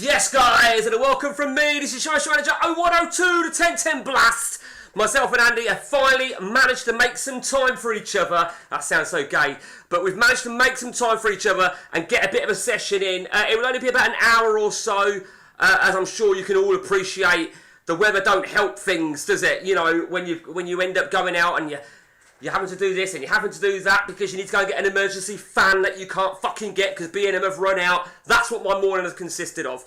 Yes, guys, and a welcome from me. This is Show Manager 0102, the 1010 Blast. Myself and Andy have finally managed to make some time for each other. That sounds so gay, but we've managed to make some time for each other and get a bit of a session in. It will only be about an hour or so, as I'm sure you can all appreciate. The weather don't help things, does it? You know, when you end up going out and you're having to do this and you're having to do that because you need to go and get an emergency fan that you can't fucking get because B&M have run out. That's what my morning has consisted of.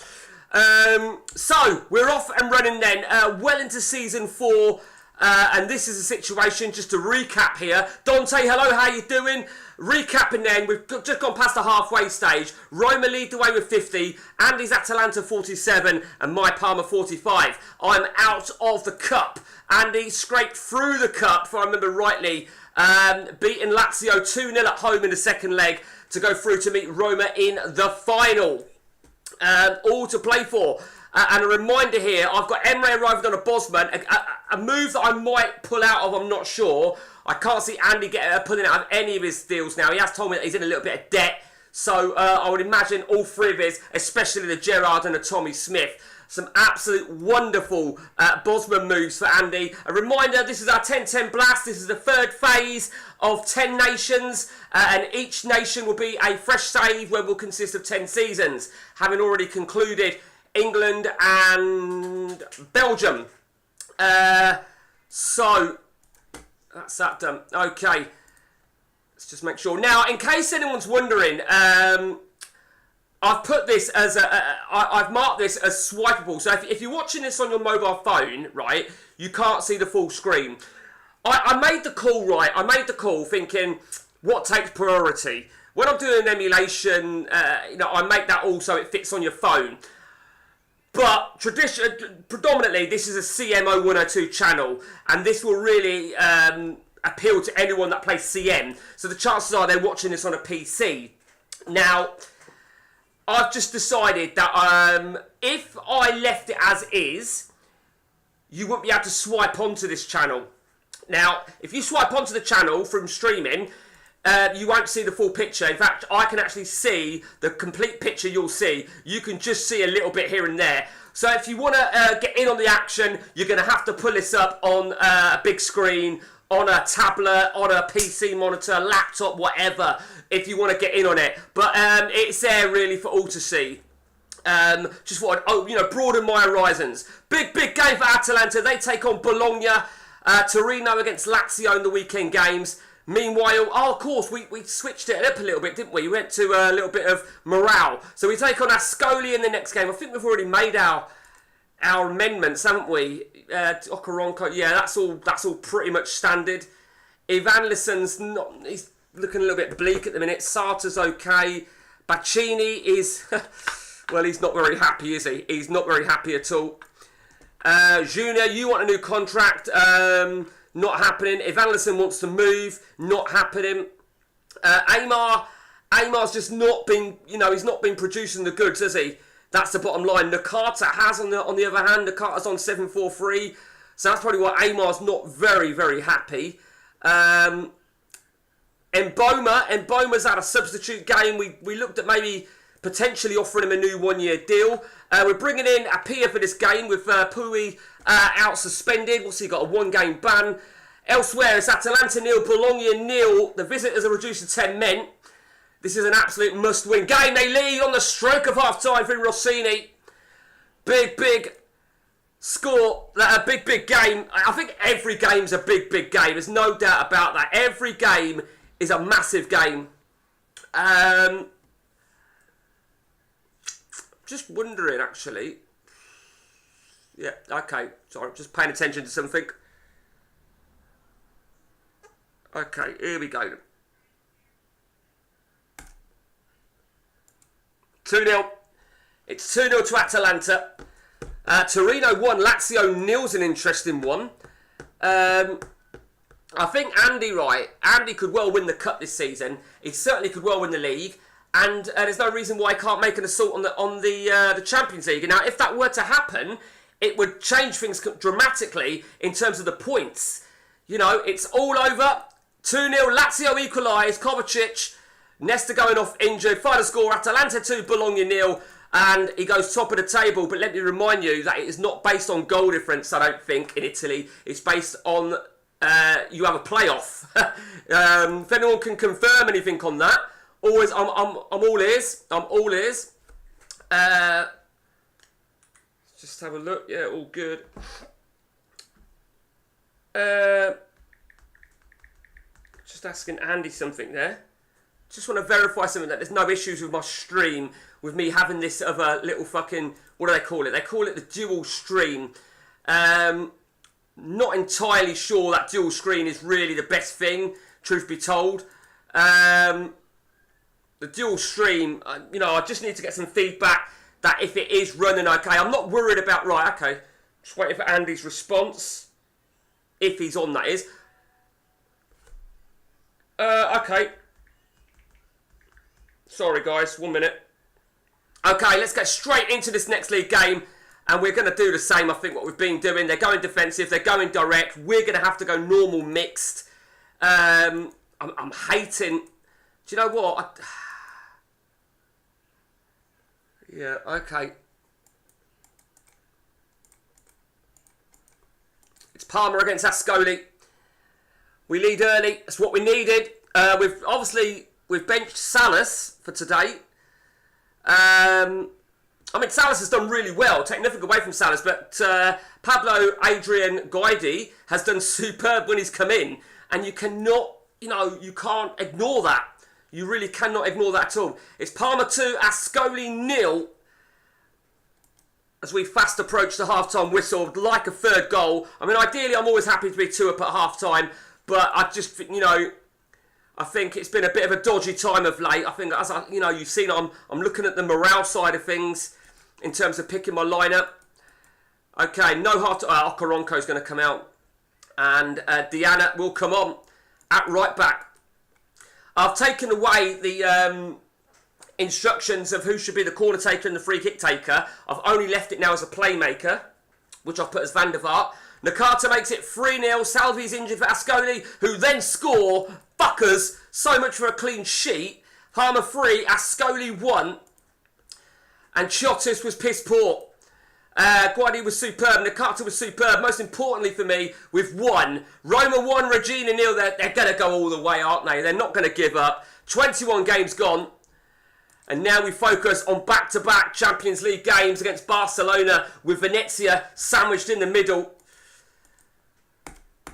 So, we're off and running then, well into season 4. And this is a situation, just to recap here. Dante, hello, how you doing? Recapping then, we've just gone past the halfway stage. Roma lead the way with 50, Andy's Atalanta 47, and my Parma 45. I'm out of the cup. Andy scraped through the cup, if I remember rightly, beating Lazio 2-0 at home in the second leg to go through to meet Roma in the final. All to play for. And a reminder here, I've got Emre arriving on a Bosman, a move that I might pull out of, I'm not sure. I can't see Andy pulling out of any of his deals now. He has told me that he's in a little bit of debt. So I would imagine all three of his, especially the Gerrard and the Tommy Smith, some absolute wonderful Bosman moves for Andy. A reminder, this is our 10-10 Blast. This is the third phase of 10 nations. And each nation will be a fresh save where will consist of 10 seasons. Having already concluded England and Belgium. So, that's that done. Okay. Let's just make sure. Now, in case anyone's wondering, I've put this as I've marked this as swipeable. So if you're watching this on your mobile phone, right, you can't see the full screen. I made the call, right? I made the call thinking, what takes priority? When I'm doing an emulation, I make that all so it fits on your phone. But predominantly, this is a CM0102 channel, and this will really appeal to anyone that plays CM. So the chances are they're watching this on a PC. Now, I've just decided that if I left it as is, you won't be able to swipe onto this channel. Now, if you swipe onto the channel from streaming, you won't see the full picture. In fact, I can actually see the complete picture you'll see. You can just see a little bit here and there. So if you want to get in on the action, you're going to have to pull this up on a big screen, on a tablet, on a PC monitor, laptop, whatever, if you want to get in on it. But it's there really for all to see. Just want to, broaden my horizons. Big game for Atalanta. They take on Bologna. Torino against Lazio in the weekend games. Meanwhile, of course, we switched it up a little bit, didn't we? We went to a little bit of morale. So we take on Ascoli in the next game. I think we've already made our amendments, haven't we? Okaronko, yeah, that's all pretty much standard. Ivan Lison's he's looking a little bit bleak at the minute. Sarta's okay. Bacchini is, well, he's not very happy, is he? He's not very happy at all. Junior, you want a new contract? Not happening. Ivan Lison wants to move. Not happening. Amar's just not been, he's not been producing the goods, has he? That's the bottom line. Nakata has, on the other hand, Nakata's on 743. So that's probably why Amar's not very, very happy. Mboma's had a substitute game. We looked at maybe potentially offering him a new one-year deal. We're bringing in Apia for this game with Pui out suspended. We'll see, got a one-game ban. Elsewhere, it's Atalanta 0, Bologna 0. The visitors are reduced to 10 men. This is an absolute must-win game. They lead on the stroke of half-time for Rossini. Big score. A big game. I think every game's a big game. There's no doubt about that. Every game is a massive game. Just wondering, actually. Yeah, okay. Sorry, just paying attention to something. Okay, here we go. 2-0. It's 2-0 to Atalanta. Torino 1, Lazio 0's an interesting one. I think Andy could well win the cup this season. He certainly could well win the league. And there's no reason why he can't make an assault on the Champions League. Now, if that were to happen, it would change things dramatically in terms of the points. It's all over. 2-0, Lazio equalised. Kovacic Nesta going off injured. Final score, Atalanta 2, Bologna 0. And he goes top of the table. But let me remind you that it is not based on goal difference, I don't think, in Italy. It's based on you have a playoff. If anyone can confirm anything on that, always, I'm all ears. I'm all ears. Just have a look. Yeah, all good. Just asking Andy something there. Just want to verify something, that there's no issues with my stream, with me having this other little fucking, what do they call it? They call it the dual stream. Not entirely sure that dual screen is really the best thing, truth be told. The dual stream, you know, I just need to get some feedback that if it is running okay. I'm not worried about, right, okay. Just waiting for Andy's response. If he's on, that is. Okay. Sorry, guys. 1 minute. Okay, let's get straight into this next league game. And we're going to do the same, I think, what we've been doing. They're going defensive. They're going direct. We're going to have to go normal mixed. I'm hating... Do you know what? Yeah, okay. It's Parma against Ascoli. We lead early. That's what we needed. We've benched Salas for today. I mean, Salas has done really well. Take nothing away from Salas, but Pablo Adrian Guidi has done superb when he's come in, and you cannot, you can't ignore that. You really cannot ignore that at all. It's Parma 2, Ascoli 0. As we fast approach the half-time whistle, like a third goal. I mean, ideally, I'm always happy to be 2 up at half-time, but I just, I think it's been a bit of a dodgy time of late. I think, as you've seen, I'm looking at the morale side of things in terms of picking my lineup. Okay, no half. Okaronko's going to come out, and Diana will come on at right back. I've taken away the instructions of who should be the corner taker and the free kick taker. I've only left it now as a playmaker, which I've put as Van der Vaart. Nakata makes it 3-0. Salvi's injured for Ascoli, who then score. Fuckers, so much for a clean sheet. Parma 3, Ascoli 1. And Chiotis was piss poor. Guidi was superb. Nakata was superb. Most importantly for me, we've won. Roma 1, Regina 0. They're going to go all the way, aren't they? They're not going to give up. 21 games gone. And now we focus on back-to-back Champions League games against Barcelona, with Venezia sandwiched in the middle. A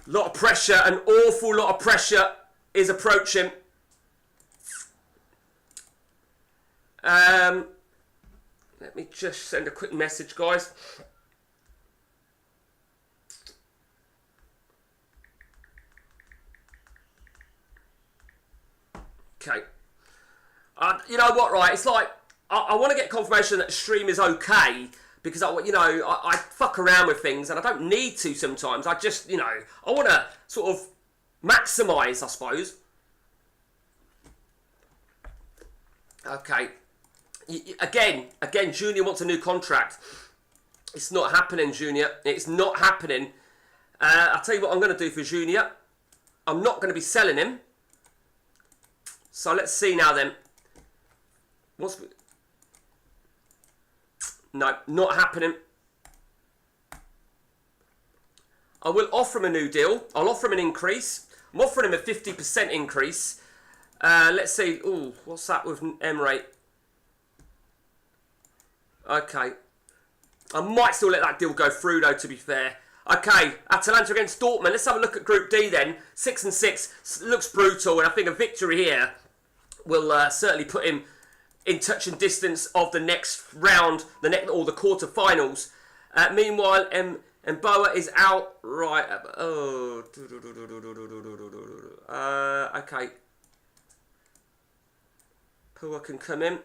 lot of pressure, an awful lot of pressure is approaching. Let me just send a quick message, guys. Okay. You know what, right? It's like, I want to get confirmation that the stream is okay, because, I fuck around with things, and I don't need to sometimes. I just, I want to sort of maximise, I suppose. Okay. Again, Junior wants a new contract. It's not happening, Junior. It's not happening. I'll tell you what I'm going to do for Junior. I'm not going to be selling him. So let's see now then. No, not happening. I will offer him a new deal. I'll offer him an increase. I'm offering him a 50% increase. Let's see. Ooh, what's that with Emre? Okay. I might still let that deal go through, though, to be fair. Okay, Atalanta against Dortmund. Let's have a look at Group D then. 6-6. Looks brutal, and I think a victory here will certainly put him in touch and distance of the next round, or the quarter-finals. Meanwhile, Mboa is out. Right. Okay. Pua can come in.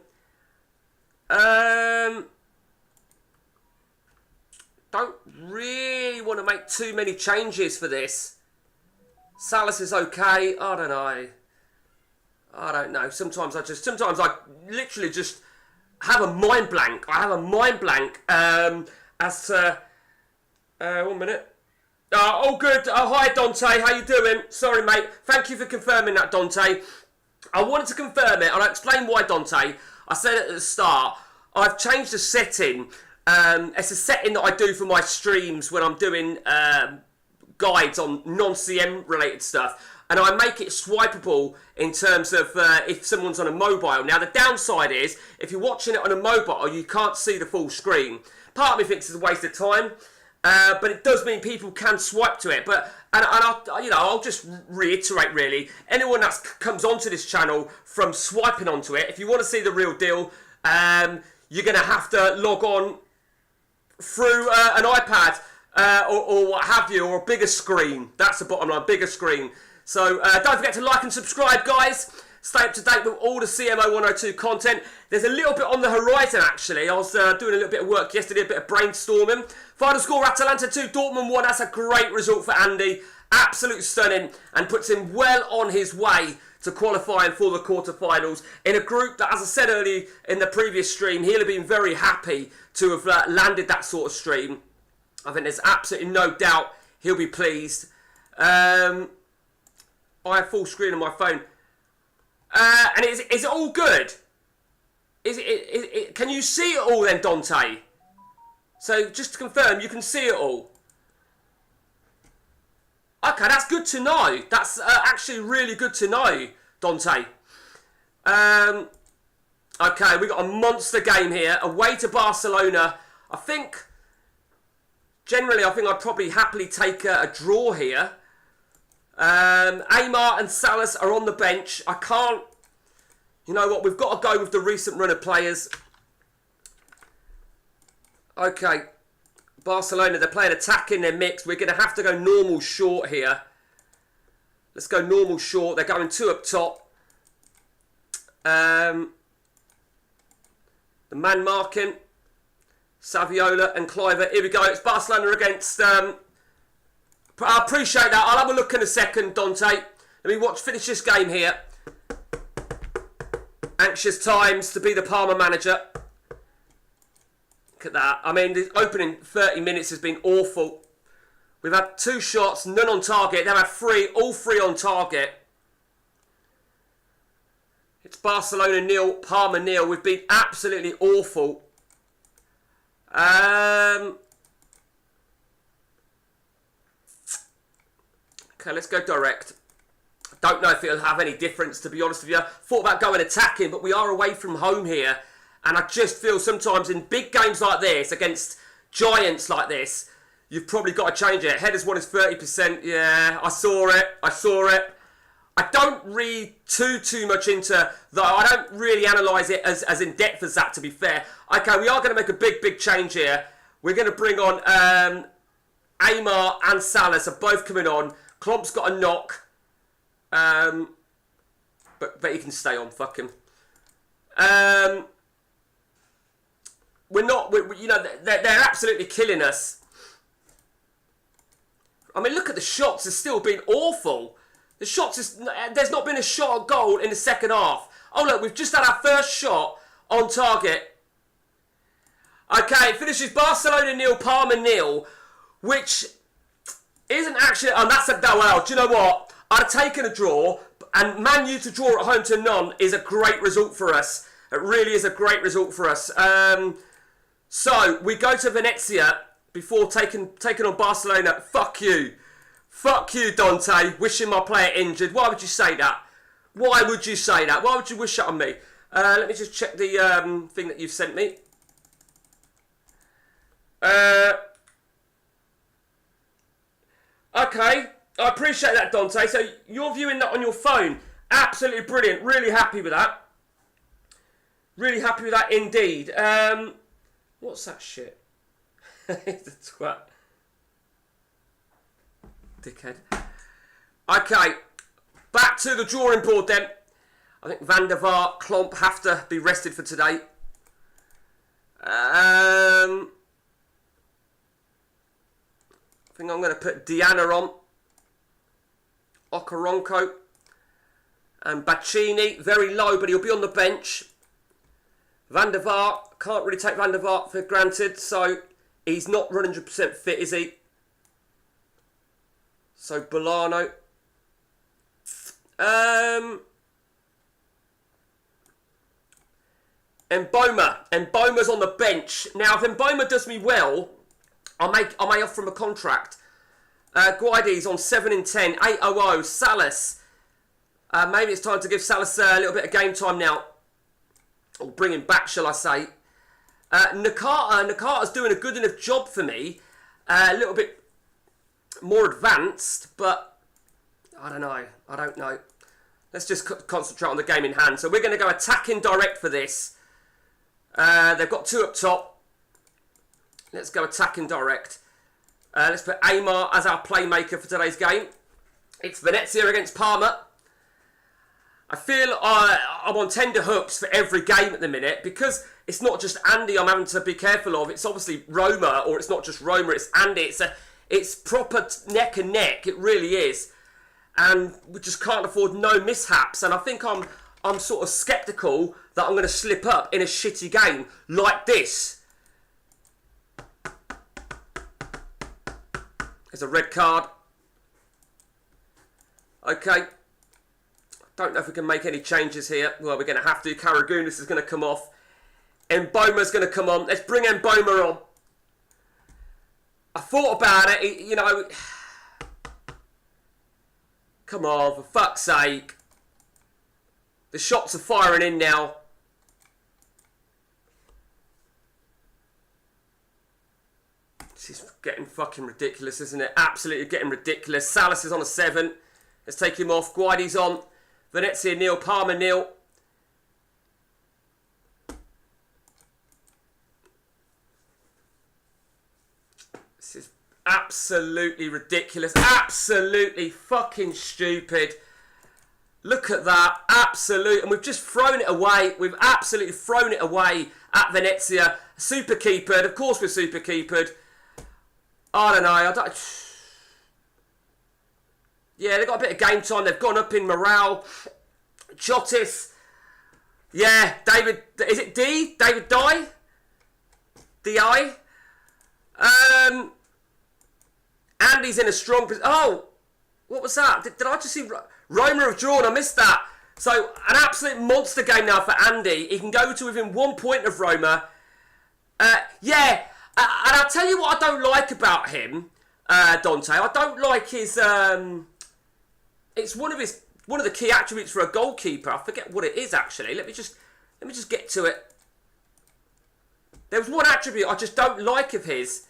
Don't really want to make too many changes for this. Salas is okay. I don't know. Sometimes I literally just have a mind blank. I have a mind blank as to... 1 minute. Oh, good. Oh, hi, Dante. How you doing? Sorry, mate. Thank you for confirming that, Dante. I wanted to confirm it, and I'll explain why, Dante. I said it at the start, I've changed the setting. It's a setting that I do for my streams when I'm doing guides on non-CM related stuff. And I make it swipeable in terms of if someone's on a mobile. Now, the downside is, if you're watching it on a mobile, you can't see the full screen. Part of me thinks it's a waste of time, but it does mean people can swipe to it. I'll just reiterate, really, anyone that comes onto this channel from swiping onto it, if you want to see the real deal, you're going to have to log on through an iPad or what have you, or a bigger screen. That's the bottom line, bigger screen. So don't forget to like and subscribe, guys. Stay up to date with all the CMO 102 content. There's a little bit on the horizon, actually. I was doing a little bit of work yesterday, a bit of brainstorming. Final score, Atalanta 2, Dortmund 1. That's a great result for Andy. Absolute stunning, and puts him well on his way to qualifying for the quarterfinals in a group that, as I said earlier in the previous stream, he'll have been very happy to have landed that sort of stream. I think there's absolutely no doubt he'll be pleased. I have full screen on my phone. And is it all good? Can you see it all then, Dante? So just to confirm, you can see it all. Okay, that's good to know. That's actually really good to know, Dante. Okay, we got a monster game here. Away to Barcelona. Generally, I think I'd probably happily take a draw here. Aymar and Salas are on the bench. I can't... You know what? We've got to go with the recent run of players. Okay. Barcelona, they're playing attacking, they're mixed. We're going to have to go normal short here. Let's go normal short. They're going 2 up top. The man marking. Saviola and Kluivert. Here we go. It's Barcelona against... I appreciate that. I'll have a look in a second, Dante. Let me finish this game here. Anxious times to be the Parma manager. Look at that. I mean, the opening 30 minutes has been awful. We've had 2 shots, none on target. They've had 3, all 3 on target. It's Barcelona 0, Parma 0. We've been absolutely awful. Okay, let's go direct. Don't know if it'll have any difference, to be honest with you. Thought about going attacking, but we are away from home here. And I just feel sometimes in big games like this, against giants like this, you've probably got to change it. Headers one is 30%. Yeah, I saw it. I don't read too much into that. I don't really analyse it as in depth as that, to be fair. Okay, we are going to make a big change here. We're going to bring on Aymar and Salas are both coming on. Klopp's got a knock. But he can stay on. Fuck him. They're absolutely killing us. I mean, look at the shots. They've still been awful. The shots, there's not been a shot on goal in the second half. Oh, look, we've just had our first shot on target. Okay, it finishes Barcelona 0, Parma 0, which isn't actually... And that's a... Well, do you know what? I'd have taken a draw, and Man U to draw at home to none is a great result for us. It really is a great result for us. So, we go to Venezia before taking on Barcelona. Fuck you. Fuck you, Dante. Wishing my player injured. Why would you say that? Why would you say that? Why would you wish that on me? Let me just check the thing that you've sent me. Okay. I appreciate that, Dante. So, you're viewing that on your phone. Absolutely brilliant. Really happy with that. Really happy with that indeed. What's that shit? The twat. Dickhead. Okay. Back to the drawing board then. I think Van der Vaart, Klomp have to be rested for today. I think I'm going to put Diana on. Okoronkwo. And Bacchini, very low, but he'll be on the bench. Van der Vaart, can't really take Van der Vaart for granted, so he's not 100% fit, is he? So, Bolano. Mboma. Mboma's on the bench. Now, if Mboma does me well, I may offer him a contract. Guides on 7 in 10. 8-0-0. Salas. Maybe it's time to give Salas a little bit of game time now. Or bring him back, shall I say. Nakata's doing a good enough job for me. A little bit more advanced, but I don't know. Let's just concentrate on the game in hand. So we're going to go attacking direct for this. They've got 2 up top. Let's go attacking direct. Let's put Aymar as our playmaker for today's game. It's Venezia against Parma. I feel I'm on tender hooks for every game at the minute because it's not just Andy I'm having to be careful of. It's obviously Roma, or it's not just Roma, it's Andy. It's proper neck and neck. It really is. And we just can't afford no mishaps. And I think I'm sort of sceptical that I'm going to slip up in a shitty game like this. There's a red card. Okay. Don't know if we can make any changes here. Well, we're going to have to. Karagounis is going to come off. Mboma's going to come on. Let's bring Mboma on. I thought about it, you know. Come on, for fuck's sake. The shots are firing in now. This is getting fucking ridiculous, isn't it? Absolutely getting ridiculous. Salas is on a 7. Let's take him off. Guides on. Venezia nil, Parma nil. This is absolutely ridiculous. Absolutely fucking stupid. Look at that. Absolute. And we've just thrown it away. We've absolutely thrown it away at Venezia. Super keepered. Of course we're super keepered. I don't know. Yeah, they've got a bit of game time. They've gone up in morale. Chotis. Yeah, David. Is it D? David Di? D-I? Andy's in a strong position. Oh, what was that? Did I just see Roma have drawn? I missed that. So, an absolute monster game now for Andy. He can go to within 1 point of Roma. Yeah, and I'll tell you what I don't like about him, Dante. I don't like his... It's one of the key attributes for a goalkeeper. I forget what it is actually. Let me just get to it. There was one attribute I just don't like of his.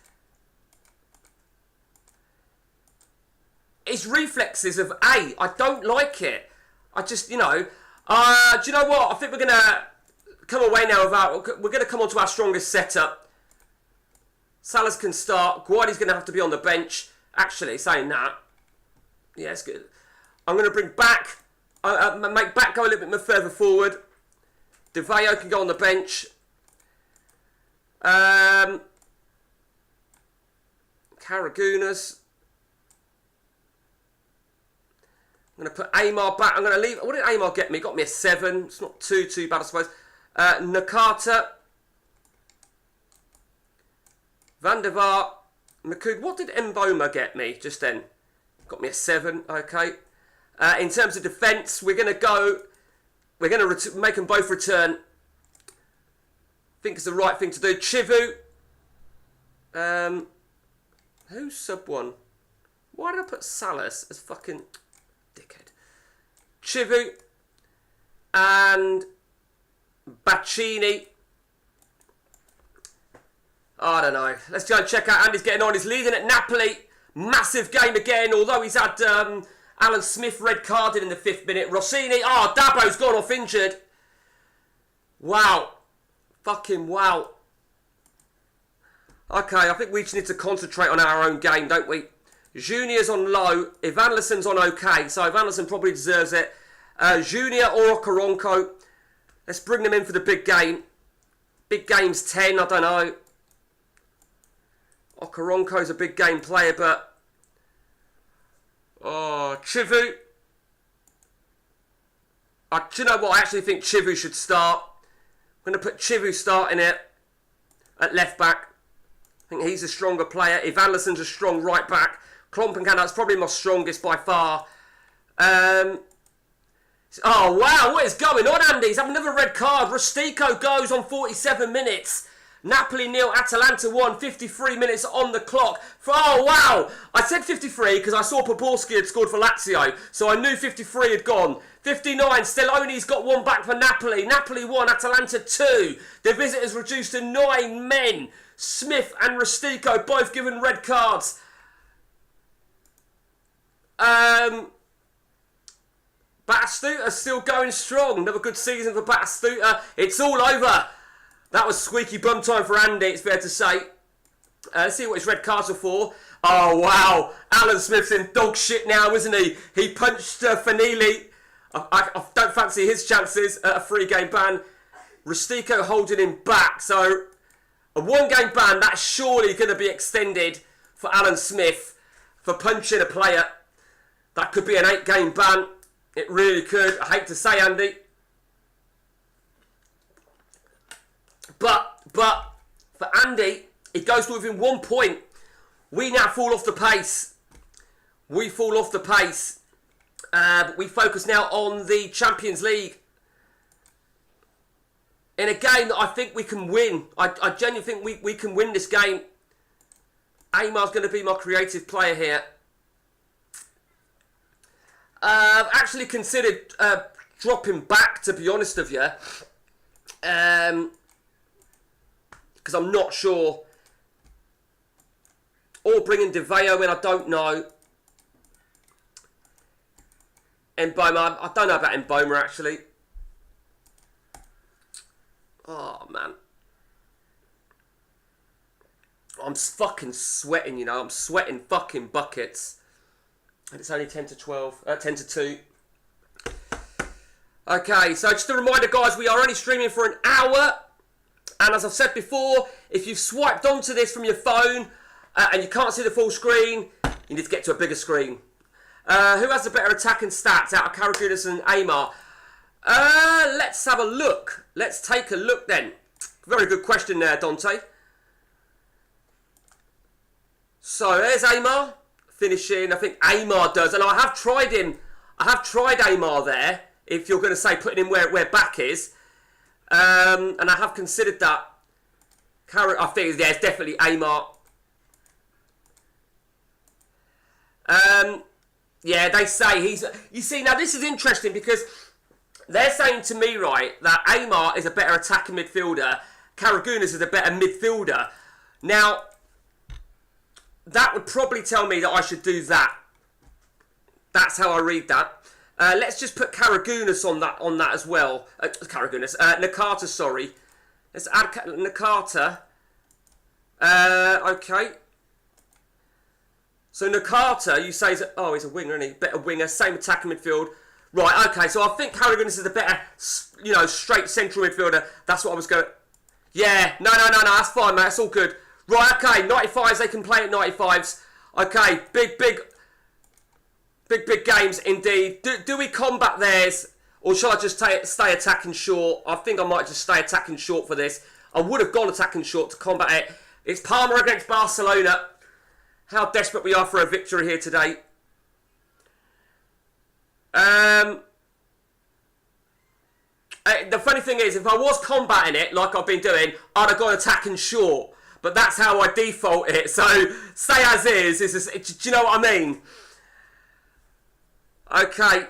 His reflexes of A. I don't like it. I just, you know. Do you know what? I think we're gonna come away now without. We're gonna come on to our strongest setup. Salas can start. Guardi's gonna have to be on the bench. Actually, saying that, yeah, it's good. I'm going to bring back, make back go a little bit more further forward. De Vaio can go on the bench. Karagounis. I'm going to put Aymar back. I'm going to leave. What did Aymar get me? Got me a 7. It's not too bad, I suppose. Nakata. Van der Vaart. McCood. What did Mboma get me just then? Got me a 7. Okay. In terms of defence, we're going to make them both return. I think it's the right thing to do. Chivu. Who's sub 1? Why did I put Salas as fucking dickhead? Chivu. And Bacchini. I don't know. Let's go and check out Andy's getting on. He's leading at Napoli. Massive game again, although he's had Alan Smith red carded in the 5th minute. Rossini, Dabo's gone off injured. Wow. Fucking wow. Okay, I think we just need to concentrate on our own game, don't we? Junior's on low. Evanilson's on okay, so Evanilson probably deserves it. Junior or Okoronkwo. Let's bring them in for the big game. Big game's 10, I don't know. Okoronkwo's a big game player, but... Oh, Chivu. Do you know what? I actually think Chivu should start. I'm going to put Chivu starting it at left back. I think he's a stronger player. Evanilson's a strong right back. Klompenkanat's probably my strongest by far. Oh, wow, what is going on, Andy? He's having another red card. Rustico goes on 47 minutes. Napoli 0, Atalanta 1, 53 minutes on the clock. Oh, wow. I said 53 because I saw Poborski had scored for Lazio, so I knew 53 had gone. 59, Stelloni's got one back for Napoli. Napoli 1, Atalanta 2. The visitors reduced to 9 men. Smith and Rustico both given red cards. Batistuta still going strong. Another good season for Batistuta. It's all over. That was squeaky bum time for Andy, it's fair to say. Let's see what his red cards are for. Oh, wow. Alan Smith's in dog shit now, isn't he? He punched Fanili. I don't fancy his chances at a 3-game ban. Rustico holding him back. So, a 1-game ban, that's surely going to be extended for Alan Smith for punching a player. That could be an 8-game ban. It really could. I hate to say, Andy. But for Andy, it goes to within 1 point. We now fall off the pace. We fall off the pace. But we focus now on the Champions League. In a game that I think we can win. I genuinely think we can win this game. Aymar's going to be my creative player here. I've actually considered dropping back, to be honest with you. Because I'm not sure. Or bringing De Veo in, I don't know. Mboma, I don't know about Mboma actually. Oh, man. I'm fucking sweating, you know. I'm sweating fucking buckets. And it's only 10 to 2. Okay, so just a reminder, guys, we are only streaming for an hour. And as I've said before, if you've swiped onto this from your phone and you can't see the full screen, you need to get to a bigger screen. Who has the better attacking stats out of Karagounis and Aymar? Let's have a look. Let's take a look then. Very good question there, Dante. So there's Aymar finishing. I think Aymar does, and I have tried him. I have tried Aymar there. If you're going to say putting him where back is, and I have considered that. I think it's definitely Aymar. Yeah, they say he's. You see, now this is interesting because they're saying to me, right, that Aymar is a better attacking midfielder. Karagounis is a better midfielder. Now, that would probably tell me that I should do that. That's how I read that. Let's just put Karagounis on that as well. Nakata, sorry. Let's add Nakata. Okay. So Nakata, you say, he's a winger, isn't he? Better winger, same attacking midfield. Right, okay, so I think Karagounis is a better, straight central midfielder. That's what I was going. Yeah, no, that's fine, mate. It's all good. Right, okay, 95s, they can play at 95s. Okay, big games indeed. Do we combat theirs, or shall I just stay attacking short? I think I might just stay attacking short for this. I would have gone attacking short to combat it. It's Parma against Barcelona. How desperate we are for a victory here today. The funny thing is, if I was combating it like I've been doing, I'd have gone attacking short. But that's how I default it. So stay as is. Do you know what I mean? Okay.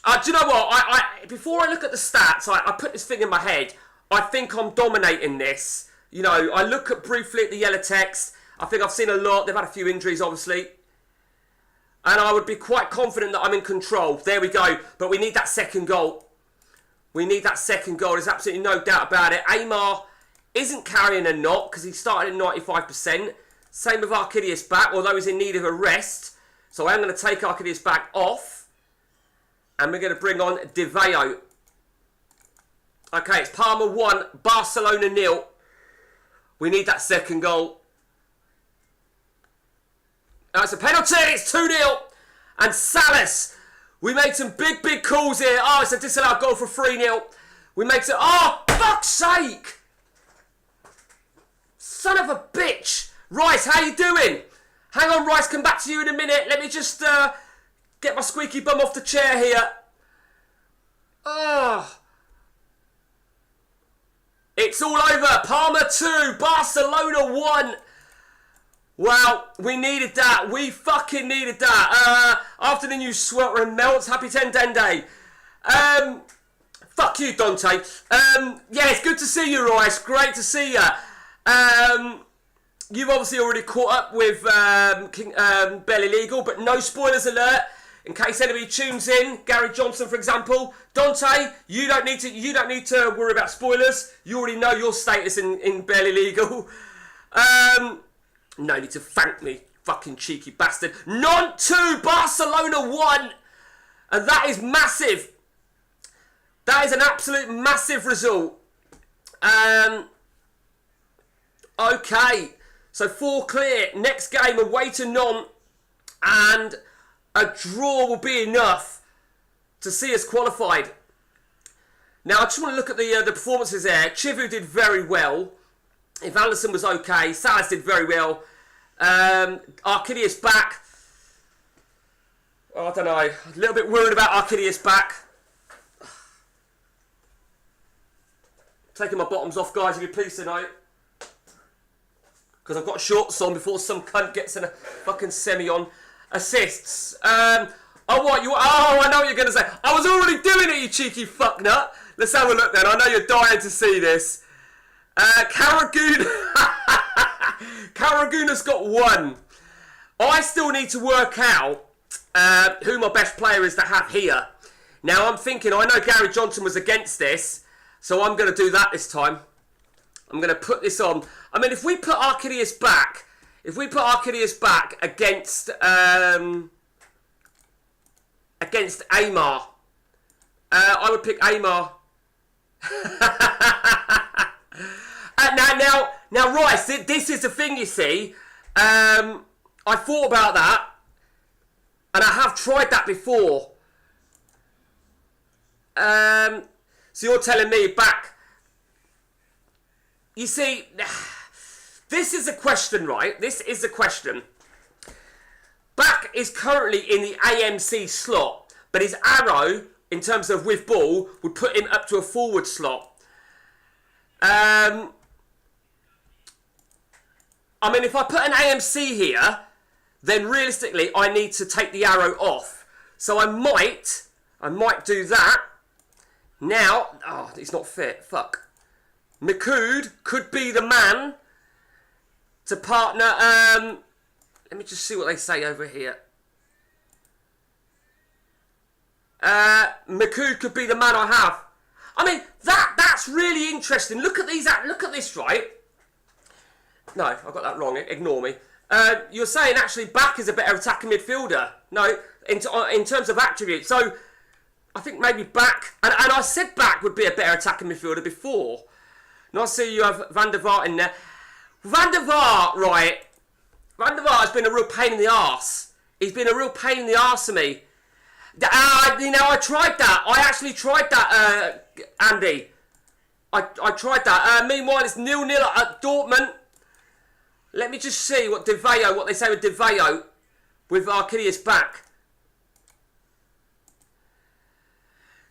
Do you know what? I before I look at the stats, I put this thing in my head. I think I'm dominating this. I look briefly at the yellow text. I think I've seen a lot. They've had a few injuries, obviously. And I would be quite confident that I'm in control. There we go. But we need that second goal. We need that second goal. There's absolutely no doubt about it. Aymar isn't carrying a knock because he started at 95%. Same with Arkidius back, although he's in need of a rest. So I'm going to take Arkidius back off. And we're going to bring on De Veo. Okay, it's Parma 1, Barcelona 0. We need that second goal. It's a penalty, it's 2-0. And Salas, we made some big calls here. Oh, it's a disallowed goal for 3-0. We made some, oh, fuck's sake. Son of a bitch. Rice, how you doing? Hang on, Rice, come back to you in a minute. Let me just get my squeaky bum off the chair here. Oh. It's all over. Parma 2, Barcelona 1. Well, we needed that. We fucking needed that. After the new swelter and melts, happy 10 day. Fuck you, Dante. Yeah, it's good to see you, Royce. Great to see you. You've obviously already caught up with Belly Legal, but no spoilers alert. In case anybody tunes in, Gary Johnson, for example, Dante, you don't need to worry about spoilers. You already know your status in Barely Legal. No need to thank me, fucking cheeky bastard. Nantes 2, Barcelona 1, and that is massive. That is an absolute massive result. Okay, so 4 clear. Next game away to Nantes, and a draw will be enough to see us qualified. Now, I just want to look at the performances there. Chivu did very well. If Anderson was okay, Salas did very well. Arcidius back. Oh, I don't know. A little bit worried about Arcidius back. Taking my bottoms off, guys, if you're pleased tonight. Because I've got shorts on before some cunt gets in a fucking semi on. Assists. Oh, what? I know what you're going to say. I was already doing it, you cheeky fucknut. Let's have a look then. I know you're dying to see this. Karaguna's got 1. I still need to work out who my best player is to have here. Now, I'm thinking, I know Gary Johnson was against this, so I'm going to do that this time. I'm going to put this on. I mean, if we put Arcidius back against Aymar, I would pick Aymar. Now, Rice, this is the thing, you see. I thought about that, and I have tried that before. So you're telling me back. You see, this is a question, right? This is a question. Back is currently in the AMC slot, but his arrow, in terms of with ball, would put him up to a forward slot. I mean, if I put an AMC here, then realistically, I need to take the arrow off. So I might do that. Now, oh, he's not fit. Fuck. Mikud could be the man to partner. Let me just see what they say over here. Mikud could be the man I have. I mean, that's really interesting. Look at these. Look at this, right? No, I got that wrong. Ignore me. You're saying actually Back is a better attacking midfielder. No, in terms of attributes. So I think maybe Back, and I said Back would be a better attacking midfielder before. And I see you have Van der Vaart in there. Van der Vaart, right? Van der Vaart has been a real pain in the arse. He's been a real pain in the arse to me. I tried that. I actually tried that, Andy. I tried that. Meanwhile, it's 0-0 at Dortmund. Let me just see what they say with De Veyo with Arcidius back.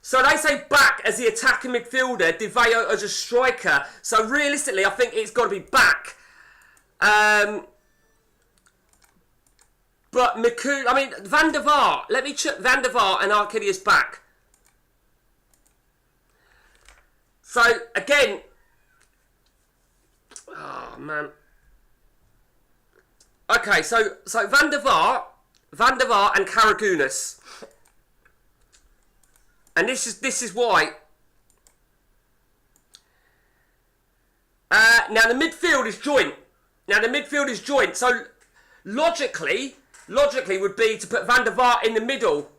So they say Back as the attacking midfielder, De Veyo as a striker. So realistically, I think it's got to be Back. But Mikud, I mean, Van der Vaart. Let me check Van der Vaart and Arcidius back. So, again. Oh, man. Okay, so Van der Vaart and Karagunas. And this is why. Now the midfield is joint. So logically would be to put Van der Vaart in the middle.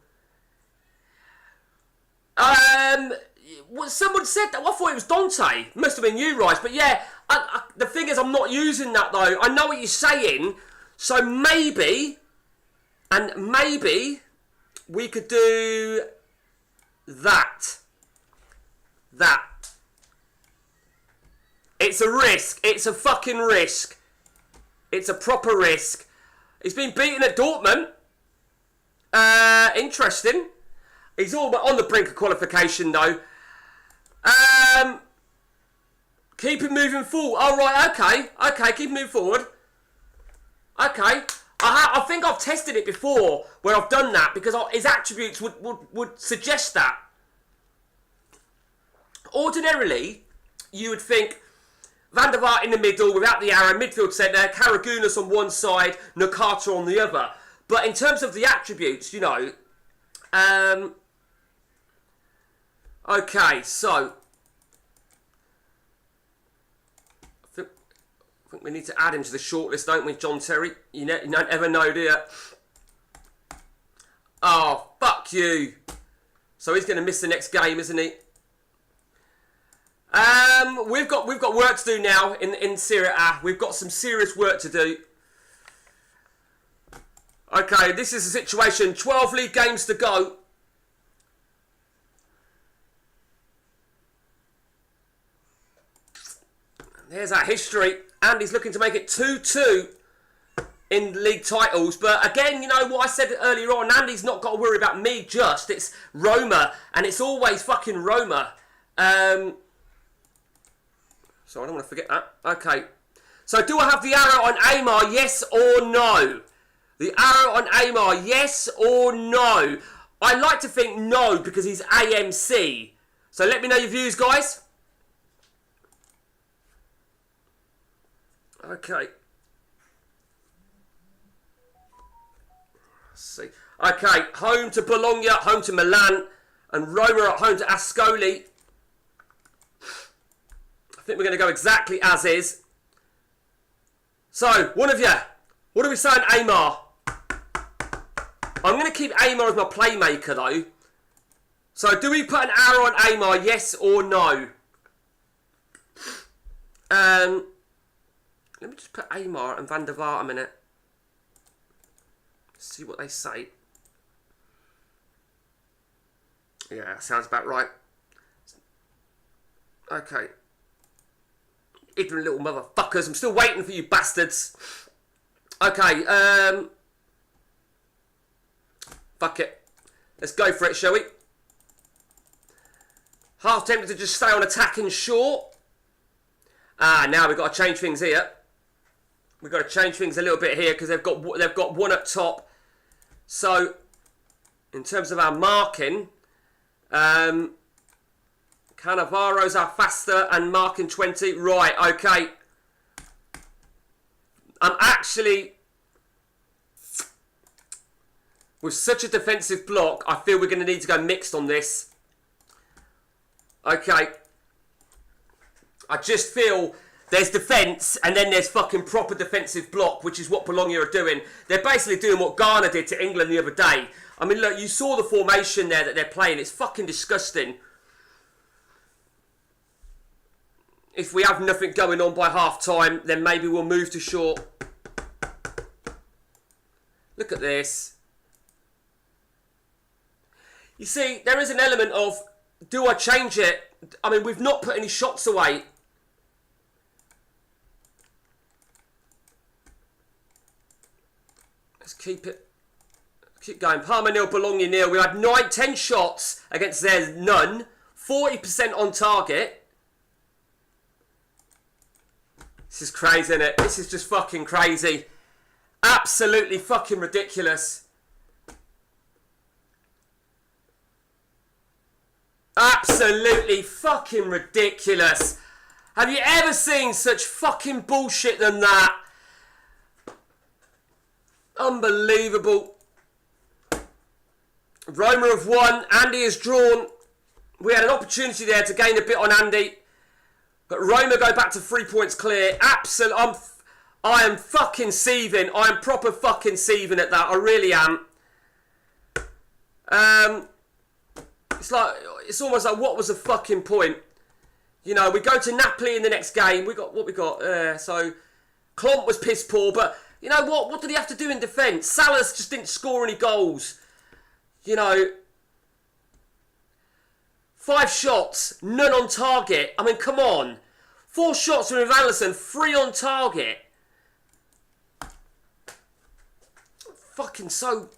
Someone said that. Well, I thought it was Dante. Must have been you, Rice. But yeah, the thing is, I'm not using that though. I know what you're saying. So maybe we could do that. It's a risk. It's a fucking risk. It's a proper risk. He's been beaten at Dortmund. Interesting. He's all but on the brink of qualification, though. Keep it moving forward. Oh, right, okay. Okay, keep moving forward. Okay. I think I've tested it before where I've done that because his attributes would suggest that. Ordinarily, you would think Van der Vaart in the middle without the arrow, midfield centre, Karagounis on one side, Nakata on the other. But in terms of the attributes, you know... okay, so... I think we need to add him to the shortlist, don't we, John Terry? You don't ever know, do you? Oh, fuck you. So he's going to miss the next game, isn't he? We've got work to do now in Serie A. We've got some serious work to do. Okay, this is the situation. 12 league games to go. There's our history. Andy's looking to make it 2-2 in league titles. But again, you know what I said earlier on, Andy's not got to worry about me just. It's Roma. And it's always fucking Roma. So I don't want to forget that. Okay. So do I have the arrow on Aymar, yes or no? The arrow on Aymar, yes or no? I like to think no because he's AMC. So let me know your views, guys. Okay. Let's see. Okay, home to Bologna, home to Milan, and Roma at home to Ascoli. I think we're going to go exactly as is. So, one of you, what are we saying, Aymar? I'm going to keep Aymar as my playmaker, though. So, do we put an arrow on Aymar, yes or no? Let me just put Aymar and Van der Vaart a minute. See what they say. Yeah, sounds about right. Okay. Ignorant little motherfuckers. I'm still waiting for you bastards. Okay, fuck it. Let's go for it, shall we? Half tempted to just stay on attacking short. Now we've got to change things here. We've got to change things a little bit here because they've got one up top. So, in terms of our marking, Cannavaro's our faster and marking 20. Right, okay. I'm actually, with such a defensive block, I feel we're going to need to go mixed on this. Okay. I just feel there's defence and then there's fucking proper defensive block, which is what Bologna are doing. They're basically doing what Ghana did to England the other day. I mean, look, you saw the formation there that they're playing. It's fucking disgusting. If we have nothing going on by half-time, then maybe we'll move to short. Look at this. You see, there is an element of, do I change it? I mean, we've not put any shots away. Let's keep going. Parma nil, Bologna nil. We had 10 shots against theirs, none. 40% on target. This is crazy, isn't it? This is just fucking crazy. Absolutely fucking ridiculous. Absolutely fucking ridiculous. Have you ever seen such fucking bullshit than that? Unbelievable. Roma have won. Andy has drawn. We had an opportunity there to gain a bit on Andy. But Roma go back to 3 points clear. Absolutely. I am fucking seething. I am proper fucking seething at that. I really am. It's almost like, what was the fucking point? You know, we go to Napoli in the next game. We got what we got. So, Klomp was piss poor, but you know what? What did he have to do in defence? Salas just didn't score any goals. You know, 5 shots, none on target. I mean, come on. 4 shots from Evanilson, 3 on target. Fucking so...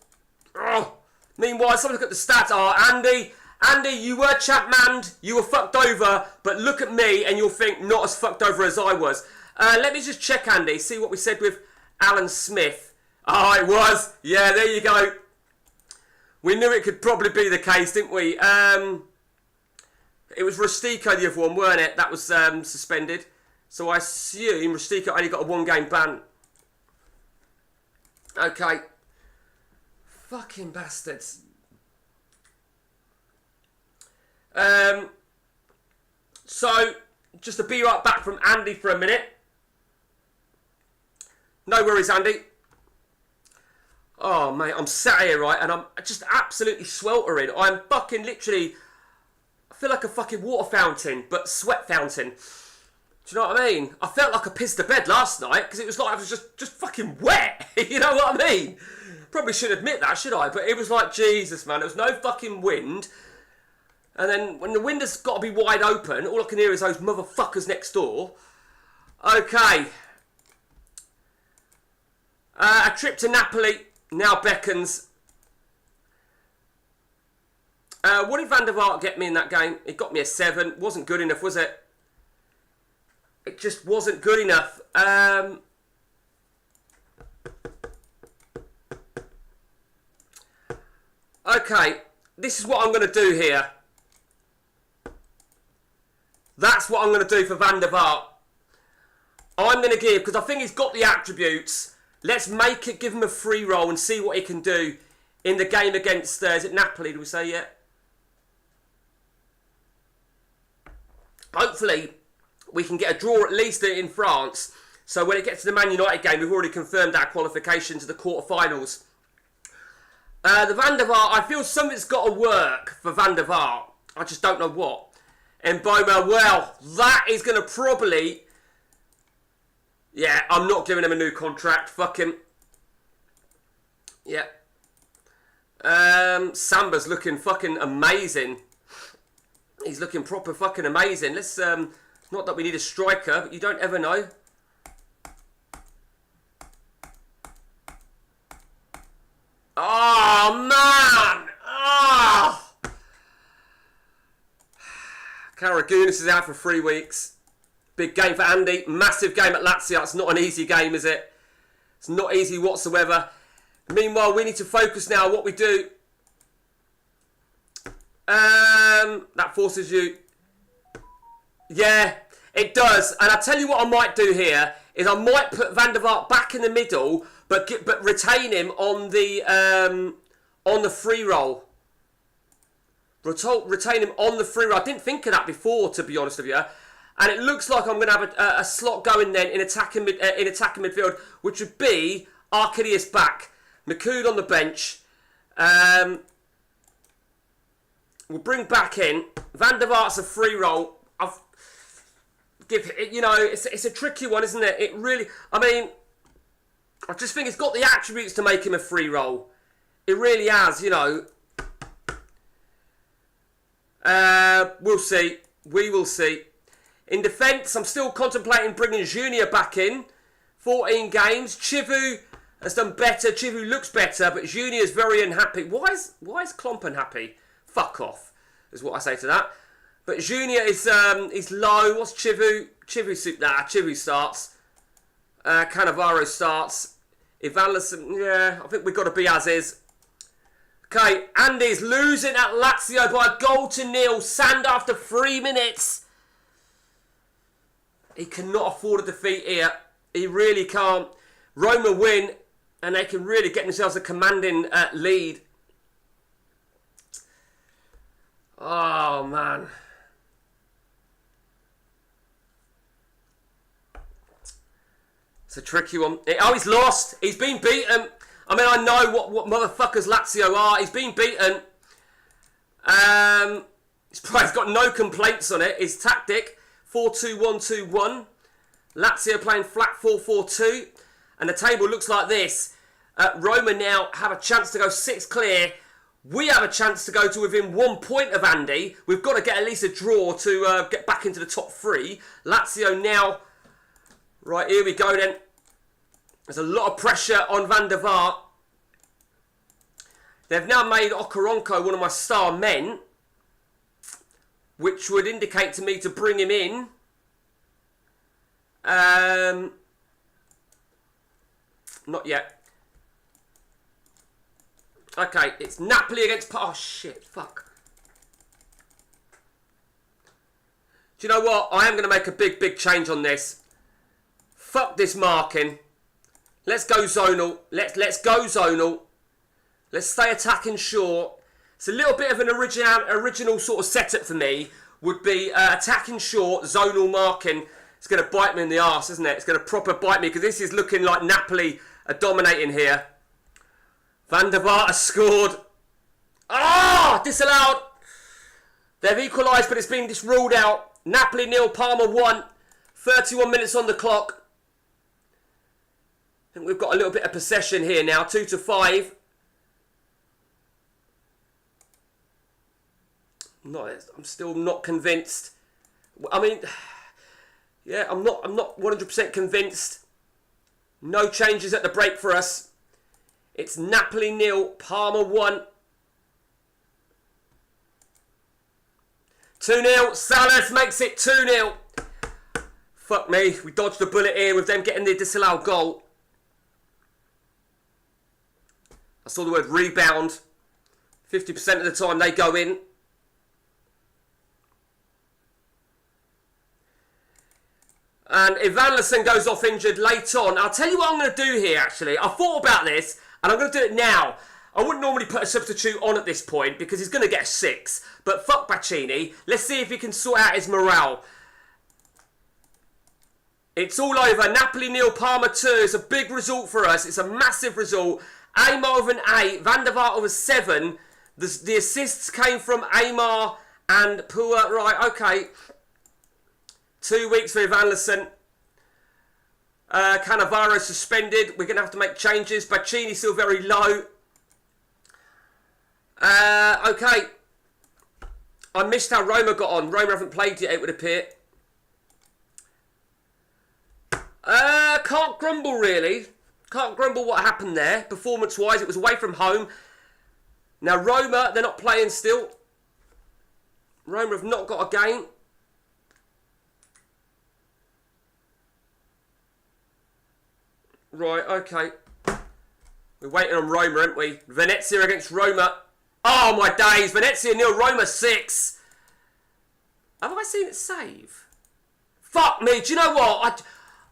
Meanwhile, let's have a look at the stats. Oh, Andy, you were Chapmaned, you were fucked over, but look at me and you'll think not as fucked over as I was. Let me just check, Andy, see what we said with Alan Smith. Oh, it was. Yeah, there you go. We knew it could probably be the case, didn't we? It was Rustico, the other one, weren't it? That was suspended. So I assume Rustico only got a 1-game ban. Okay. Fucking bastards. So, just to be right back from Andy for a minute. No worries, Andy. Oh, mate, I'm sat here, right, and I'm just absolutely sweltering. I'm fucking literally... I feel like a fucking water fountain, but sweat fountain. Do you know what I mean? I felt like I pissed the bed last night, because it was like I was just fucking wet. You know what I mean? Probably shouldn't admit that, should I? But it was like, Jesus, man, there was no fucking wind. And then when the windows got to be wide open, all I can hear is those motherfuckers next door. Okay. A trip to Napoli now beckons. What did Van der Vaart get me in that game? It got me a 7. Wasn't good enough, was it? It just wasn't good enough. Okay. This is what I'm going to do here. That's what I'm going to do for Van der Vaart. I'm going to give, because I think he's got the attributes. Let's make it, give him a free roll and see what he can do in the game against, is it Napoli, do we say yet? Hopefully, we can get a draw at least in France. So when it gets to the Man United game, we've already confirmed our qualification to the quarterfinals. The Van der Vaart, I feel something's got to work for Van der Vaart. I just don't know what. And Mboma, well, that is going to probably... Yeah, I'm not giving him a new contract. Fuck him. Yeah. Samba's looking fucking amazing. He's looking proper fucking amazing. Let's, not that we need a striker, but you don't ever know. Oh, man! Oh! Karagunis is out for 3 weeks. Big game for Andy. Massive game at Lazio. It's not an easy game, is it? It's not easy whatsoever. Meanwhile, we need to focus now on what we do. That forces you... Yeah, it does. And I'll tell you what I might do here, is I might put Van der Vaart back in the middle, but retain him on the free roll. Retain him on the free roll. I didn't think of that before, to be honest with you. And it looks like I'm going to have a slot going then in attacking midfield, which would be Arcadius back, McCool on the bench. We'll bring back in Van der Vaart's a free roll. It's a tricky one, isn't it? It really. I mean, I just think it's got the attributes to make him a free roll. It really has, you know. We'll see. We will see. In defence, I'm still contemplating bringing Junior back in. 14 games. Chivu has done better. Chivu looks better, but Junior's very unhappy. Why is Klomp unhappy? Fuck off, is what I say to that. But Junior is low. What's Chivu? Chivu starts. Cannavaro starts. Ivan, yeah, I think we've got to be as is. Okay, Andy's losing at Lazio by a 1-0. Sand after 3 minutes. He cannot afford a defeat here. He really can't. Roma win, and they can really get themselves a commanding lead. Oh, man. It's a tricky one. Oh, he's lost. He's been beaten. I mean, I know what motherfuckers Lazio are. He's been beaten. He's got no complaints on it. His tactic, 4-2-1-2-1. Lazio playing flat 4-4-2. And the table looks like this. Roma now have a chance to go 6 clear. We have a chance to go to within 1 point of Andy. We've got to get at least a draw to get back into the top 3. Lazio now... Right, here we go then. There's a lot of pressure on Van der Vaart. They've now made Okoronkwo one of my star men, which would indicate to me to bring him in. Not yet. Okay, it's Napoli against... Oh, shit, fuck. Do you know what? I am going to make a big change on this. Fuck this marking. Let's go zonal. Let's go zonal. Let's stay attacking short. It's a little bit of an original sort of setup for me. Would be attacking short, zonal marking. It's going to bite me in the arse, isn't it? It's going to proper bite me because this is looking like Napoli are dominating here. Van der Vaart has scored. Ah! Disallowed. They've equalised, but it's been just ruled out. Napoli 0, Parma 1. 31 minutes on the clock. I think we've got a little bit of possession here now. 2-5. I'm still not convinced. I mean, yeah, I'm not 100% convinced. No changes at the break for us. It's Napoli 0, Parma 1. 2-0. Salas makes it 2-0. Fuck me. We dodged the bullet here with them getting the disallowed goal. I saw the word rebound. 50% of the time they go in. And if Van Lassen goes off injured late on, I'll tell you what I'm going to do here, actually. I thought about this, and I'm going to do it now. I wouldn't normally put a substitute on at this point, because he's going to get a 6. But fuck Bacchini. Let's see if he can sort out his morale. It's all over. Napoli 0, Parma 2. It's a big result for us. It's a massive result. Aymar with an 8. Van der Vaart with a 7. The assists came from Aymar and Pua. Right, okay. 2 weeks for Van Lassen. Cannavaro suspended. We're going to have to make changes. Bacchini still very low. Okay. I missed how Roma got on. Roma haven't played yet, it would appear. Can't grumble, really. Can't grumble what happened there. Performance-wise, it was away from home. Now, Roma, they're not playing still. Roma have not got a game. Right, okay. We're waiting on Roma, aren't we? Venezia against Roma. Oh, my days. Venezia 0, Roma 6. Have I seen it save? Fuck me. Do you know what?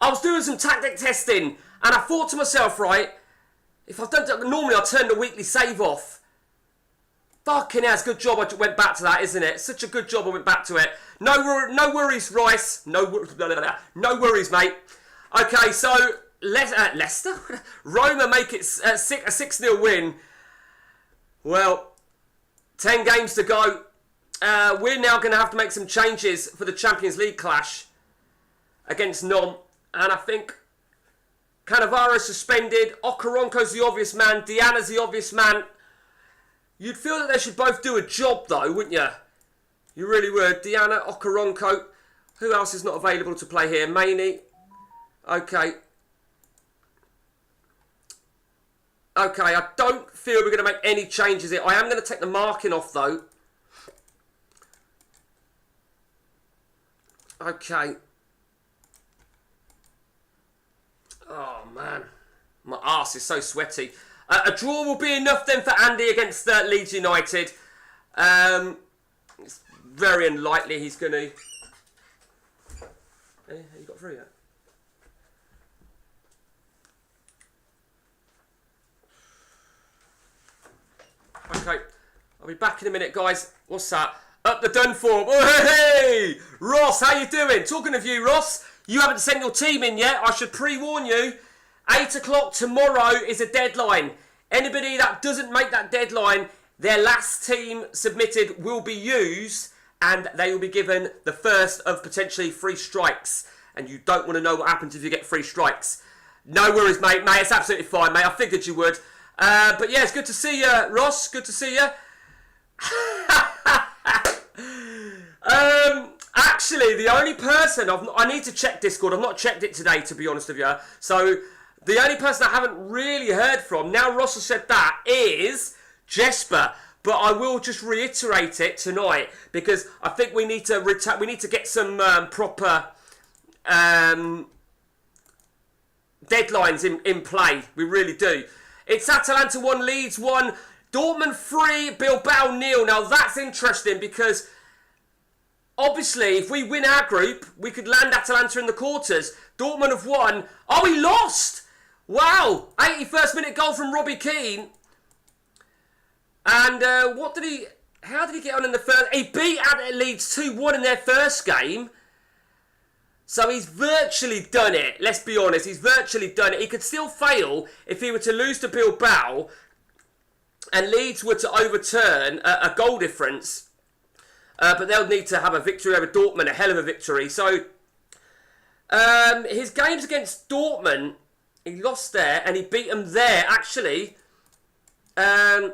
I was doing some tactic testing, and I thought to myself, right, if I've done that, normally I turn the weekly save off. Fucking hell, it's a good job I went back to that, isn't it? Such a good job I went back to it. No worries, Rice. No worries, mate. Okay, so Leicester? Roma make it a 6-0 win. Well, 10 games to go. We're now going to have to make some changes for the Champions League clash against Nîmes. And I think Cannavaro suspended. Okoronkwo's the obvious man. Diana's the obvious man. You'd feel that they should both do a job, though, wouldn't you? You really would. Diana, Okoronkwo. Who else is not available to play here? Mainey. Okay. Okay, I don't feel we're going to make any changes here. I am going to take the marking off, though. Okay. Oh, man. My arse is so sweaty. A draw will be enough then for Andy against Leeds United. It's very unlikely he's going to... Hey, you got through yet? Okay, I'll be back in a minute, guys. What's that? Up the done form. Oh, hey! Ross, how you doing? Talking of you, Ross, you haven't sent your team in yet. I should pre-warn you. 8 o'clock tomorrow is a deadline. Anybody that doesn't make that deadline, their last team submitted will be used and they will be given the first of potentially 3 strikes. And you don't want to know what happens if you get 3 strikes. No worries, mate. Mate, it's absolutely fine, mate. I figured you would. But yeah, it's good to see you, Ross. Good to see you. Actually, the only person I need to check Discord. I've not checked it today, to be honest with you. So the only person I haven't really heard from, now Ross has said that, is Jesper. But I will just reiterate it tonight because I think we need to get some proper deadlines in play. We really do. It's Atalanta 1, Leeds 1, Dortmund 3, Bilbao 0. Now that's interesting because obviously if we win our group, we could land Atalanta in the quarters. Dortmund have won. Oh, he lost! Wow! 81st minute goal from Robbie Keane. And how did he get on in the first? He beat Leeds 2-1 in their first game. So he's virtually done it. Let's be honest, he's virtually done it. He could still fail if he were to lose to Bilbao and Leeds were to overturn a goal difference. But they'll need to have a victory over Dortmund, a hell of a victory. So his games against Dortmund, he lost there and he beat them there. Actually, let's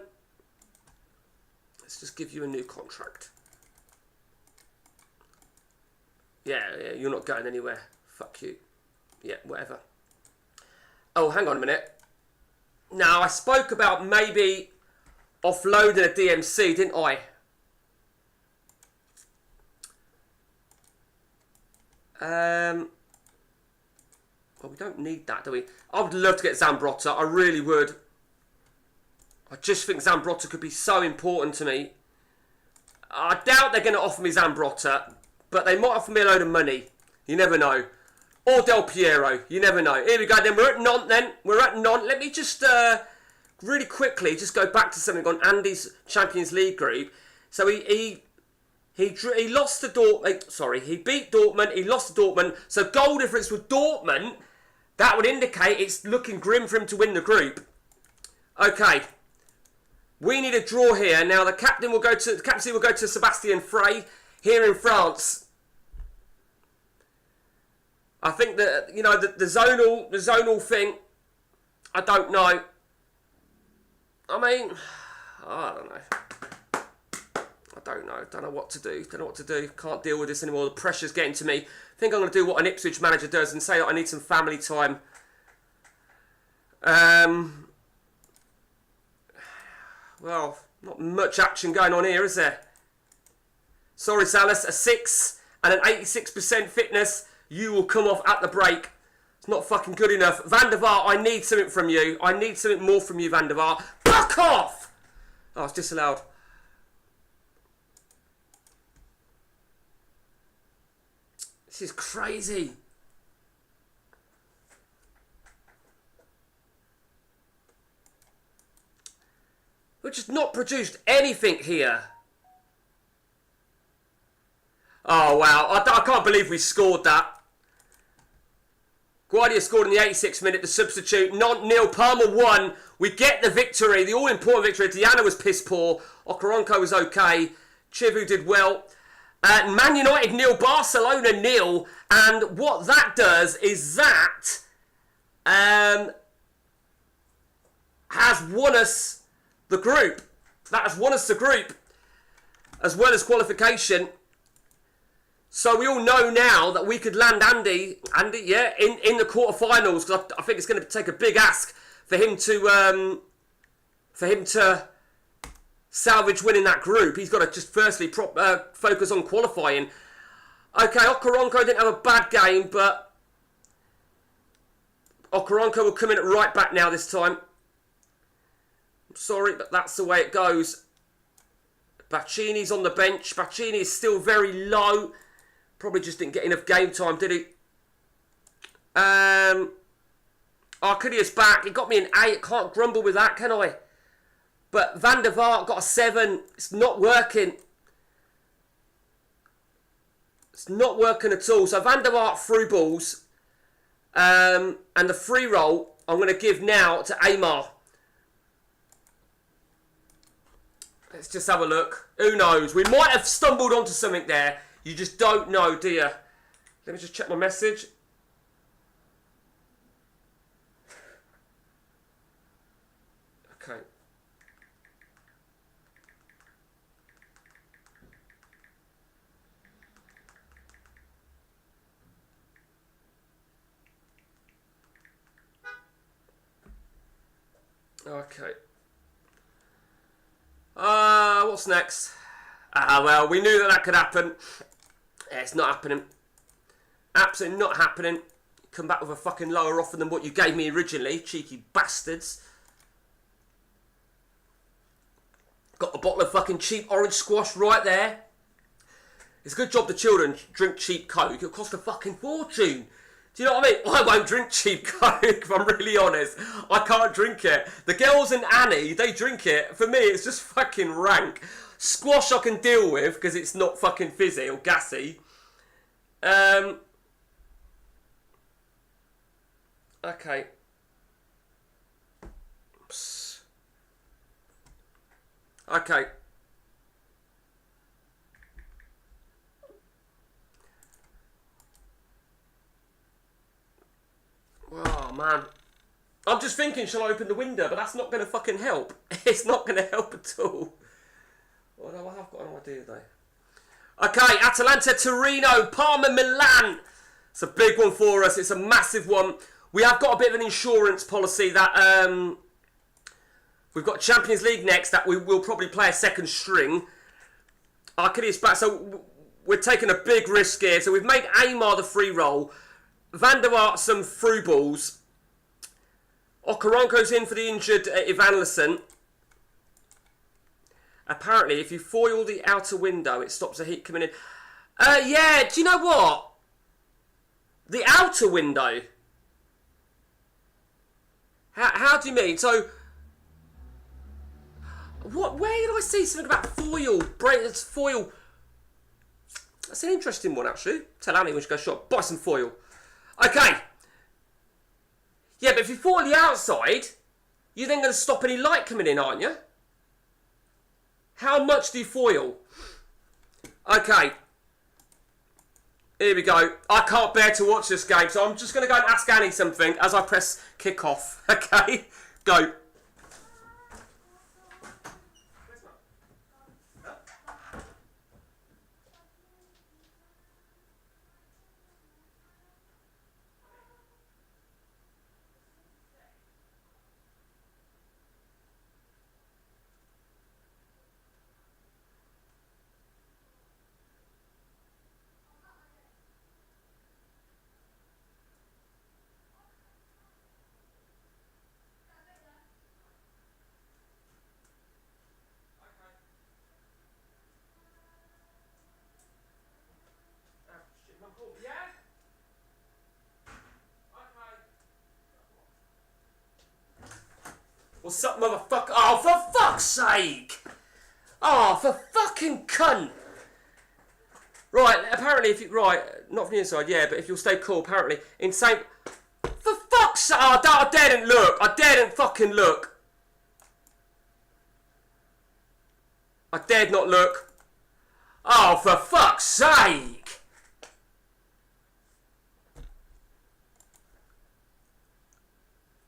just give you a new contract. Yeah, you're not going anywhere. Fuck you. Yeah, whatever. Oh, hang on a minute. Now, I spoke about maybe offloading a DMC, didn't I? Well, we don't need that, do we? I would love to get Zambrotta. I really would. I just think Zambrotta could be so important to me. I doubt they're going to offer me Zambrotta. But they might offer me a load of money. You never know. Or Del Piero. You never know. Here we go then. We're at Nantes then. We're at Nantes. Let me just really quickly just go back to something on Andy's Champions League group. So he lost to Dortmund. Sorry, he beat Dortmund. He lost to Dortmund. So goal difference with Dortmund. That would indicate it's looking grim for him to win the group. Okay. We need a draw here. Now the captain will go to Sebastian Frey here in France. I think that, you know, the zonal thing, I don't know. I mean, I don't know. I don't know. Don't know what to do. Don't know what to do. Can't deal with this anymore. The pressure's getting to me. I think I'm going to do what an Ipswich manager does and say that I need some family time. Well, not much action going on here, is there? Sorry, Salas. A 6 and an 86% fitness. You will come off at the break. It's not fucking good enough. Van der Vaart, I need something from you. I need something more from you, Van der Vaart. Fuck off! Oh, it's disallowed. This is crazy. We've just not produced anything here. Oh, wow. I can't believe we scored that. Guardia scored in the 86th minute, the substitute. Nantes 0, Parma 1. We get the victory, the all-important victory. Diana was piss poor. Okoronkwo was okay. Chivu did well. Man United 0, Barcelona 0. And what that does is that has won us the group. That has won us the group, as well as qualification. So we all know now that we could land Andy, yeah, in the quarterfinals, because I think it's going to take a big ask for him to salvage winning that group. He's got to just firstly focus on qualifying. Okay, Okoronkwo didn't have a bad game, but Okoronkwo will come in at right back now this time. I'm sorry, but that's the way it goes. Baccini's on the bench. Baccini is still very low. Probably just didn't get enough game time, did he? Arcudia's back. He got me an 8. Can't grumble with that, can I? But Van der Vaart got a 7. It's not working. It's not working at all. So Van der Vaart through balls. And the free roll I'm going to give now to Aymar. Let's just have a look. Who knows? We might have stumbled onto something there. You just don't know, do you? Let me just check my message. Okay. Okay. What's next? Well, we knew that could happen. Yeah, it's not happening. Absolutely not happening. Come back with a fucking lower offer than what you gave me originally, cheeky bastards. Got a bottle of fucking cheap orange squash right there. It's a good job the children drink cheap Coke. It'll cost a fucking fortune. Do you know what I mean? I won't drink cheap Coke, if I'm really honest. I can't drink it. The girls and Annie, they drink it. For me, it's just fucking rank. Squash I can deal with, because it's not fucking fizzy or gassy. Okay. Psst. Okay. Oh, man. I'm just thinking, shall I open the window? But that's not going to fucking help. It's not going to help at all. Although I have got an idea, though. Okay, Atalanta, Torino, Parma, Milan. It's a big one for us. It's a massive one. We have got a bit of an insurance policy that... we've got Champions League next that we will probably play a second string. Arcadius back. So we're taking a big risk here. So we've made Aymar the free roll. Van der Vaart some through balls. Okaranko's in for the injured Evanilson. Apparently, if you foil the outer window, it stops the heat coming in. Yeah, do you know what? The outer window. How do you mean? So, what? Where did I see something about foil? Foil. That's an interesting one, actually. Tell Annie when she goes shop. Buy some foil. Okay. Yeah, but if you foil the outside, you're then going to stop any light coming in, aren't you? How much do you foil? Okay. Here we go. I can't bear to watch this game, so I'm just going to go and ask Annie something as I press kick off. Okay? Go. What's up, motherfucker? Oh, for fuck's sake! Oh, for fucking cunt! Right, apparently if you... Right, not from the inside, yeah, but if you'll stay cool, apparently, insane... For fuck's sake! Oh, I daren't look! I daren't fucking look! I dared not look. Oh, for fuck's sake!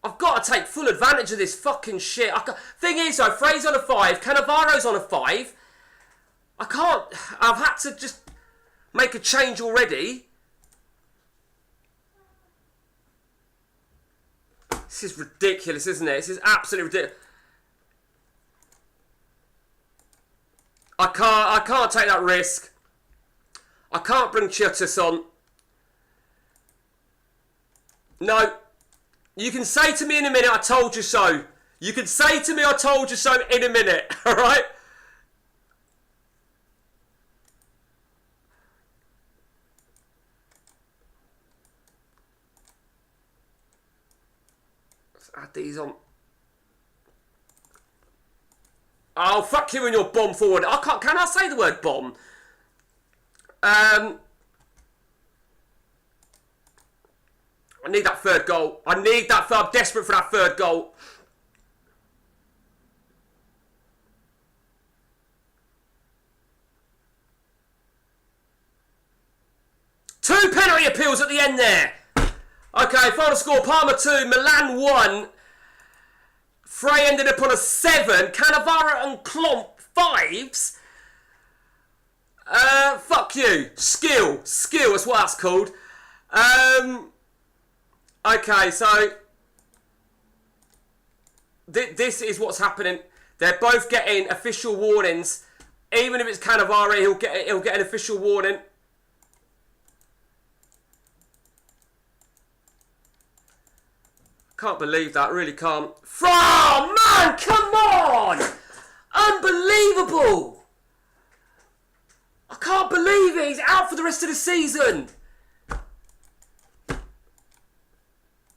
I've got to take full advantage of this fucking shit. Thing is though, Frey's on a 5, Cannavaro's on a 5. I can't... I've had to just make a change already. This is ridiculous, isn't it? This is absolutely ridiculous. I can't take that risk. I can't bring Chiotis on. No. You can say to me in a minute, I told you so. You can say to me, I told you so in a minute. Alright? Let's add these on. Oh, fuck you and your bomb forward. I can't. Can I say the word bomb? I need that third goal. I need that third. I'm desperate for that third goal. Two penalty appeals at the end there. Okay, final score. Parma 2, Milan 1. Frey ended up on a 7. Cannavaro and Klomp 5s. Fuck you. Skill. Skill, that's what that's called. Okay, so this is what's happening. They're both getting official warnings. Even if it's Cannavaro, he'll get an official warning. Can't believe that, really can't. Oh, man, come on! Unbelievable! I can't believe it, he's out for the rest of the season.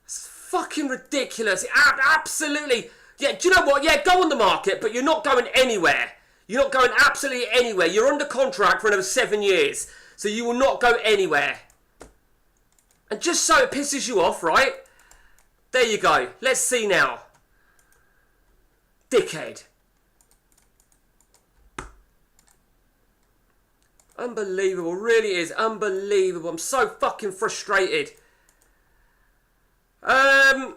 It's fucking ridiculous, absolutely. Yeah, do you know what? Yeah, go on the market, but you're not going anywhere. You're not going absolutely anywhere. You're under contract for another 7 years, so you will not go anywhere. And just so it pisses you off, right? There you go. Let's see now. Dickhead. Unbelievable. Really is unbelievable. I'm so fucking frustrated. Right,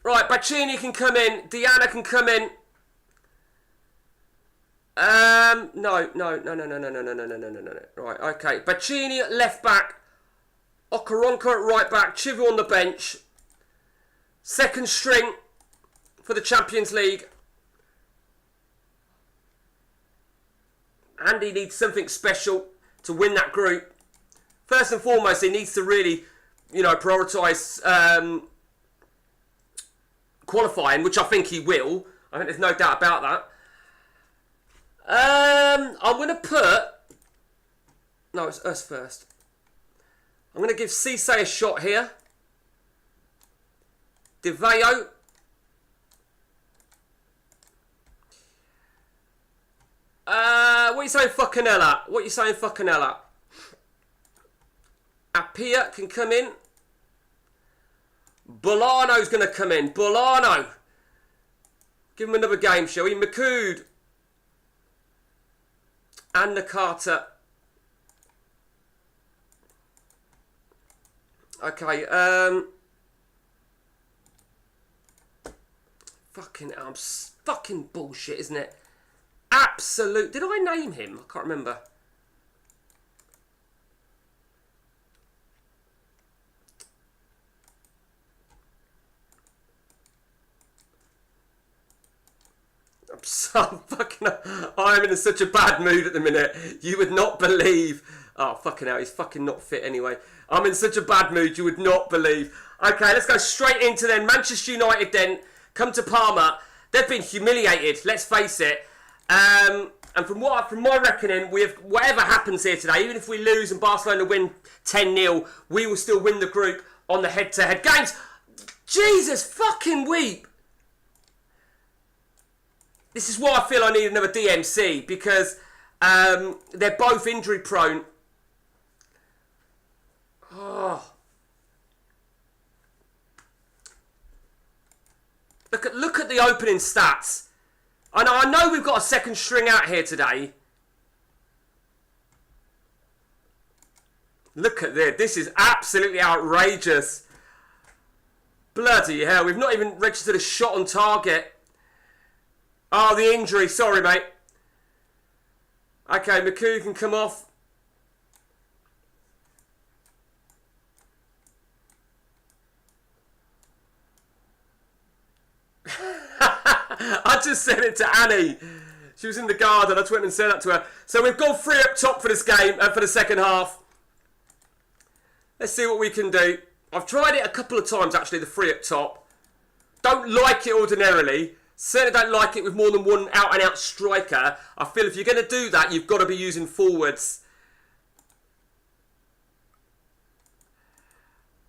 Baccini can come in. Diana can come in. No. Right, okay. Baccini at left back. Okaronka at right back. Chivu on the bench. Second string for the Champions League. Andy needs something special to win that group. First and foremost, he needs to really, prioritise qualifying, which I think he will. I think there's no doubt about that. I'm going to put... No, it's us first. I'm going to give Cisse a shot here. Di Vaio. What are you saying, fucking Ella? Apia can come in. Bolano's going to come in. Bolano. Give him another game, shall we? Makoud. And Nakata. Okay, fucking bullshit, isn't it? Absolute. Did I name him? I can't remember. I'm in such a bad mood at the minute. You would not believe. Oh, fucking hell. He's fucking not fit anyway. I'm in such a bad mood. You would not believe. Okay, let's go straight into then. Manchester United then come to Parma. They've been humiliated. Let's face it. And from my reckoning, whatever happens here today, even if we lose and Barcelona win 10-0, we will still win the group on the head-to-head games. Jesus fucking weep. This is why I feel I need another DMC, because they're both injury prone. Oh. Look at the opening stats. I know we've got a second string out here today. Look at this. This is absolutely outrageous. Bloody hell. We've not even registered a shot on target. Oh, the injury. Sorry, mate. Okay, Makoud can come off. I just said it to Annie. She was in the garden. I just went and said that to her. So we've gone 3 up top for this game and for the second half. Let's see what we can do. I've tried it a couple of times, actually, the 3 up top. Don't like it ordinarily. Certainly don't like it with more than one out-and-out striker. I feel if you're going to do that, you've got to be using forwards.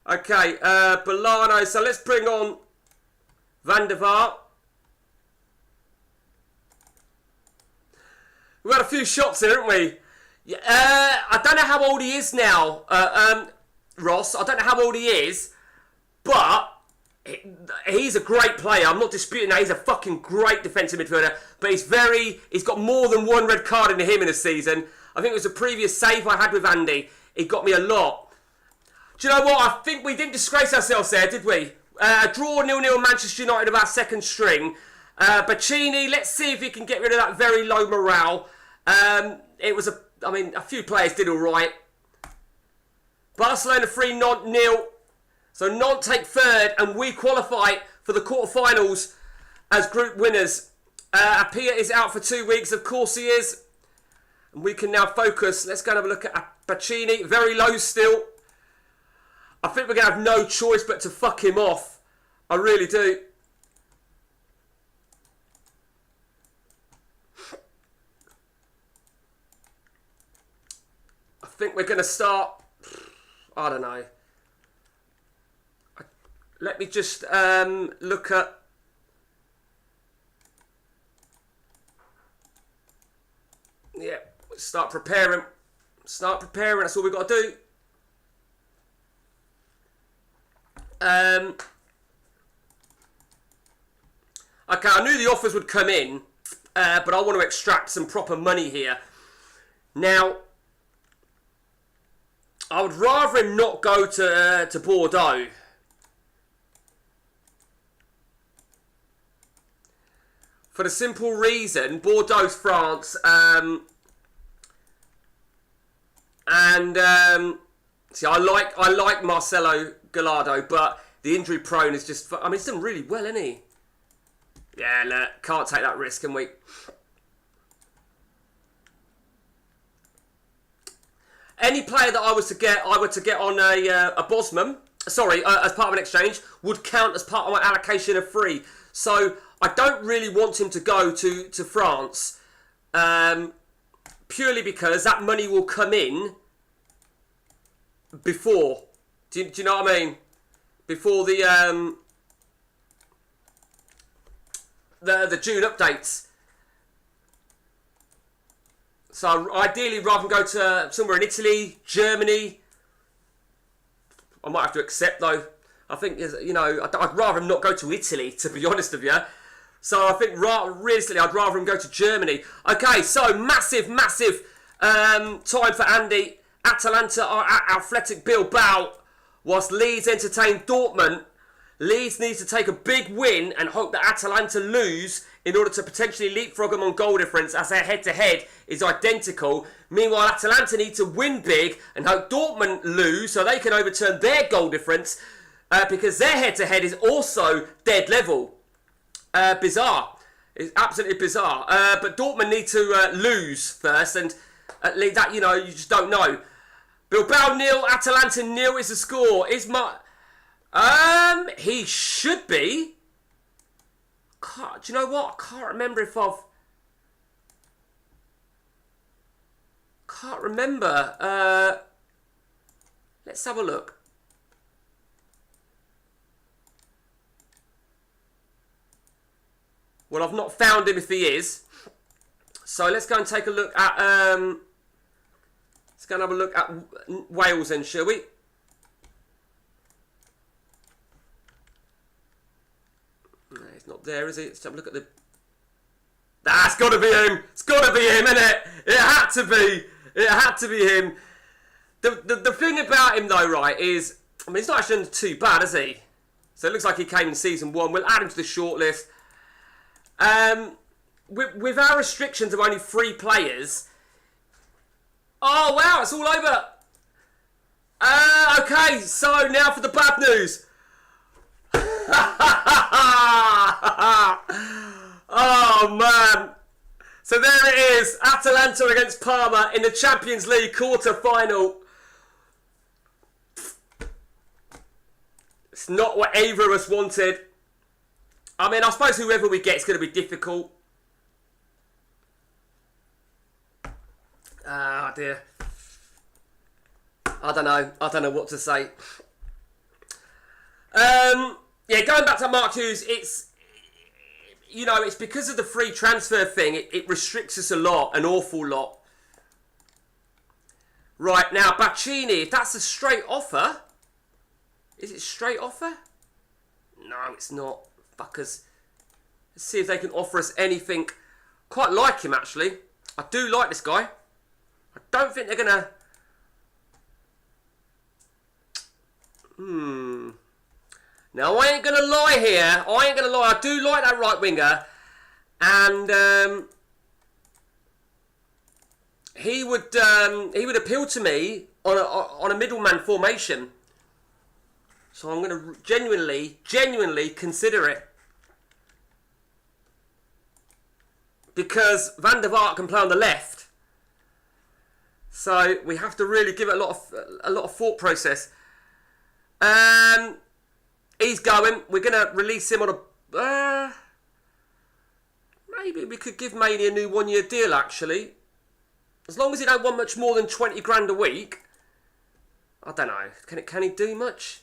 Okay, Bolano. So let's bring on Van der Vaart. We've had a few shots here, haven't we? I don't know how old he is now, Ross. I don't know how old he is, but he's a great player. I'm not disputing that. He's a fucking great defensive midfielder, but he's got more than one red card into him in a season. I think it was a previous save I had with Andy. He got me a lot. Do you know what? I think we didn't disgrace ourselves there, did we? Draw 0-0 Manchester United of our second string. Baccini, let's see if he can get rid of that very low morale. A few players did all right. Barcelona 3-0. So Nantes take third and we qualify for the quarterfinals as group winners. Apia is out for 2 weeks. Of course he is. And we can now focus. Let's go and have a look at Pacini. Very low still. I think we're going to have no choice but to fuck him off. I really do. I think we're going to start... I don't know. Let me just look at... Yeah, start preparing. Start preparing, that's all we've got to do. Okay, I knew the offers would come in, but I want to extract some proper money here. Now, I would rather him not go to Bordeaux. For the simple reason, Bordeaux's France, see, I like Marcelo Gallardo, but the injury prone is just... I mean, he's done really well, isn't he? Yeah, look, can't take that risk, can we? Any player that I were to get on a Bosman, sorry, as part of an exchange, would count as part of my allocation of free. So I don't really want him to go to France, purely because that money will come in before. Do you know what I mean? Before the June updates. So ideally, rather than go to somewhere in Italy, Germany, I might have to accept though. I think, you know, I'd rather him not go to Italy, to be honest with you. So I think realistically, I'd rather him go to Germany. Okay, so massive time for Andy. Atalanta are at Athletic Bilbao, whilst Leeds entertain Dortmund. Leeds needs to take a big win and hope that Atalanta lose in order to potentially leapfrog them on goal difference, as their head-to-head is identical. Meanwhile, Atalanta need to win big and hope Dortmund lose so they can overturn their goal difference, because their head-to-head is also dead level. Bizarre. It's absolutely bizarre. But Dortmund need to lose first, and at least that, you know, you just don't know. Bilbao 0, Atalanta 0 is the score. Is he should be. God, do you know what? I can't remember if I've... Can't remember. Let's have a look. Well, I've not found him if he is. So let's go and take a look at... let's go and have a look at Wales then, shall we? No, he's not there, is he? Let's have a look at the... That's got to be him! It's got to be him, isn't it? It had to be! It had to be him. The thing about him, though, right, is... I mean, he's not actually done too bad, has he? So it looks like he came in season 1. We'll add him to the shortlist. With our restrictions of only 3 players... Oh, wow, it's all over. Okay, so now for the bad news. Oh, man. So there it is. Atalanta against Parma in the Champions League quarter-final. It's not what either of us wanted. I mean, I suppose whoever we get is going to be difficult. Ah, dear. I don't know what to say. Yeah, going back to Mark Hughes, it's... You know, it's because of the free transfer thing. It restricts us a lot, an awful lot. Right, now, Bacchini, if that's a straight offer... Is it straight offer? No, it's not. Fuckers. Let's see if they can offer us anything. Quite like him, actually. I do like this guy. I don't think they're going to... Now, I ain't going to lie here. I ain't going to lie. I do like that right winger. And he would appeal to me on a middleman formation. So I'm going to genuinely consider it. because Van der Vaart can play on the left. So we have to really give it a lot of thought process. He's going. We're going to release him on a... maybe we could give Maney a new 1-year deal, actually. As long as he don't want much more than 20 grand a week. I don't know. Can he do much?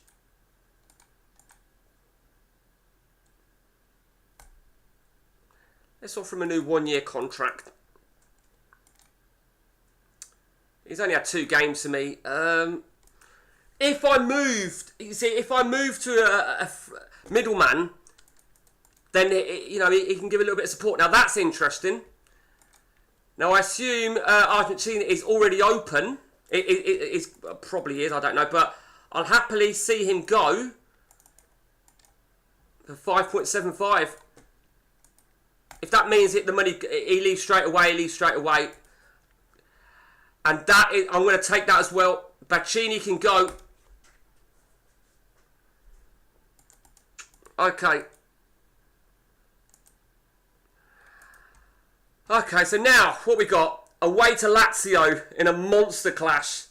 Let's offer him a new 1-year contract. He's only had 2 games for me. If I moved, you see, if I moved to a middleman, then he can give a little bit of support. Now that's interesting. Now I assume Argentina is already open. It probably is. I don't know, but I'll happily see him go for 5.75. If that means the money, he leaves straight away. He leaves straight away. And that is, I'm going to take that as well. Bacchini can go. Okay. Okay, so now, what we got? Away to Lazio in a monster clash.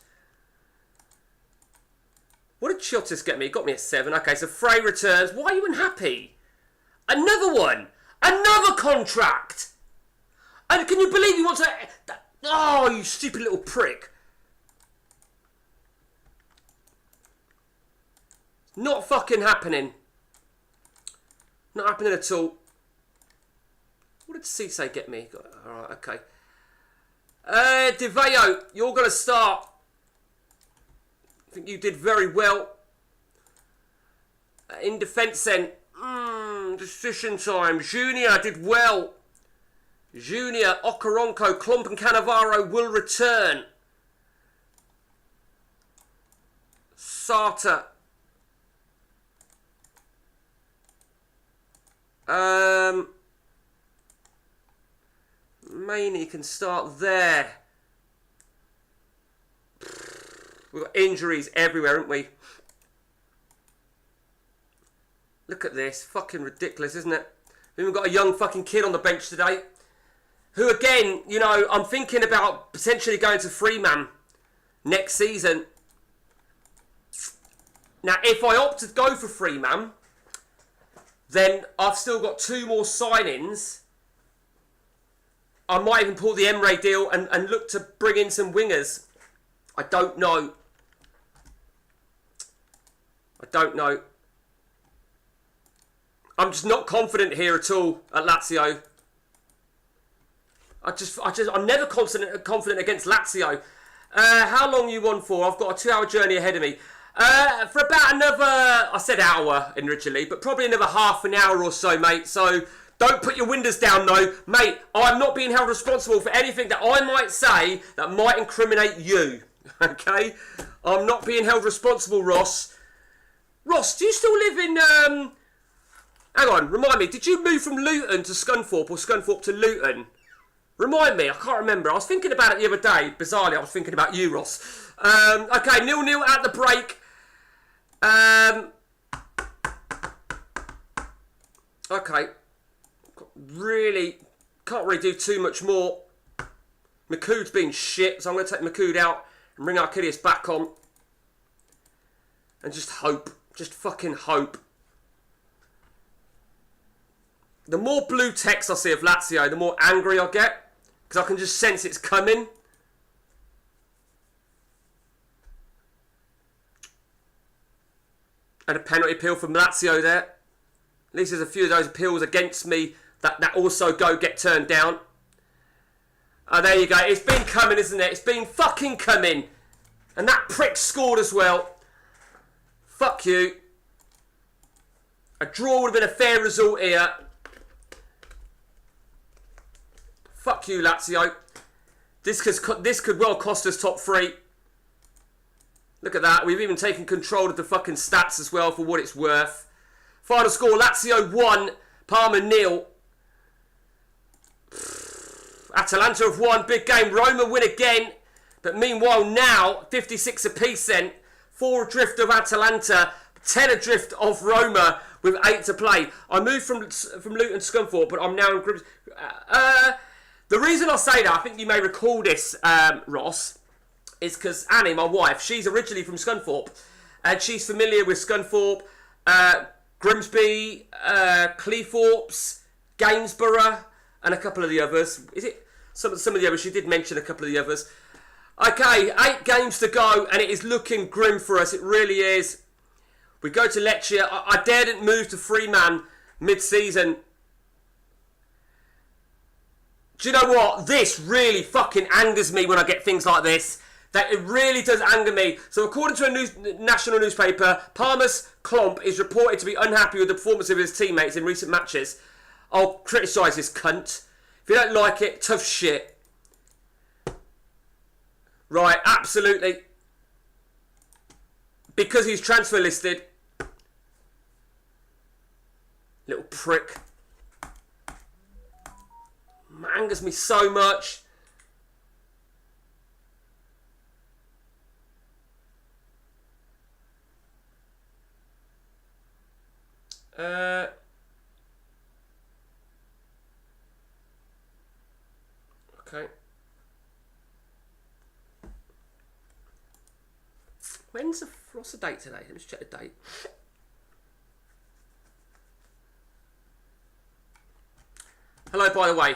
What did Chiotis get me? He got me a 7. Okay, so Frey returns. Why are you unhappy? Another one. Another contract. And can you believe he wants to... Oh, you stupid little prick. Not fucking happening. Not happening at all. What did Cisse get me? Alright, okay. De Veo, you're going to start. I think you did very well. In defence then. Decision time. Junior did well. Junior, Okaronko, Klump and Cannavaro will return. Sata. Maney can start there. We've got injuries everywhere, haven't we? Look at this. Fucking ridiculous, isn't it? We've even got a young fucking kid on the bench today. Who, again, you know, I'm thinking about potentially going to Freeman next season. Now, if I opt to go for Freeman, then I've still got 2 more signings. I might even pull the Emre deal and look to bring in some wingers. I don't know. I don't know. I'm just not confident here at all at Lazio. I'm never confident against Lazio. How long are you on for? I've got a 2-hour journey ahead of me. For about another, I said hour originally, but probably another half an hour or so, mate. So don't put your windows down, though. Mate, I'm not being held responsible for anything that I might say that might incriminate you. Okay? I'm not being held responsible, Ross. Ross, do you still live in... Hang on, remind me. Did you move from Luton to Scunthorpe or Scunthorpe to Luton? Remind me, I can't remember. I was thinking about it the other day. Bizarrely, I was thinking about you, Ross. Okay, 0-0 at the break. Okay. Can't really do too much more. McCood's been shit, so I'm going to take McCood out and bring Archidius back on. And just hope. Just fucking hope. The more blue text I see of Lazio, the more angry I get. Because I can just sense it's coming. And a penalty appeal from Lazio there. At least there's a few of those appeals against me that also get turned down. Oh, there you go. It's been coming, isn't it? It's been fucking coming. And that prick scored as well. Fuck you. A draw would have been a fair result here. Fuck you, Lazio. This could well cost us top 3. Look at that. We've even taken control of the fucking stats as well for what it's worth. Final score, Lazio 1, Parma 0. Atalanta have won. Big game. Roma win again. But meanwhile now, 56 apiece then. 4 adrift of Atalanta, 10 adrift of Roma with 8 to play. I moved from Luton to Scunthorpe, but I'm now in groups. The reason I say that, I think you may recall this, Ross, is because Annie, my wife, she's originally from Scunthorpe, and she's familiar with Scunthorpe, Grimsby, Cleethorpes, Gainsborough, and a couple of the others. Is it some of the others? She did mention a couple of the others. Okay, 8 games to go, and it is looking grim for us. It really is. We go to Lecce. I daredn't move to 3-man mid-season. Do you know what? This really fucking angers me when I get things like this. That it really does anger me. So according to a national newspaper, Parmas Klomp is reported to be unhappy with the performance of his teammates in recent matches. I'll criticise this cunt. If you don't like it, tough shit. Right, absolutely. Because he's transfer listed. Little prick. Angers me so much. Okay. What's the date today? Let me just check the date. Hello, by the way.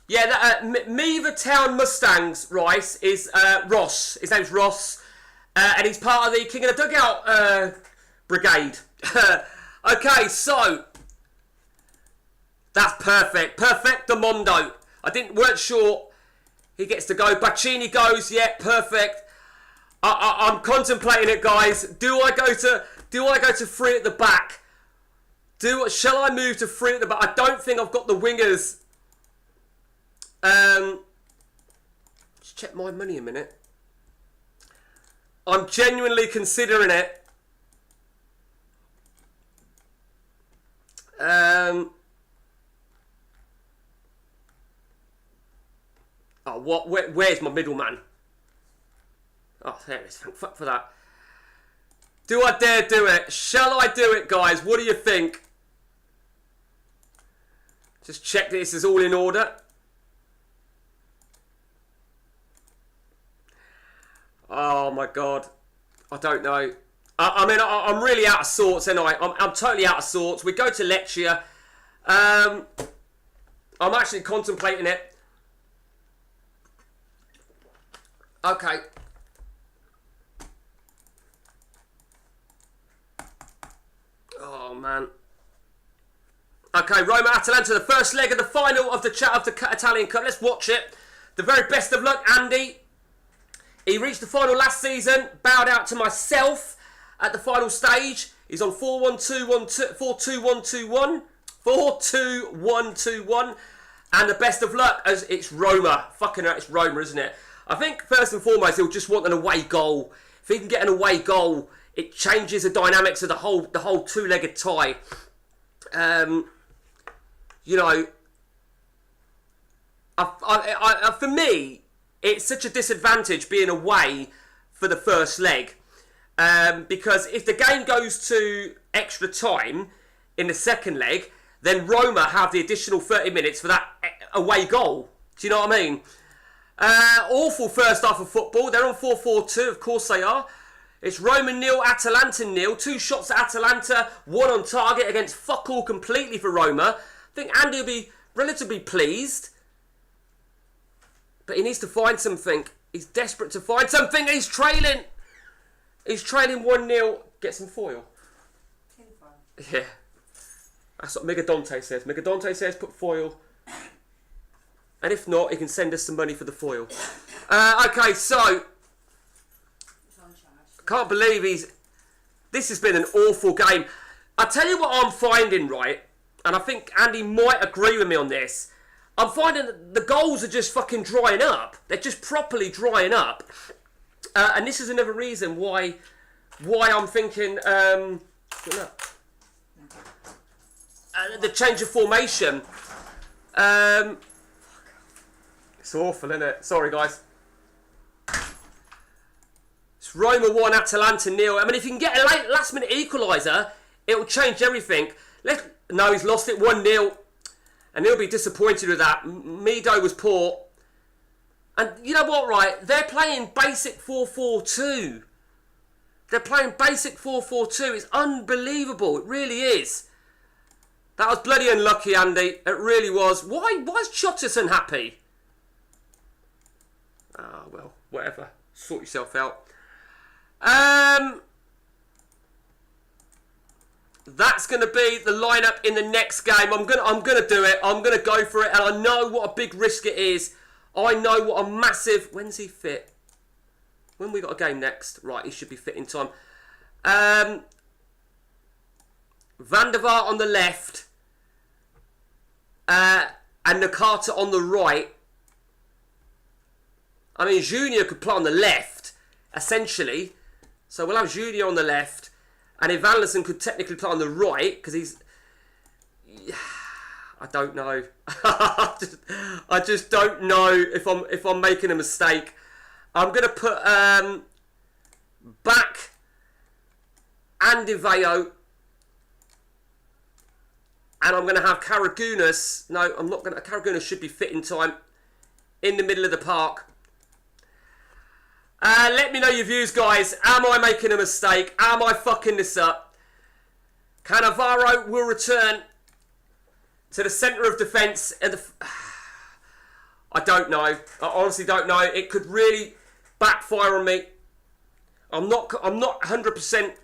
Yeah, Meaver Town Mustangs, Rice, is Ross. His name's Ross. And he's part of the King of the Dugout brigade. Okay, so that's perfect. Perfect Mondo. Weren't sure he gets to go. Bacchini goes, yeah, perfect. I'm contemplating it, guys. Do I go to 3 at the back? Shall I move to 3 at the back? I don't think I've got the wingers. Just check my money a minute. I'm genuinely considering it. Where's my middleman? Oh, there it is. Thank fuck for that. Do I dare do it? Shall I do it, guys? What do you think? Just check that this is all in order. Oh my god. I don't know. I'm really out of sorts, and I'm totally out of sorts. We go to Lecce. I'm actually contemplating it. Okay. Oh man. Okay, Roma Atalanta, the first leg of the final of the Italian Cup. Let's watch it. The very best of luck, Andy. He reached the final last season, bowed out to myself at the final stage. He's on 4-1-2-1-2, 4-2-1-2-1, 4-2-1-2-1, and the best of luck as it's Roma. Fucking hell, it's Roma, isn't it? I think first and foremost he'll just want an away goal. If he can get an away goal, it changes the dynamics of the whole two-legged tie. You know, for me, it's such a disadvantage being away for the first leg. Because if the game goes to extra time in the second leg, then Roma have the additional 30 minutes for that away goal. Do you know what I mean? Awful first half of football. They're on 4-4-2, of course they are. It's Roma 0, Atalanta 0. 2 shots at Atalanta, 1 on target against fuck all completely for Roma. I think Andy will be relatively pleased. But he needs to find something. He's desperate to find something. He's trailing. He's trailing 1-0. Get some foil. Yeah. That's what Megadonte says. Megadonte says put foil. And if not, he can send us some money for the foil. Okay, so... Can't believe this has been an awful game. I tell you what I'm finding, right? And I think Andy might agree with me on this. I'm finding that the goals are just fucking drying up. They're just properly drying up. And this is another reason why I'm thinking the change of formation. It's awful, isn't it? Sorry, guys. It's Roma 1, Atalanta 0. I mean, if you can get a last-minute equaliser, it'll change everything. No, he's lost it 1-0. And he'll be disappointed with that. Mido was poor. And you know what, right? They're playing basic 4-4-2. They're playing basic 4-4-2. It's unbelievable. It really is. That was bloody unlucky, Andy. It really was. Why is Chottis unhappy? Ah, well, whatever. Sort yourself out. That's going to be the lineup in the next game. I'm gonna do it. I'm gonna go for it, and I know what a big risk it is. I know what a massive. When's he fit? When we got a game next? Right, he should be fit in time. Van der Vaart on the left, and Nakata on the right. I mean, Junior could play on the left, essentially. So we'll have Junior on the left. And Evanilson could technically play on the right, because he's... I don't know. I just don't know if I'm making a mistake. I'm going to put back Andy Veo. And I'm going to have Karagunas. No, I'm not going to... Karagunas should be fit in time. In the middle of the park. Let me know your views, guys. Am I making a mistake? Am I fucking this up? Cannavaro will return to the centre of defence. I don't know. I honestly don't know. It could really backfire on me. I'm not 100%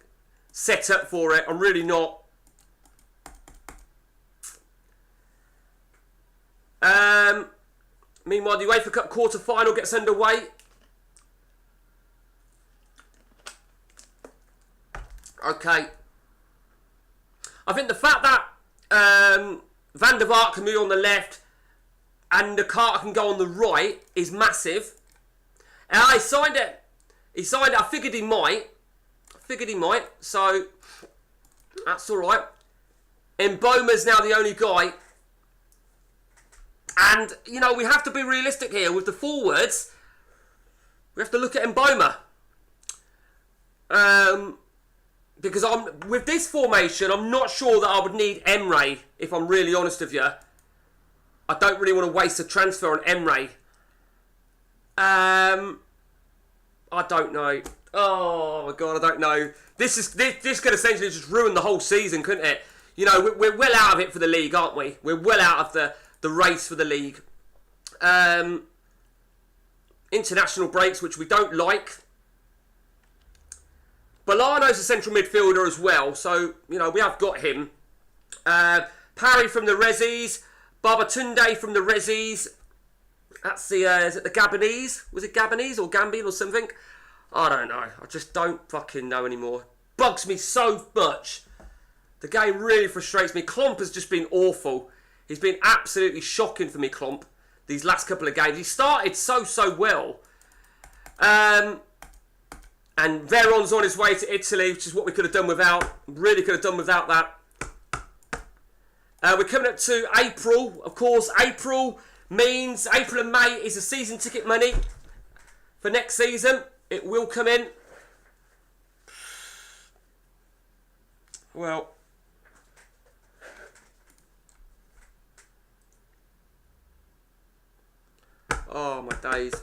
set up for it. I'm really not. Meanwhile, the UEFA Cup quarter-final gets underway. Okay. I think the fact that Van der Vaart can move on the left and Nakata can go on the right is massive. And he signed it. I figured he might. So, that's alright. Mboma's now the only guy. And, you know, we have to be realistic here. With the forwards, we have to look at Mboma. Because with this formation, I'm not sure that I would need Emre, if I'm really honest with you. I don't really want to waste a transfer on Emre. I don't know. Oh my god, I don't know. This could essentially just ruin the whole season, couldn't it? You know, we're well out of it for the league, aren't we? We're well out of the race for the league. International breaks, which we don't like. Bolano's a central midfielder as well, so, you know, we have got him. Parry from the Rezzies. Babatunde from the Rezzies. That's the, is it the Gabonese? Was it Gabonese or Gambian or something? I don't know. I just don't fucking know anymore. Bugs me so much. The game really frustrates me. Klomp has just been awful. He's been absolutely shocking for me, Klomp, these last couple of games. He started so wewell. And Veron's on his way to Italy, which is what we could have done without. Really could have done without that. We're coming up to April. Of course, April means April and May is the season ticket money for next season. It will come in. Well, oh my days.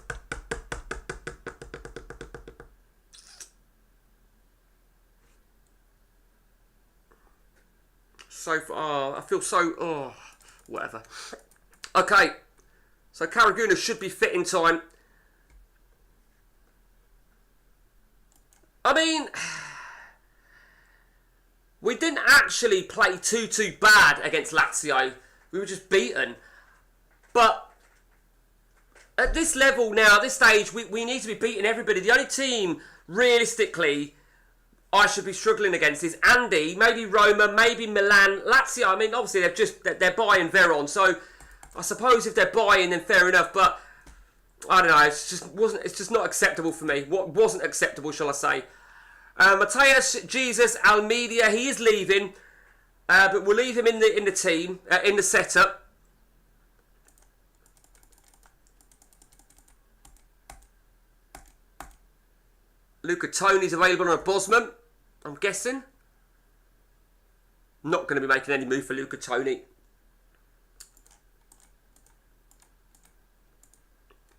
So far, I feel so, whatever. Okay, so Karaguna should be fit in time. I mean, we didn't actually play too bad against Lazio. We were just beaten. But at this level now, at this stage, we need to be beating everybody. The only team, realistically, I should be struggling against is Andy, maybe Roma, maybe Milan, Lazio. I mean, obviously they're buying Veron, so I suppose if they're buying, then fair enough. But I don't know. It's just not acceptable for me. What wasn't acceptable, shall I say? Mateus Jesus Almeida, he is leaving, but we'll leave him in the team in the setup. Luca Toni's available on a Bosman, I'm guessing. Not going to be making any move for Luca Toni.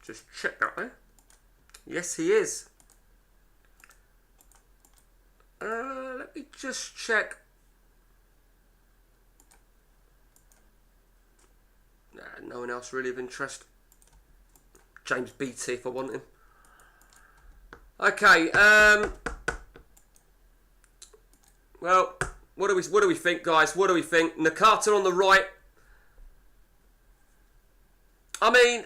Just check that there. Yes, he is. Let me just check. Nah, no one else really of interest. James Beattie if I want him. Okay, well, what do we think, guys? What do we think? Nakata on the right. I mean,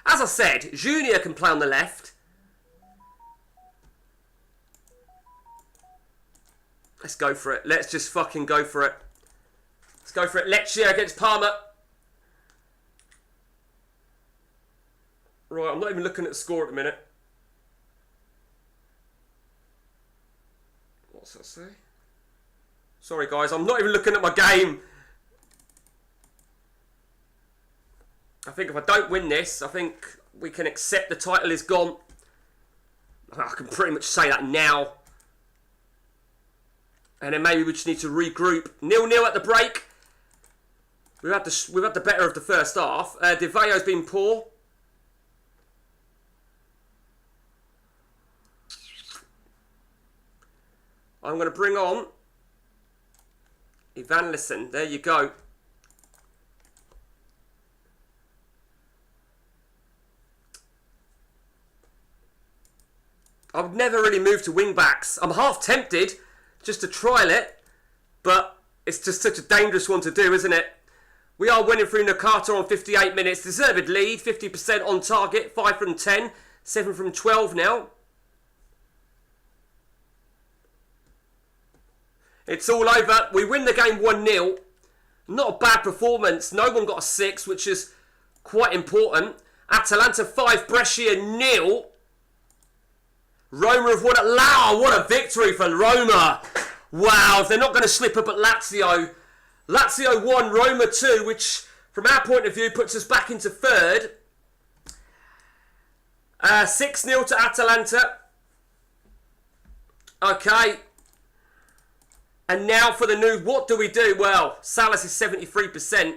as I said, Junior can play on the left. Let's go for it. Let's just fucking go for it. Let's go for it. Lecce against Parma. Right, I'm not even looking at the score at the minute. What's that say? Sorry, guys, I'm not even looking at my game. I think if I don't win this, I think we can accept the title is gone. I can pretty much say that now. And then maybe we just need to regroup. 0-0 at the break. We've had the better of the first half. De Veo's been poor. I'm going to bring on Evanilson. There you go. I would never really move to wing backs. I'm half tempted just to trial it, but it's just such a dangerous one to do, isn't it? We are winning through Nakata on 58 minutes. Deserved lead, 50% on target, 5 from 10, 7 from 12 now. It's all over. We win the game 1-0. Not a bad performance. No one got a 6, which is quite important. Atalanta 5, Brescia 0. Roma have won at Lau. What a victory for Roma. Wow, if they're not going to slip up at Lazio. Lazio 1, Roma 2, which from our point of view puts us back into third. 6-0 to Atalanta. Okay. And now for the new, what do we do? Well, Salas is 73%.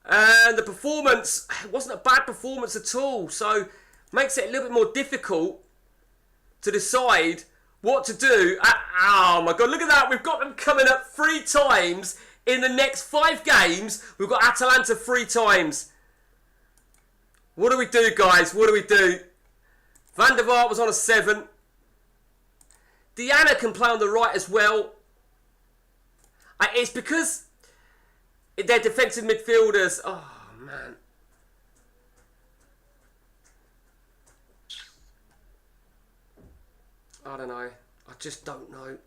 And the performance, it wasn't a bad performance at all. So, makes it a little bit more difficult to decide what to do. Oh my God, look at that. We've got them coming up 3 times in the next 5 games. We've got Atalanta 3 times. What do we do, guys? What do we do? Van der Vaart was on a 7. Diana can play on the right as well. It's because they're defensive midfielders. Oh, man. I don't know. I just don't know.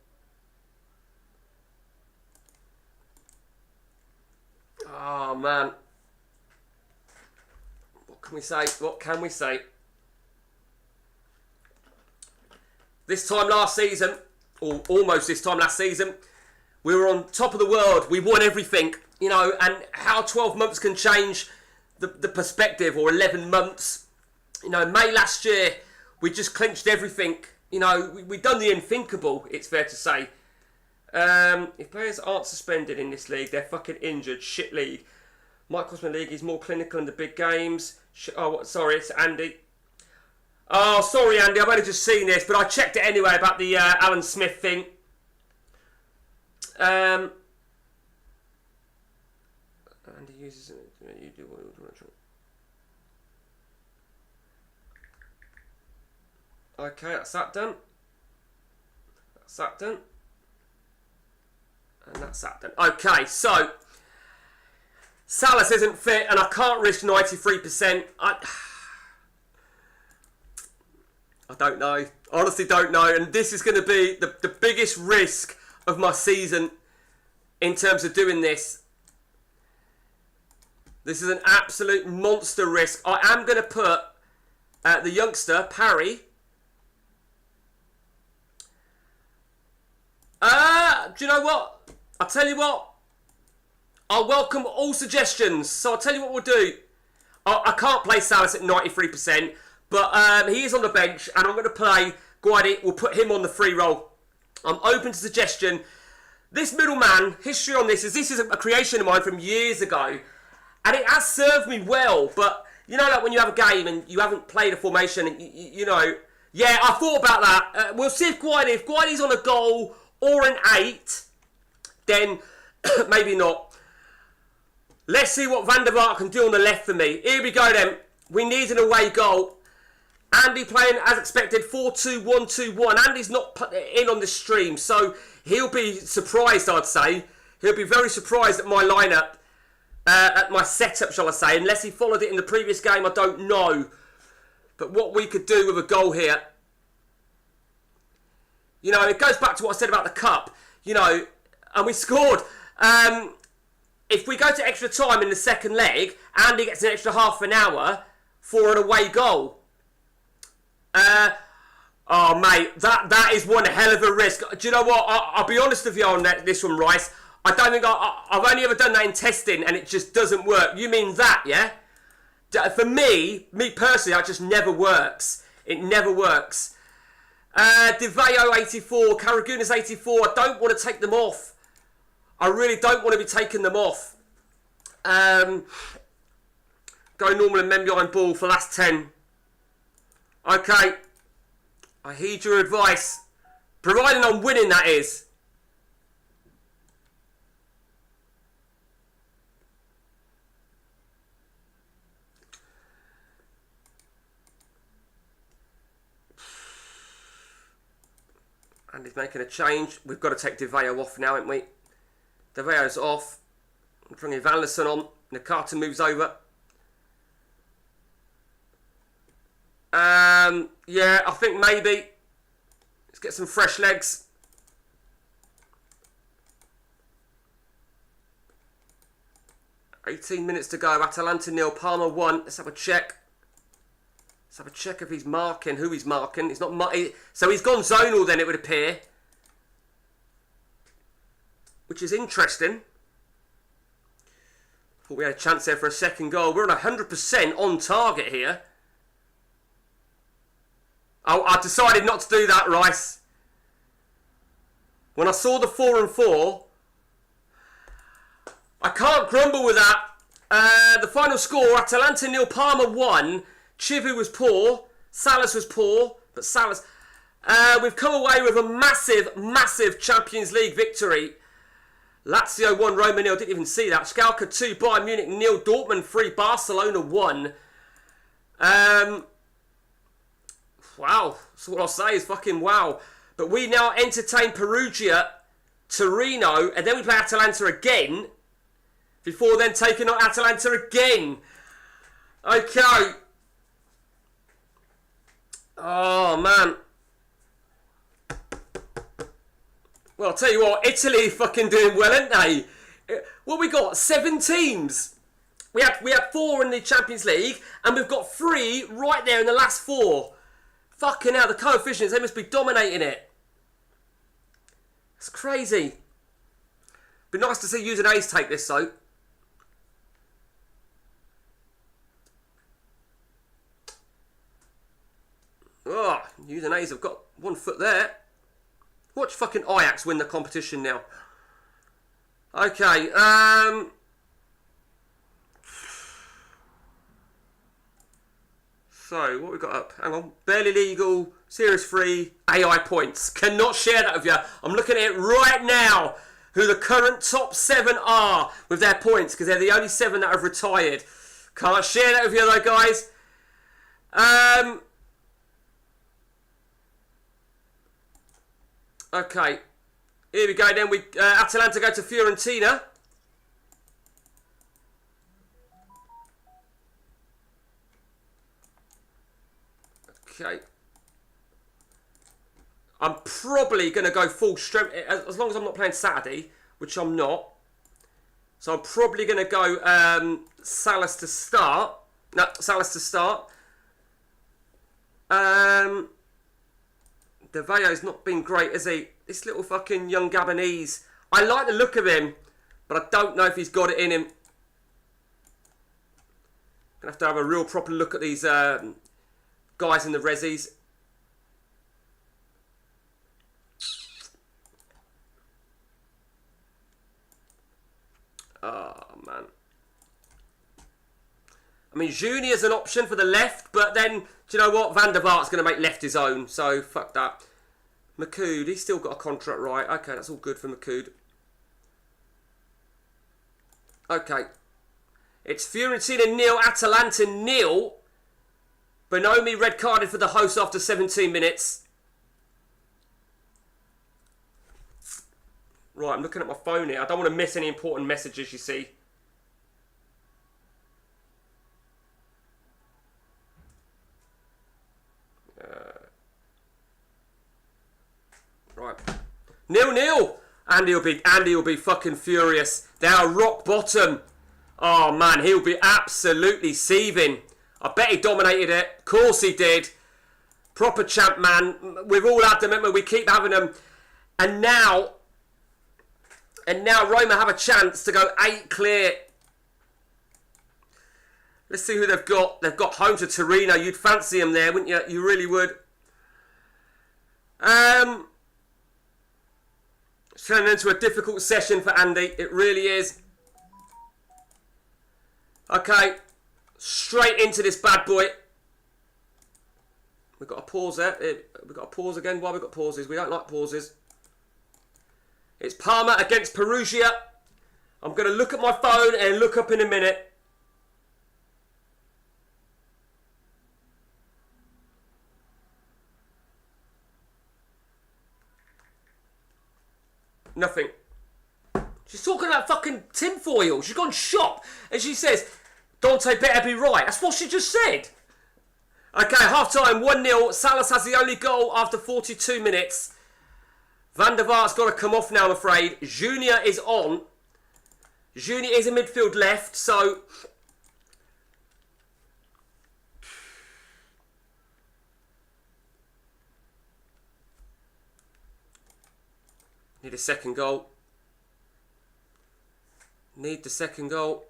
Oh, man. What can we say? What can we say? This time last season, or almost this time last season, we were on top of the world. We won everything, you know, and how 12 months can change the perspective, or 11 months. You know, May last year, we just clinched everything. You know, we've done the unthinkable, it's fair to say. If players aren't suspended in this league, they're fucking injured. Shit league. Mike Cosman League is more clinical in the big games. Oh, sorry, it's Andy. Oh, sorry, Andy, I've only just seen this, but I checked it anyway about the Alan Smith thing. Andy uses it. You do what you want to. Okay, that's that done. That's that done. And that's that done. Okay, so Salas isn't fit, and I can't risk 93%. I don't know. Honestly don't know. And this is going to be the biggest risk of my season in terms of doing this. This is an absolute monster risk. I am going to put the youngster, Parry. Do you know what? I'll tell you what. I'll welcome all suggestions. So I'll tell you what we'll do. I can't play Salas at 93%. But he is on the bench, and I'm going to play Guadi. We'll put him on the free roll. I'm open to suggestion. This middleman, history on this is a creation of mine from years ago. And it has served me well, but, you know, like when you have a game and you haven't played a formation, and you know, yeah, I thought about that. We'll see if Guaidy's on a goal or an 8, then maybe not. Let's see what Van der Vaart can do on the left for me. Here we go then. We need an away goal. Andy playing as expected, 4-2-1-2-1. Andy's not put in on the stream, so he'll be surprised, I'd say. He'll be very surprised at my lineup, at my setup, shall I say. Unless he followed it in the previous game, I don't know. But what we could do with a goal here, you know, it goes back to what I said about the cup, you know, and we scored. If we go to extra time in the second leg, Andy gets an extra half an hour for an away goal. Oh, mate, that is one hell of a risk. Do you know what? I'll be honest with you on this one, Rice. I don't think I've only ever done that in testing, and it just doesn't work. You mean that, yeah? For me personally, that just never works. It never works. DeVeo 84, Karagunas 84. I don't want to take them off. I really don't want to be taking them off. Go normal and Membion ball for last 10. Okay. I heed your advice. Providing I'm winning, that is. And he's making a change. We've got to take DeVeo off now, haven't we? DeVeo's off. I'm bringing Van Lierson on. Nakata moves over. Yeah, I think maybe. Let's get some fresh legs. $18 minutes to go. Atalanta 0, Parma 1. Let's have a check. Let's have a check if he's marking, who he's marking. He's not so he's gone zonal then, it would appear. Which is interesting. Thought we had a chance there for a second goal. We're on 100% on target here. Oh, I decided not to do that, Rice. When I saw the 4 and 4, I can't grumble with that. The final score, Atalanta 0, Parma 1. Chivu was poor. Salas was poor. But Salas... we've come away with a massive, massive Champions League victory. Lazio 1, Roma 0. Didn't even see that. Schalke 2, Bayern Munich 0. Dortmund 3, Barcelona 1. Wow. That's what I'll say is fucking wow. But we now entertain Perugia, Torino, and then we play Atalanta again. Before then taking on Atalanta again. Okay. Oh, man. Well, I'll tell you what, Italy fucking doing well, aren't they? What we got? 7 teams. We had 4 in the Champions League, and we've got 3 right there in the last 4. Fucking hell, the coefficients, they must be dominating it. It's crazy. Be nice to see Using Ace take this, though. Oh, Using A's have got 1 foot there. Watch fucking Ajax win the competition now. Okay, so, what we got up? Hang on. Barely Legal, Series 3, AI points. Cannot share that with you. I'm looking at it right now, who the current top 7 are with their points, because they're the only 7 that have retired. Can't share that with you though, guys. Okay. Here we go then. Atalanta go to Fiorentina. Okay. I'm probably going to go full strength, as long as I'm not playing Saturday, which I'm not. So I'm probably going to go Salas to start. No, Salas to start. DeVeo's not been great, has he? This little fucking young Gabonese. I like the look of him, but I don't know if he's got it in him. Gonna have to have a real proper look at these guys in the resis. Oh, man. I mean, Junior's an option for the left, but then, do you know what? Van der Vaart's going to make left his own, so fuck that. McCood, he's still got a contract right. Okay, that's all good for McCood. Okay. It's Fiorentina nil, Atalanta nil. Bonomi red carded for the host after 17 minutes. Right, I'm looking at my phone here. I don't want to miss any important messages, you see. Right. 0-0. Andy will be fucking furious. They are rock bottom. Oh man, he'll be absolutely seething. I bet he dominated it. Of course he did. Proper champ, man. We've all had them, haven't we? We keep having them. And now Roma have a chance to go 8 clear. Let's see who they've got. They've got home to Torino. You'd fancy them there, wouldn't you? You really would. It's turning into a difficult session for Andy. It really is. Okay. Straight into this bad boy. We've got a pause there. We've got a pause again. Why have we got pauses? We don't like pauses. It's Parma against Perugia. I'm going to look at my phone and look up in a minute. Nothing. She's talking about fucking tinfoil. She's gone shop and she says, Dante better be right. That's what she just said. Okay, half time, 1-0. Salas has the only goal after 42 minutes. Van der Vaart's got to come off now, I'm afraid. Junior is on. Junior is in midfield left, so... Need a second goal. Need the second goal.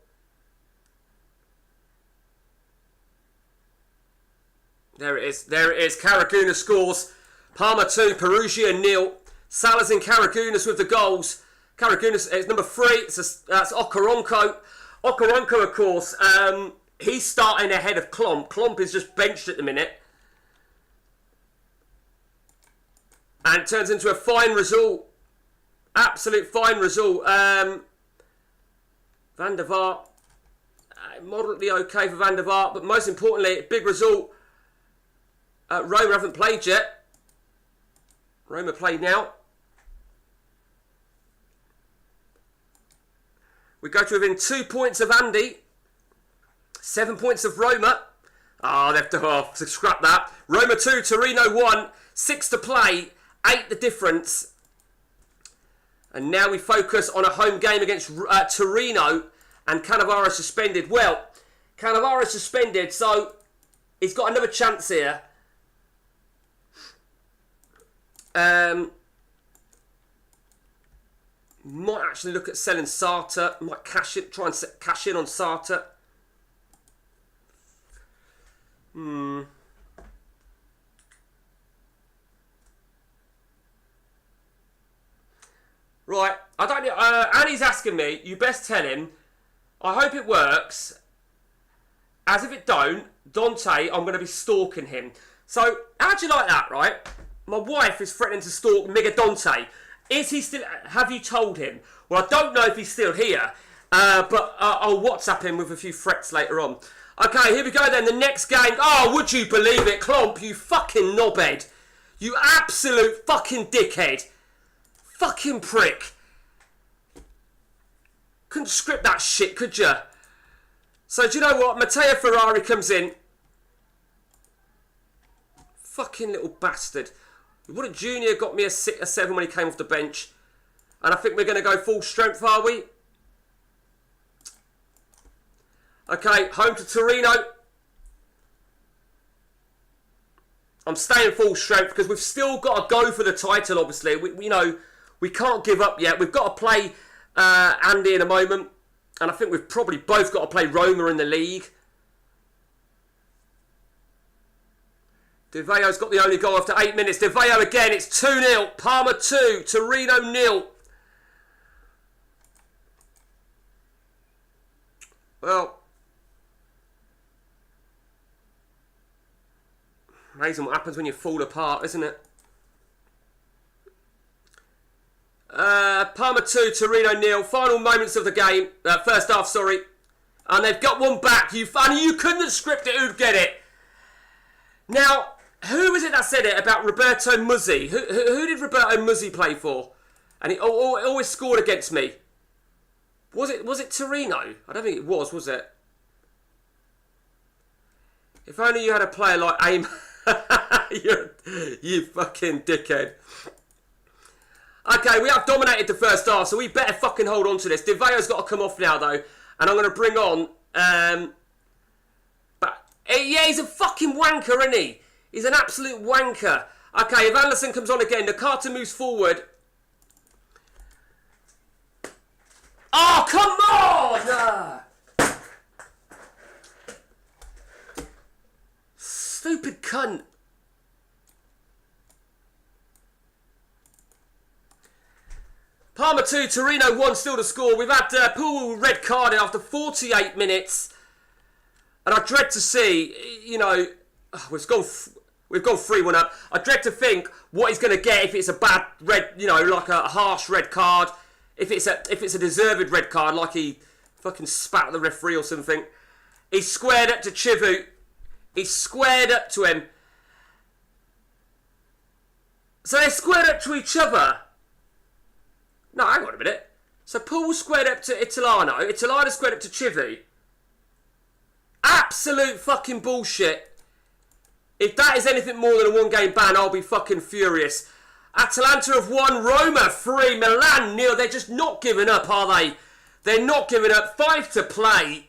There it is. There it is. Karagounis scores. Parma 2, Perugia 0. Salas and Karagounis with the goals. Karagounis is number 3. That's Okoronkwo. Okoronkwo, of course, he's starting ahead of Klomp. Klomp is just benched at the minute. And it turns into a fine result. Absolute fine result. Van der Vaart. Moderately okay for Van der Vaart. But most importantly, big result. Roma haven't played yet. Roma play now. We go to within 2 points of Andy. 7 points of Roma. They've to scrap that. Roma 2, Torino 1. 6 to play. 8 the difference. And now we focus on a home game against Torino. And Cannavaro suspended. Well, Cannavaro suspended, so he's got another chance here. Might actually look at selling Sarter. Might try and cash in on Sarter. Right, I don't know. Annie's asking me, you best tell him, I hope it works. As if it don't, Dante, I'm going to be stalking him. So, how'd you like that, right? My wife is threatening to stalk Mega Dante. Is he still... Have you told him? Well, I don't know if he's still here. But I'll WhatsApp him with a few threats later on. Okay, here we go then. The next game. Oh, would you believe it? Klomp, you fucking knobhead. You absolute fucking dickhead. Fucking prick. Couldn't script that shit, could you? So, do you know what? Matteo Ferrari comes in. Fucking little bastard. Wouldn't Junior got me a 7 when he came off the bench? And I think we're going to go full strength, are we? Okay, home to Torino. I'm staying full strength because we've still got to go for the title, obviously. We can't give up yet. We've got to play Andy in a moment. And I think we've probably both got to play Roma in the league. De Veo's got the only goal after 8 minutes. De Veo again. It's 2-0. Parma 2. Torino 0. Well, Amazing what happens when you fall apart, isn't it? Parma 2, Torino 0. Final moments of the game. First half, sorry. And they've got one back. You couldn't script it, who'd get it? Now, who was it that said it about Roberto Muzzi? Who did Roberto Muzzi play for? And he always scored against me. Was it Torino? I don't think it was it? If only you had a player like Aim. you fucking dickhead. Okay, we have dominated the first half, so we better fucking hold on to this. De Veo's got to come off now, though. And I'm going to bring on... yeah, he's a fucking wanker, isn't he? He's an absolute wanker. Okay, if Anderson comes on again, Nakata moves forward. Oh, come on! Stupid cunt. Parma 2, Torino 1, still to score. We've had Poole red carded after 48 minutes. And I dread to see, you know, we've gone 3-1 up. I dread to think what he's going to get if it's a bad red, you know, like a harsh red card. If it's a deserved red card, like he fucking spat at the referee or something. He's squared up to Chivu. He's squared up to him. So they squared up to each other. No, hang on a minute. So Poole squared up to Italiano. Italiano squared up to Chivu. Absolute fucking bullshit. If that is anything more than a one-game ban, I'll be fucking furious. Atalanta have won, Roma 3, Milan 0. They're just not giving up, are they? They're not giving up. 5 to play.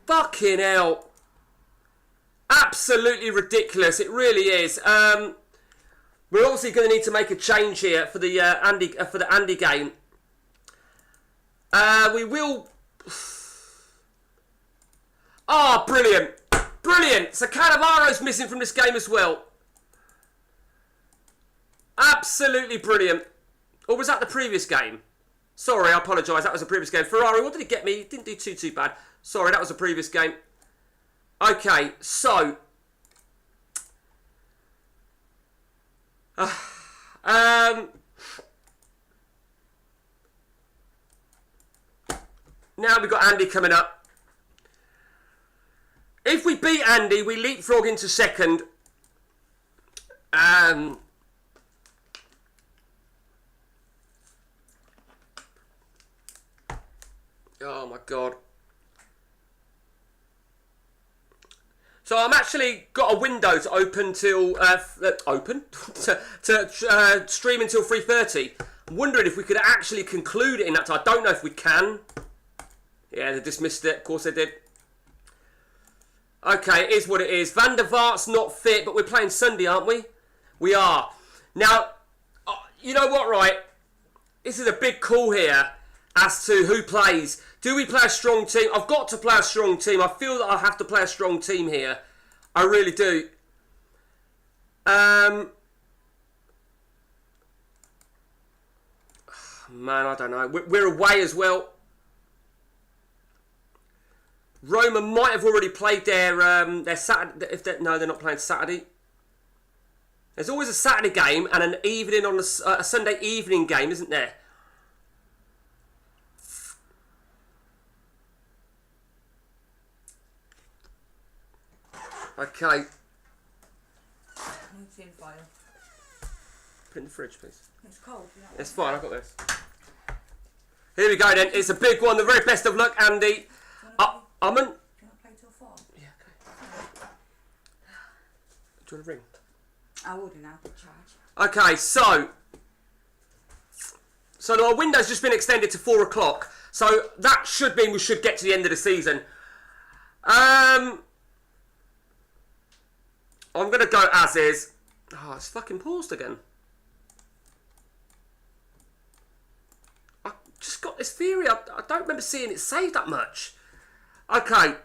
Fucking hell. Absolutely ridiculous. It really is. We're obviously going to need to make a change here for the Andy game. We will... Ah, brilliant. Brilliant. So Cannavaro's missing from this game as well. Absolutely brilliant. Or was that the previous game? Sorry, I apologise. That was the previous game. Ferrari, what did he get me? He didn't do too bad. Sorry, that was the previous game. Okay, so... now we've got Andy coming up. If we beat Andy, we leapfrog into second. Oh my God. So I'm actually got a window to open till to stream until 3:30. I'm wondering if we could actually conclude it in that time. I don't know if we can. Yeah, they dismissed it. Of course they did. Okay, it is what it is. Van der Vaart's not fit, but we're playing Sunday, aren't we? We are. Now, you know what, right? This is a big call here as to who plays. Do we play a strong team? I've got to play a strong team. I feel that I have to play a strong team here. I really do. Man, I don't know. We're away as well. Roma might have already played their Saturday. No, they're not playing Saturday. There's always a Saturday game and an evening on a Sunday evening game, isn't there? Okay. Tin foil. Put it in the fridge, please. It's cold. It's fine, I've got this. Here we go then. It's a big one. The very best of luck, Andy. Do you want to play till 4? Yeah, okay. Do you want to ring? I will do now, to charge. Okay, so our window's just been extended to 4 o'clock. So that should mean we should get to the end of the season. I'm going to go as is. Oh, it's fucking paused again. I just got this theory. I don't remember seeing it saved that much. Okay.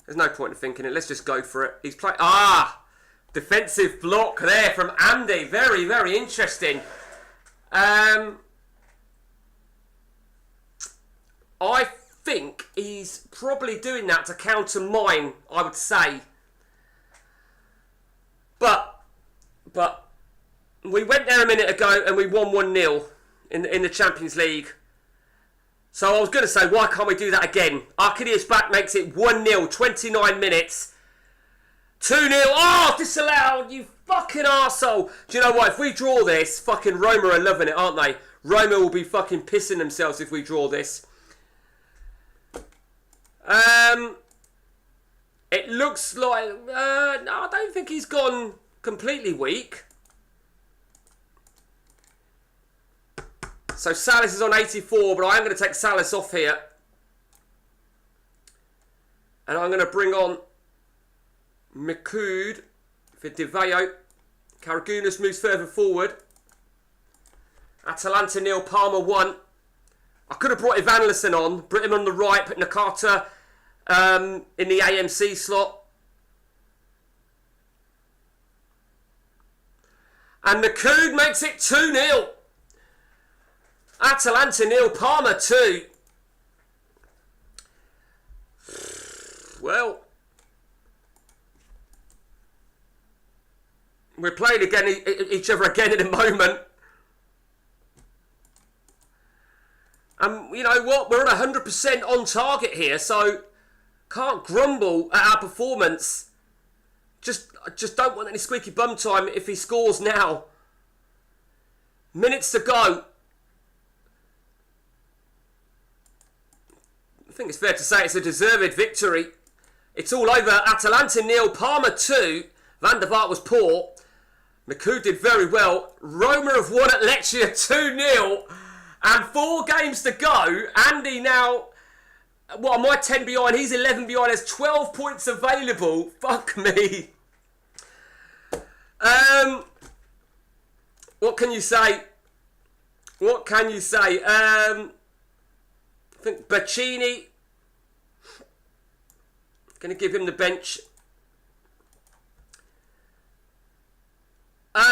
There's no point in thinking it. Let's just go for it. He's playing... Ah! Defensive block there from Andy. Very, very interesting. I think he's probably doing that to counter mine, I would say. But we went there a minute ago and we won 1-0 in the Champions League. So I was going to say, why can't we do that again? Arcadius back makes it 1-0, 29 minutes. 2-0, oh, disallowed, you fucking arsehole. Do you know what, if we draw this, fucking Roma are loving it, aren't they? Roma will be fucking pissing themselves if we draw this. It looks like... no, I don't think he's gone completely weak. So Salas is on 84, but I am going to take Salas off here. And I'm going to bring on Mikud for Di Vaio. Karagunas moves further forward. Atalanta 0, Parma 1. I could have brought Evanilson on, put him on the right, put Nakata in the AMC slot. And Mikud makes it 2-0. Atalanta 0, Parma 2. Well, we're playing each other again in a moment. And you know what? We're at 100% on target here, so can't grumble at our performance. I just don't want any squeaky bum time if he scores now. Minutes to go. I think it's fair to say it's a deserved victory. It's all over. Atalanta 0, Parma 2. Van der Vaart was poor. Mikud did very well. Roma have won at Lecce 2-0. And 4 games to go. Andy now, what am I 10 behind? He's 11 behind. There's 12 points available. Fuck me. What can you say? What can you say? I think Bacchini. Going to give him the bench.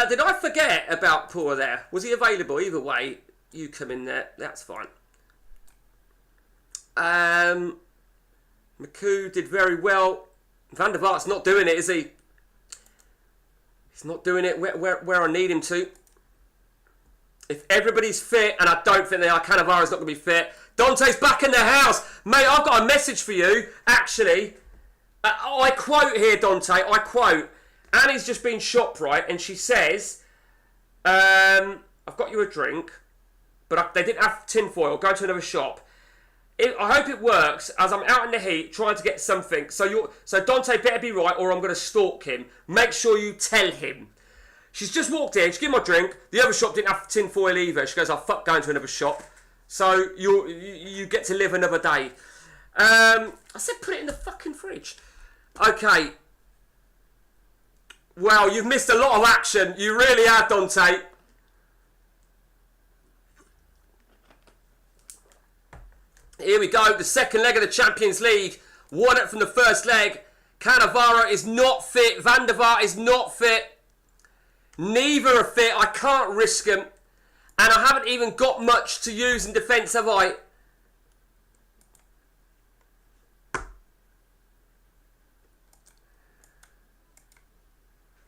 Did I forget about Poor there? Was he available? Either way, you come in there. That's fine. Mikud did very well. Van der Vaart's not doing it, is he? He's not doing it where I need him to. If everybody's fit, and I don't think they are, Cannavara's not going to be fit. Dante's back in the house. Mate, I've got a message for you, actually. I quote here, Dante, I quote. Annie's just been shopped, right? And she says, I've got you a drink, but they didn't have tinfoil. Go to another shop. I hope it works, as I'm out in the heat trying to get something. So Dante better be right, or I'm going to stalk him. Make sure you tell him. She's just walked in, she gave me my drink. The other shop didn't have tinfoil either. She goes, oh, fuck going to another shop. So you get to live another day. I said put it in the fucking fridge. Okay. Wow, you've missed a lot of action. You really have, Dante. Here we go. The second leg of the Champions League. Won it from the first leg. Cannavaro is not fit. Van der Vaart is not fit. Neither are fit. I can't risk them. And I haven't even got much to use in defence, have I?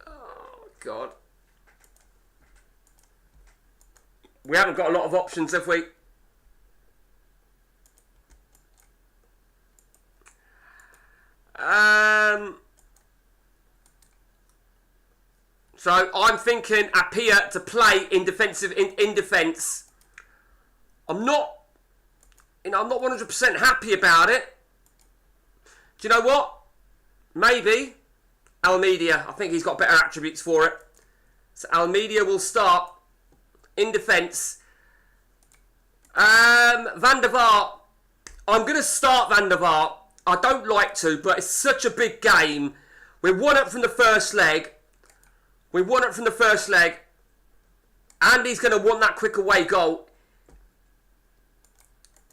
Oh, God. We haven't got a lot of options, have we? So I'm thinking Apia to play in defence. I'm not 100% happy about it. Do you know what? Maybe Almeida. I think he's got better attributes for it. So Almeida will start in defence. Van der Vaart. I'm going to start Van der Vaart. I don't like to, but it's such a big game. We're 1-up from the first leg. Andy's going to want that quick away goal.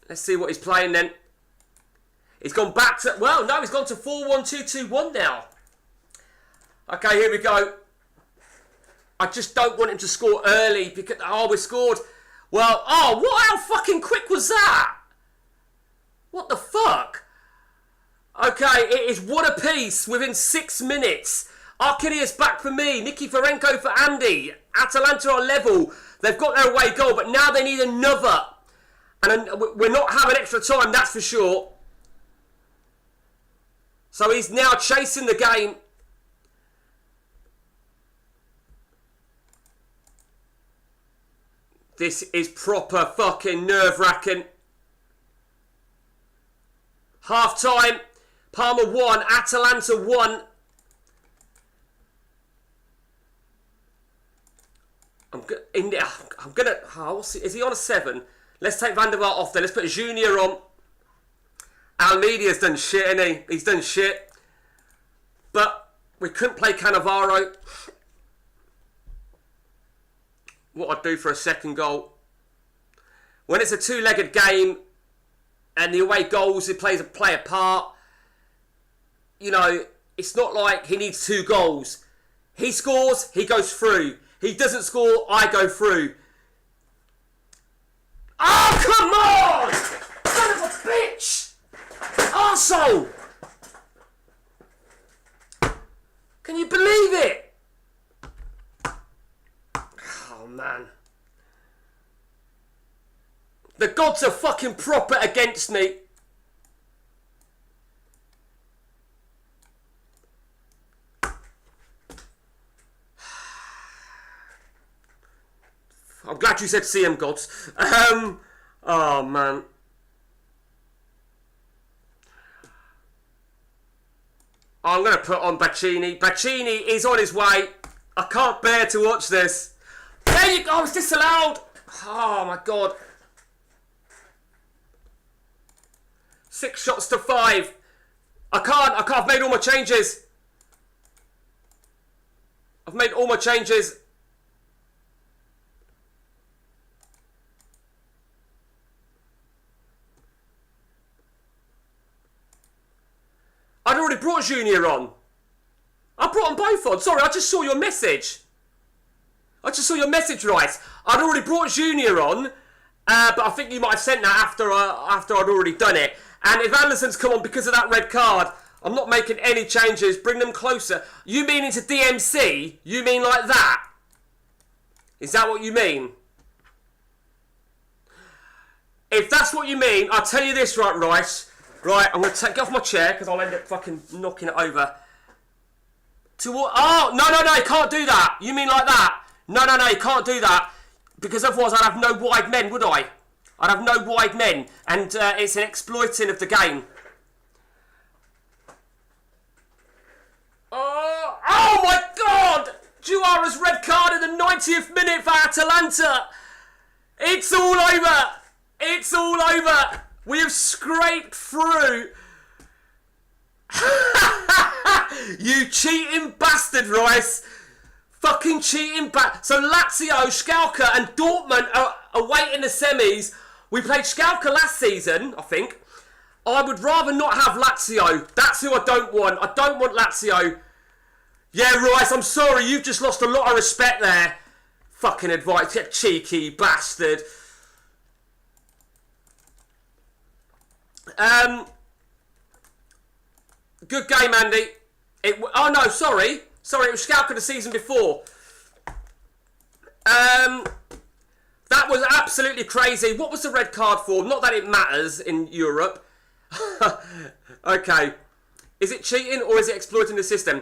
Let's see what he's playing then. He's gone back to... Well, no, he's gone to 4-1-2-2-1 now. Okay, here we go. I just don't want him to score early because... Oh, we scored. Well, oh, how fucking quick was that? What the fuck? Okay, it is one apiece within 6 minutes. Archidius back for me. Nikiforenko for Andy. Atalanta are level. They've got their away goal, but now they need another. And we're not having extra time, that's for sure. So he's now chasing the game. This is proper fucking nerve-wracking. Half-time. Parma 1, Atalanta 1. I'm gonna. Is he on a 7? Let's take Van der Vaart off there. Let's put Junior on. Almeida's done shit, isn't he? He's done shit. But we couldn't play Cannavaro. What I'd do for a second goal. When it's a two-legged game and the away goals, it play a part. You know, it's not like he needs 2 goals. He scores, he goes through. He doesn't score, I go through. Oh, come on! Son of a bitch! Arsehole! Can you believe it? Oh, man. The gods are fucking proper against me. I'm glad you said CM gods. Oh, man. I'm going to put on Bacchini. Bacchini is on his way. I can't bear to watch this. There you go. It's disallowed. Oh, my God. 6 shots to 5. I can't. I've made all my changes. I've made all my changes. I'd already brought Junior on. I brought them both on. Sorry, I just saw your message. Rice. I'd already brought Junior on, but I think you might have sent that after I'd already done it. And if Anderson's come on because of that red card, I'm not making any changes. Bring them closer. You mean into DMC? You mean like that? Is that what you mean? If that's what you mean, I'll tell you this, right, Rice. Right, I'm going to get off my chair because I'll end up fucking knocking it over. Oh, no, you can't do that. You mean like that? No, you can't do that. Because otherwise I'd have no wide men, would I? I'd have no wide men. And it's an exploiting of the game. Oh my God! Juara's red card in the 90th minute for Atalanta. It's all over. It's all over. We have scraped through. You cheating bastard, Rice. Fucking cheating bastard. So Lazio, Schalke and Dortmund are waiting the semis. We played Schalke last season, I think. I would rather not have Lazio. That's who I don't want. I don't want Lazio. Yeah, Rice, I'm sorry. You've just lost a lot of respect there. Fucking advice. You cheeky bastard. Good game, Andy. Oh no, sorry, it was Schalke the season before. That was absolutely crazy. What was the red card for? Not that it matters in Europe. Okay, is it cheating or is it exploiting the system?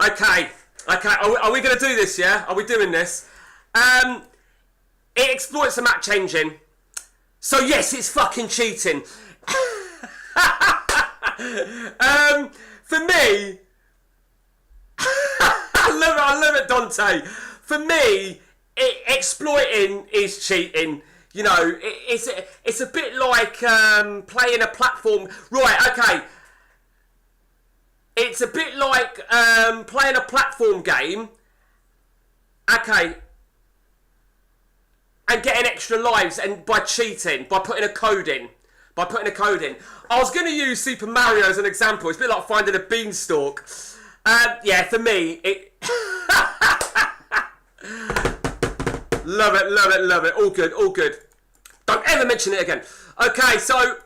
Okay. Are we going to do this? Yeah, are we doing this? It exploits the map changing. So yes, it's fucking cheating. For me, I love it, Dante. For me, exploiting is cheating. You know, it's a bit like playing a platform. Right, okay. It's a bit like playing a platform game. Okay. And getting extra lives and by cheating, by putting a code in. I was going to use Super Mario as an example. It's a bit like finding a beanstalk. Yeah, for me, it... Love it. All good. Don't ever mention it again. Okay, so...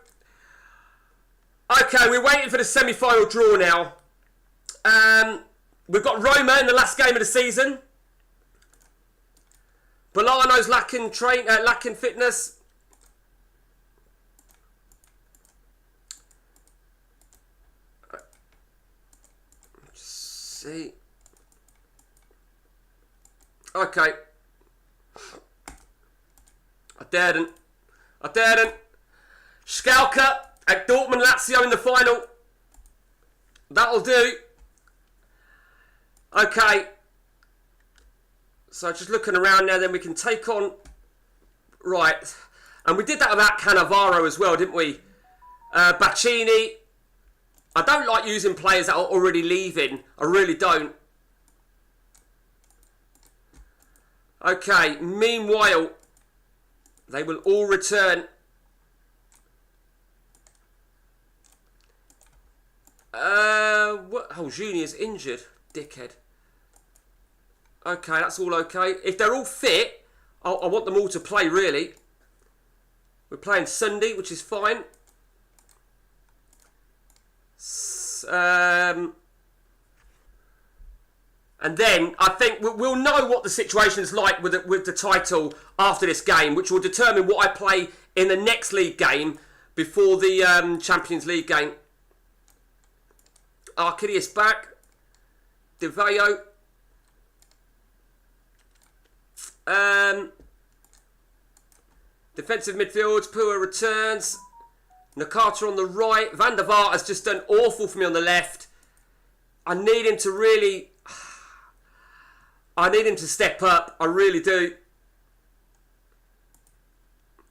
Okay, we're waiting for the semi-final draw now. We've got Roma in the last game of the season. Bolano's lacking fitness. Just see. Okay. I daren't. Schalke at Dortmund Lazio in the final. That'll do. Okay. So just looking around now, then we can take on... Right. And we did that about Cannavaro as well, didn't we? Bacchini. I don't like using players that are already leaving. I really don't. Okay. Meanwhile, they will all return. What? Oh, Junior's injured. Dickhead. Okay, that's all okay. If they're all fit, I want them all to play, really. We're playing Sunday, which is fine. And then I think we'll know what the situation is like with the title after this game, which will determine what I play in the next league game before the Champions League game. Archidius back. Di Vaio. Defensive midfields. Pua returns. Nakata on the right. Van der Vaart has just done awful for me on the left. I need him to really... I need him to step up. I really do.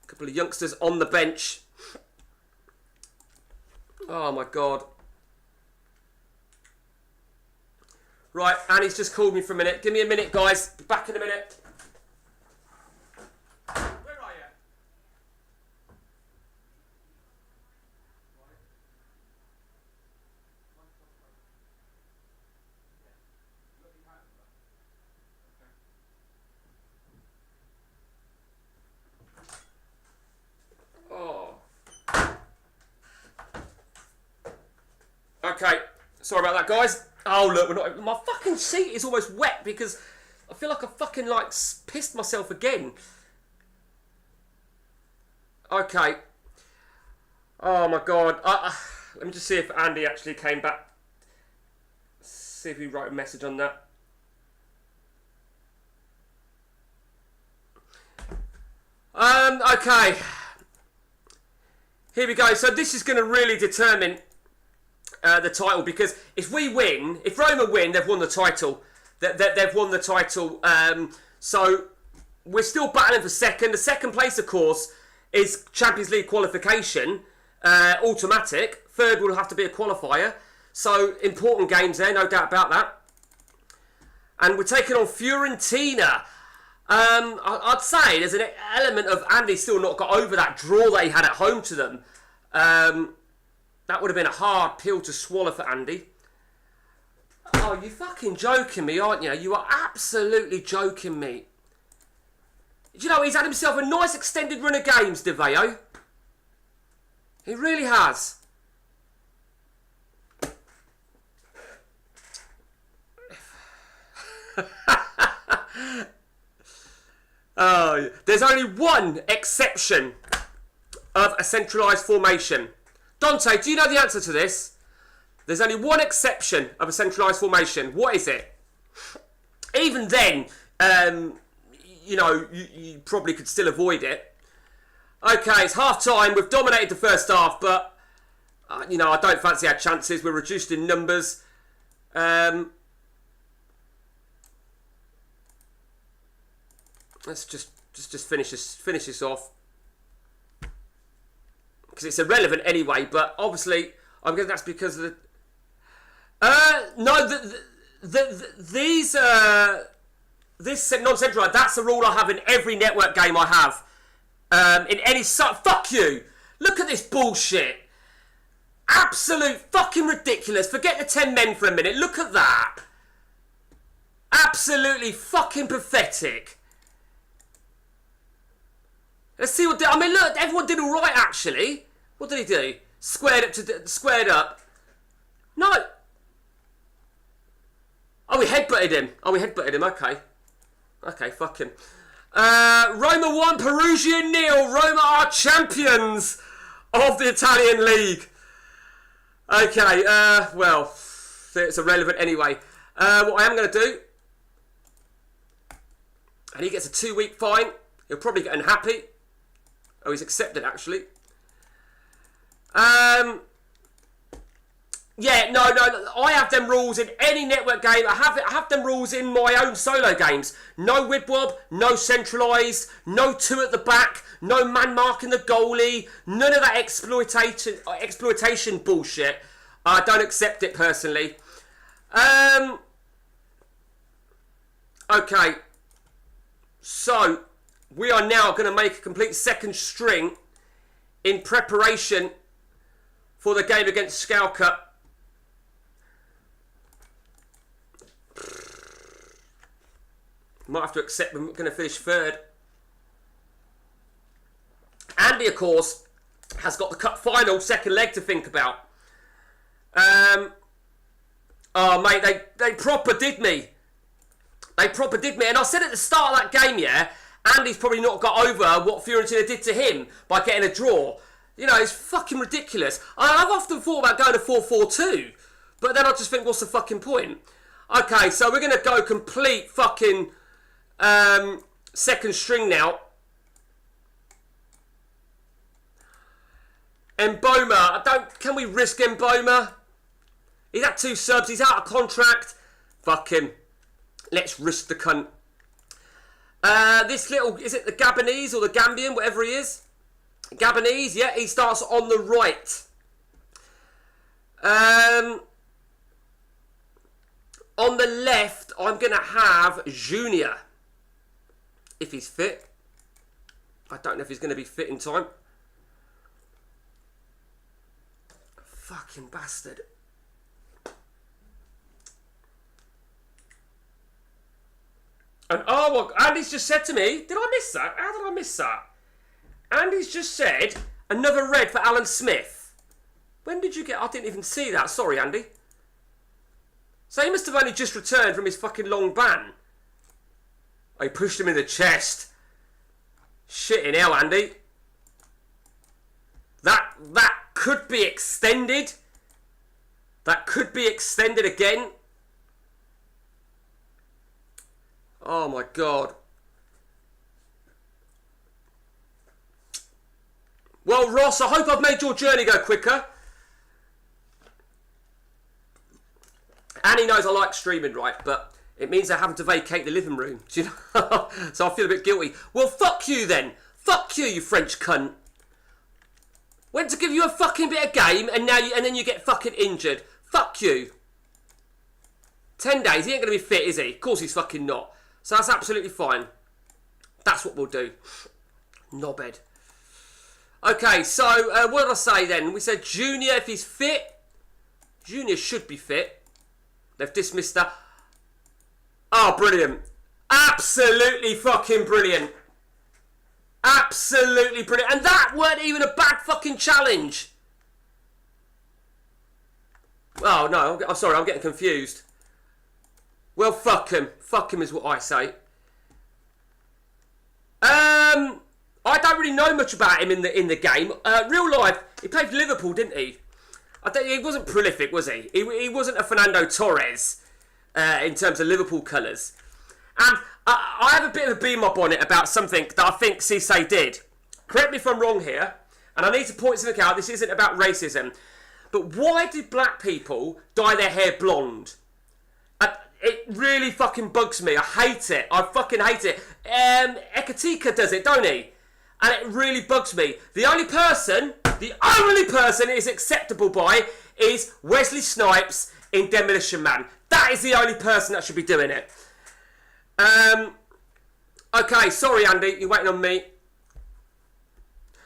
A couple of youngsters on the bench. Oh my God. Right, Annie's just called me for a minute. Give me a minute, guys. Be back in a minute. Where are you? Oh. Okay. Sorry about that, guys. Oh, look, my fucking seat is almost wet because I feel like I fucking, pissed myself again. Okay. Oh, my God. Let me just see if Andy actually came back. See if he wrote a message on that. Okay. Here we go. So this is going to really determine... the title, because if Roma win, they've won the title. They've won the title. So we're still battling for second. The second place, of course, is Champions League qualification, automatic. Third will have to be a qualifier. So important games there, no doubt about that. And we're taking on Fiorentina. I'd say there's an element of Andy still not got over that draw they had at home to them. That would have been a hard pill to swallow for Andy. Oh, you're fucking joking me, aren't you? You are absolutely joking me. Do you know, he's had himself a nice extended run of games, Di Vaio. He really has. Oh, there's only one exception of a centralised formation. Dante, do you know the answer to this? There's only one exception of a centralised formation. What is it? Even then, you probably could still avoid it. Okay, it's half time. We've dominated the first half, but, I don't fancy our chances. We're reduced in numbers. Let's just finish this off. Because it's irrelevant anyway, but obviously, I'm guessing that's because of this non-centralised, that's the rule I have in every network game I have. In any fuck you! Look at this bullshit! Absolute fucking ridiculous. Forget the 10 men for a minute. Look at that. Absolutely fucking pathetic. Let's see what... look, everyone did all right, actually. What did he do? Squared up. No. Oh, we headbutted him. Okay. Okay, fuck him. Roma 1, Perugian 0. Roma are champions of the Italian League. Okay, well, it's irrelevant anyway. What I am going to do, and he gets a 2-week fine. He'll probably get unhappy. Oh, he's accepted, actually. Yeah, no, I have them rules in any network game. I have them rules in my own solo games. No widwob, no centralised, no 2 at the back, no man marking the goalie, none of that exploitation bullshit. I don't accept it personally. Okay, so we are now going to make a complete second string in preparation for the game against Schalke. Might have to accept we're going to finish third. Andy, of course, has got the cup final second leg to think about. Oh, mate, they proper did me. And I said at the start of that game, yeah, Andy's probably not got over what Fiorentina did to him by getting a draw. You know, it's fucking ridiculous. I've often thought about going to 4-4-2, but then I just think, what's the fucking point? Okay, so we're going to go complete fucking second string now. Mboma, can we risk Mboma? He's had 2 subs, he's out of contract. Fuck him. Let's risk the cunt. This little, is it the Gabonese or the Gambian, whatever he is? Gabonese, yeah, he starts on the right. On the left, I'm going to have Junior. If he's fit. I don't know if he's going to be fit in time. Fucking bastard. And oh, well, Andy's just said to me, did I miss that? How did I miss that? Andy's just said, another red for Alan Smith. When did you get... I didn't even see that. Sorry, Andy. So he must have only just returned from his fucking long ban. I pushed him in the chest. Shit in hell, Andy. That could be extended. That could be extended again. Oh my God. Well, Ross, I hope I've made your journey go quicker. Annie knows I like streaming, right? But it means I having to vacate the living room. Do you know? So I feel a bit guilty. Well, fuck you then. Fuck you, you French cunt. Went to give you a fucking bit of game and then you get fucking injured. Fuck you. 10 days, he ain't going to be fit, is he? Of course he's fucking not. So that's absolutely fine. That's what we'll do. Knobhead. Okay, so what did I say then? We said Junior, if he's fit. Junior should be fit. They've dismissed that. Oh, brilliant. Absolutely fucking brilliant. Absolutely brilliant. And that weren't even a bad fucking challenge. Oh, no, I'm sorry, I'm getting confused. Well, fuck him. Fuck him is what I say. I don't really know much about him in the game. Real life, he played for Liverpool, didn't he? He wasn't prolific, was he? He wasn't a Fernando Torres in terms of Liverpool colours. And I have a bit of a beam up on it about something that I think Cisse did. Correct me if I'm wrong here, and I need to point something out. This isn't about racism. But why did black people dye their hair blonde? It really fucking bugs me. I hate it. I fucking hate it. Ekatika does it, don't he? And it really bugs me. The only person it is acceptable by is Wesley Snipes in Demolition Man. That is the only person that should be doing it. Okay, sorry Andy, you're waiting on me.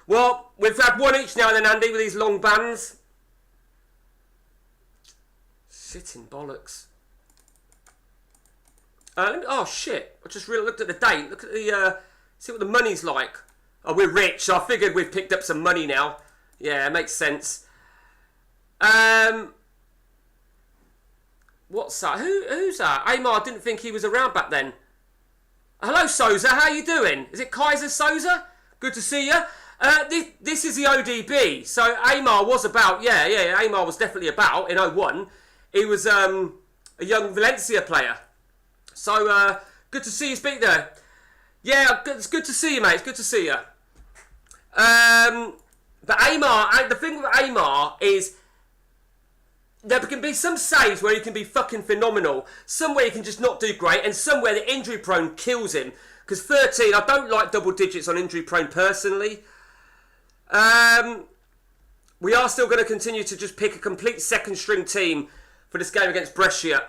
Well, we've had one each now and then, Andy, with these long bands. Sitting bollocks. Oh shit! I just really looked at the date. Look at the see what the money's like. Oh, we're rich. So I figured we've picked up some money now. Yeah, it makes sense. What's that? Who's that? Aymar, I didn't think he was around back then. Hello, Souza. How you doing? Is it Kaiser Souza? Good to see you. This is the ODB. So Aymar was about. Yeah. Aymar was definitely about in 01. He was a young Valencia player. So good to see you speak there. Yeah, it's good to see you, mate. It's good to see you. But Aymar, the thing with Aymar is there can be some saves where he can be fucking phenomenal, some where he can just not do great, and some where the injury prone kills him. Because 13, I don't like double digits on injury prone personally. We are still going to continue to just pick a complete second string team for this game against Brescia.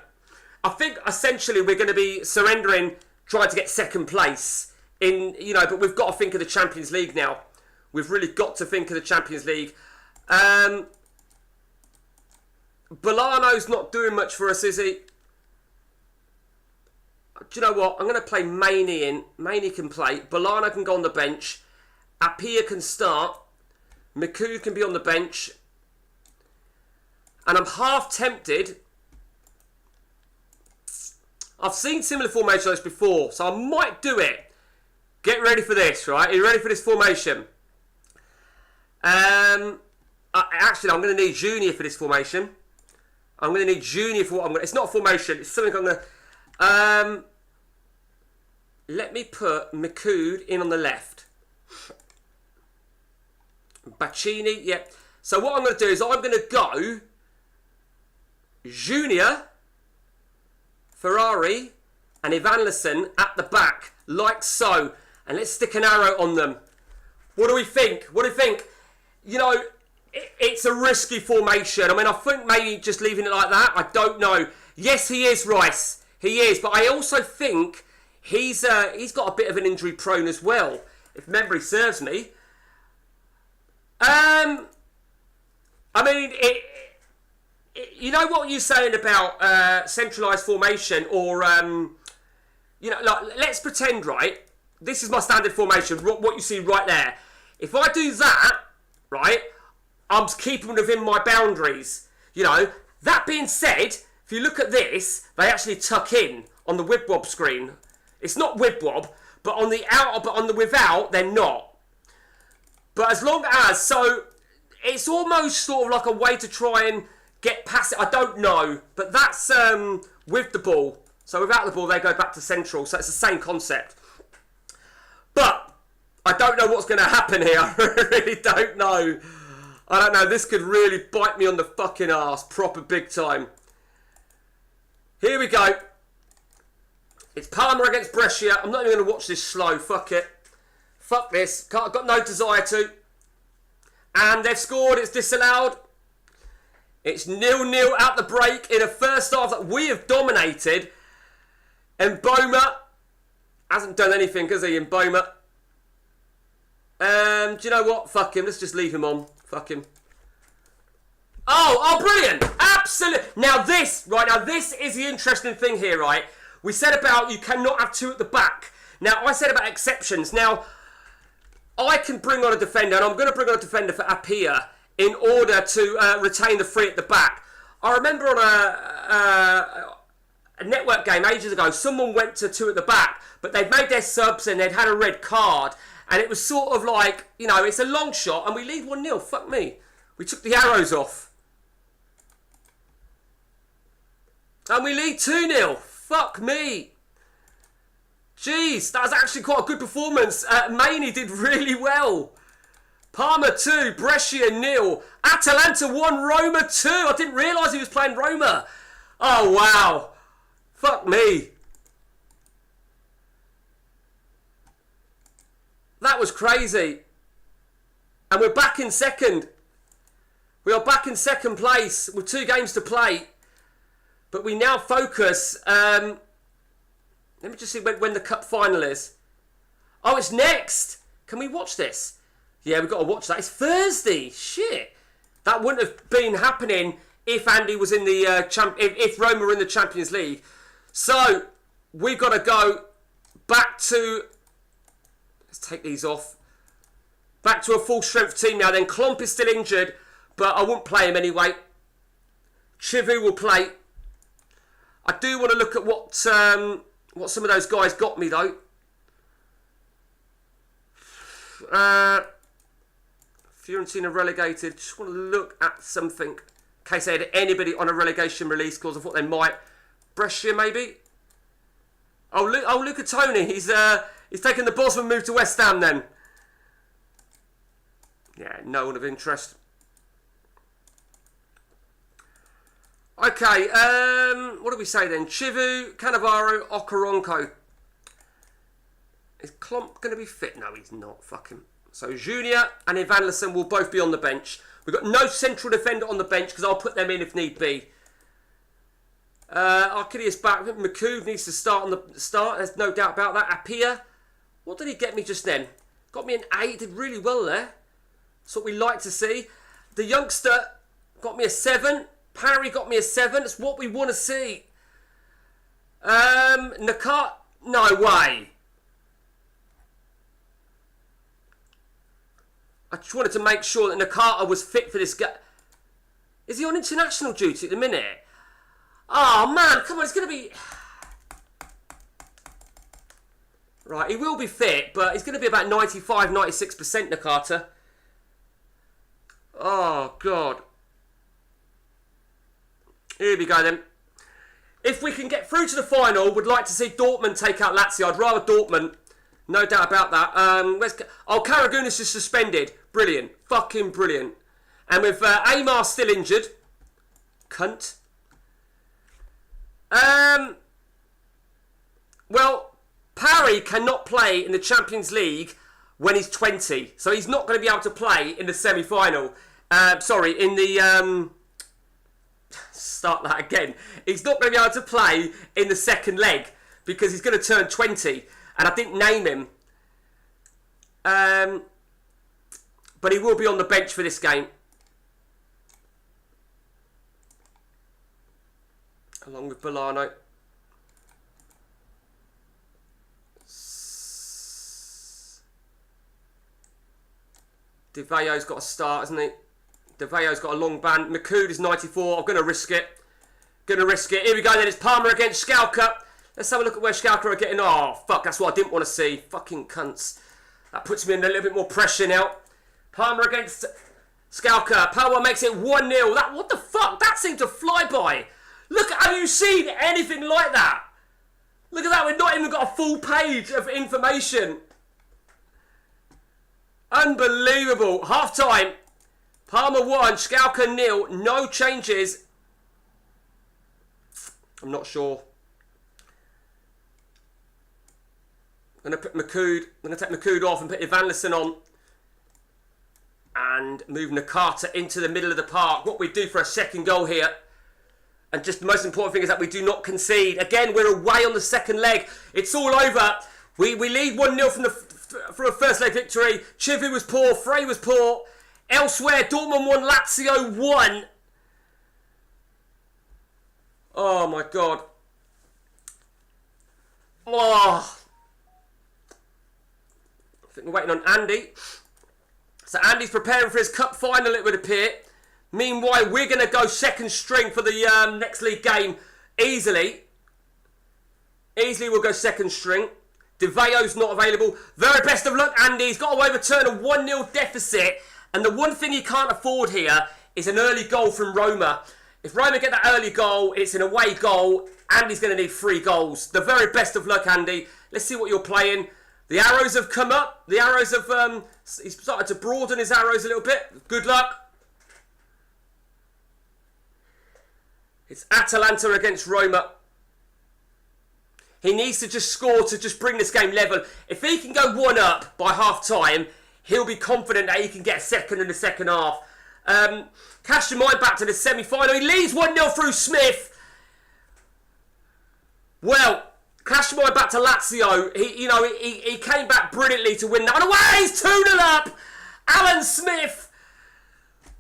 I think essentially we're going to be surrendering, trying to get second place in, but we've got to think of the Champions League now. We've really got to think of the Champions League. Bolano's not doing much for us, is he? Do you know what? I'm going to play Maney in. Maney can play. Bolano can go on the bench. Apia can start. Miku can be on the bench. And I'm half tempted. I've seen similar formations before, so I might do it. Get ready for this, right? Are you ready for this formation? Actually, I'm going to need Junior for this formation. I'm going to need Junior for what I'm going to... It's not a formation. It's something I'm going to... let me put Mikud in on the left. Bacchini, yeah. So what I'm going to do is I'm going to go Junior, Ferrari, and Evanilson at the back, like so. And let's stick an arrow on them. What do we think? What do you think? It's a risky formation. I mean, I think maybe just leaving it like that, I don't know. Yes, he is, Rice. He is. But I also think he's got a bit of an injury prone as well, if memory serves me. I mean, you know what you're saying about centralised formation or, let's pretend, right? This is my standard formation, what you see right there. If I do that, right, I'm keeping within my boundaries. That being said, if you look at this, they actually tuck in on the Wibwob screen. It's not Wibwob, but on the out, but on the without, they're not. But as long as, so it's almost sort of like a way to try and get past it. I don't know, but that's with the ball. So without the ball, they go back to central. So it's the same concept. But I don't know what's going to happen here. I really don't know. I don't know. This could really bite me on the fucking arse. Proper big time. Here we go. It's Parma against Brescia. I'm not even going to watch this slow. Fuck it. Fuck this. I've got no desire to. And they've scored. It's disallowed. It's 0-0 at the break in a first half that we have dominated. And Boma hasn't done anything, has he, in Boma? Do you know what? Fuck him. Let's just leave him on. Fuck him. Oh, brilliant. Absolutely. Now this is the interesting thing here, right? We said about you cannot have two at the back. Now, I said about exceptions. Now, I can bring on a defender, and I'm going to bring on a defender for Apia in order to retain the three at the back. I remember on a network game ages ago, someone went to two at the back, but they'd made their subs and they'd had a red card, and it was sort of like, it's a long shot, and we lead 1-0. Fuck me. We took the arrows off. And we lead 2-0. Fuck me. Jeez, that was actually quite a good performance. Maney did really well. Parma 2, Brescia 0, Atalanta 1, Roma 2. I didn't realise he was playing Roma. Oh, wow. Fuck me. That was crazy. And we're back in second. We are back in second place with 2 games to play. But we now focus... let me just see when the cup final is. Oh, it's next. Can we watch this? Yeah, we've got to watch that. It's Thursday. Shit. That wouldn't have been happening if Andy was in the... if Roma were in the Champions League. So, we've got to go back to... Let's take these off. Back to a full strength team now. Then Klomp is still injured, but I won't play him anyway. Chivu will play. I do want to look at what some of those guys got me though. Fiorentina relegated. Just want to look at something in case they had anybody on a relegation release clause. I thought they might. Brescia maybe. Oh, Luca Toni. He's taken the Bosman move to West Ham then. Yeah, no one of interest. Okay, what do we say then? Chivu, Cannavaro, Okoronkwo. Is Klomp going to be fit? No, he's not. Fuck him. So Junior and Evanilson will both be on the bench. We've got no central defender on the bench because I'll put them in if need be. Arcidius back. McCood needs to start on the start. There's no doubt about that. Apia. What did he get me just then? Got me an 8. Did really well there. That's what we like to see. The youngster got me a 7. Parry got me a 7. That's what we want to see. Nakata. No way. I just wanted to make sure that Nakata was fit for this game. Is he on international duty at the minute? Oh man, come on, it's going to be... Right, he will be fit, but he's going to be about 95, 96% Nakata. Oh, God. Here we go then. If we can get through to the final, would like to see Dortmund take out Lazio. I'd rather Dortmund. No doubt about that. Karagunis is suspended. Brilliant. Fucking brilliant. And with Amar still injured. Cunt. Well, Parry cannot play in the Champions League when he's 20. So he's not going to be able to play in the semi-final. In the... Start that again. He's not going to be able to play in the second leg because he's going to turn 20. And I didn't name him. But he will be on the bench for this game. Along with Bolano. De Veo's got a start, hasn't he? De Veo's got a long ban. McCood is 94. I'm going to risk it. Here we go then. It's Parma against Schalke. Let's have a look at where Schalke are getting. Oh, fuck. That's what I didn't want to see. Fucking cunts. That puts me in a little bit more pressure now. Parma against Schalke. Power makes it 1-0. What the fuck? That seemed to fly by. Look, have you seen anything like that? Look at that. We've not even got a full page of information. Unbelievable. Half time. Parma 1, Schalke 0. No changes. I'm not sure. I'm going to put McCood. I'm going to take McCood off and put Evanilson on. And move Nakata into the middle of the park. What we do for a second goal here. And just the most important thing is that we do not concede. Again, we're away on the second leg. It's all over. We lead 1-0 from a first leg victory. Chivu was poor. Frey was poor. Elsewhere, Dortmund 1, Lazio 1. Oh my God. Oh. I think we're waiting on Andy. So Andy's preparing for his cup final, it would appear. Meanwhile, we're going to go second string for the next league game easily. Easily we'll go second string. De Veo's not available. Very best of luck, Andy. He's got to overturn a 1-0 deficit. And the one thing he can't afford here is an early goal from Roma. If Roma get that early goal, it's an away goal. Andy's going to need 3 goals. The very best of luck, Andy. Let's see what you're playing. The arrows have come up. The arrows have... he's started to broaden his arrows a little bit. Good luck. It's Atalanta against Roma. He needs to just score to just bring this game level. If he can go 1-up by half-time, he'll be confident that he can get second in the second half. Cast your mind back to the semi-final. He leads 1-0 through Smith. Well, cast your mind back to Lazio. He came back brilliantly to win that. And away, he's 2-0 up. Alan Smith.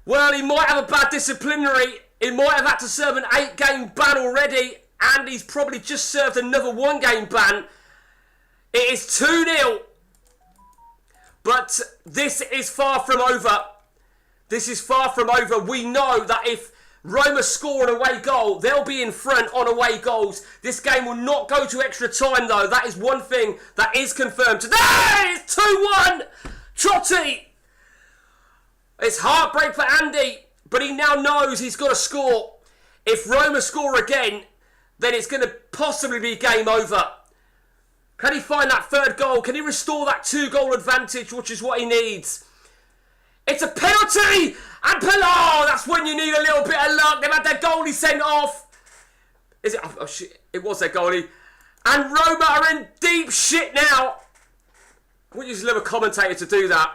Well, he might have a bad disciplinary. He might have had to serve an 8-game ban already. And he's probably just served another 1-game ban. It is 2-0. But this is far from over. This is far from over. We know that if Roma score an away goal, they'll be in front on away goals. This game will not go to extra time though. That is one thing that is confirmed today. It's 2-1. Trotti. It's heartbreak for Andy, but he now knows he's got to score. If Roma score again, then it's going to possibly be game over. Can he find that third goal? Can he restore that 2-goal advantage, which is what he needs? It's a penalty! And Pilar! That's when you need a little bit of luck. They've had their goalie sent off. Is it? Oh, shit. It was their goalie. And Roma are in deep shit now. I want you to live a commentator to do that.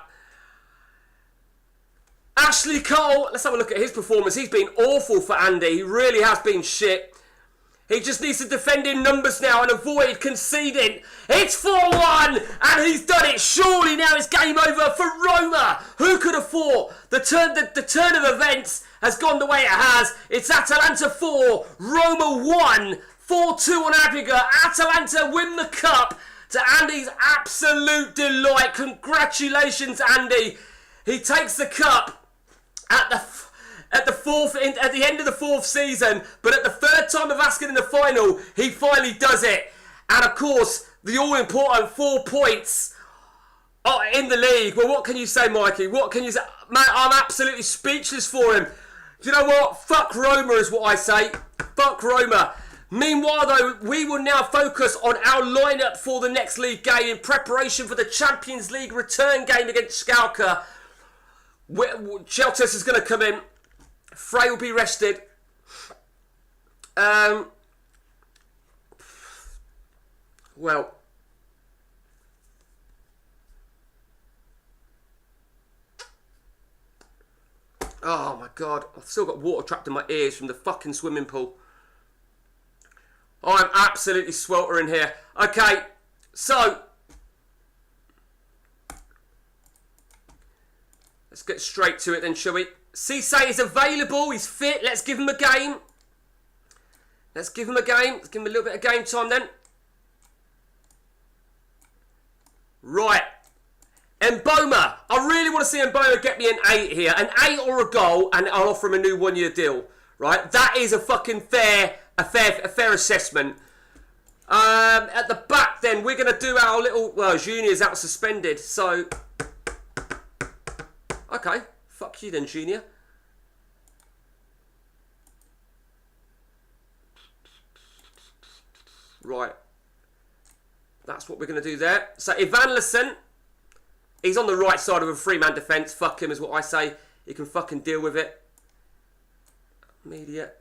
Ashley Cole. Let's have a look at his performance. He's been awful for Andy. He really has been shit. He just needs to defend in numbers now and avoid conceding. It's 4-1 and he's done it. Surely now it's game over for Roma. Who could have thought? The turn of events has gone the way it has. It's Atalanta 4, Roma 1, 4-2 on aggregate. Atalanta win the cup to Andy's absolute delight. Congratulations, Andy. He takes the cup at the end of the fourth season, but at the third time of asking in the final, he finally does it. And of course, the all-important 4 points in the league. Well, what can you say, Mikey? What can you say? Man, I'm absolutely speechless for him. Do you know what? Fuck Roma is what I say. Fuck Roma. Meanwhile, though, we will now focus on our lineup for the next league game in preparation for the Champions League return game against Schalke. Cheltes is going to come in. Frey will be rested. Well, oh my God, I've still got water trapped in my ears from the fucking swimming pool. I'm absolutely sweltering here. Okay, so let's get straight to it then, shall we? Cisse is available, he's fit, let's give him a game. Let's give him a game, let's give him a little bit of game time then. Right, Mboma. I really want to see Mboma get me an 8 here. An 8 or a goal, and I'll offer him a new 1-year deal. Right, that is a fucking fair assessment. At the back then, we're going to do our little... Well, Junior's out suspended, so... Okay, fuck you then, Junior. Right. That's what we're going to do there. So, Ivan Lesson, he's on the right side of a 3-man defence. Fuck him is what I say. He can fucking deal with it. Media.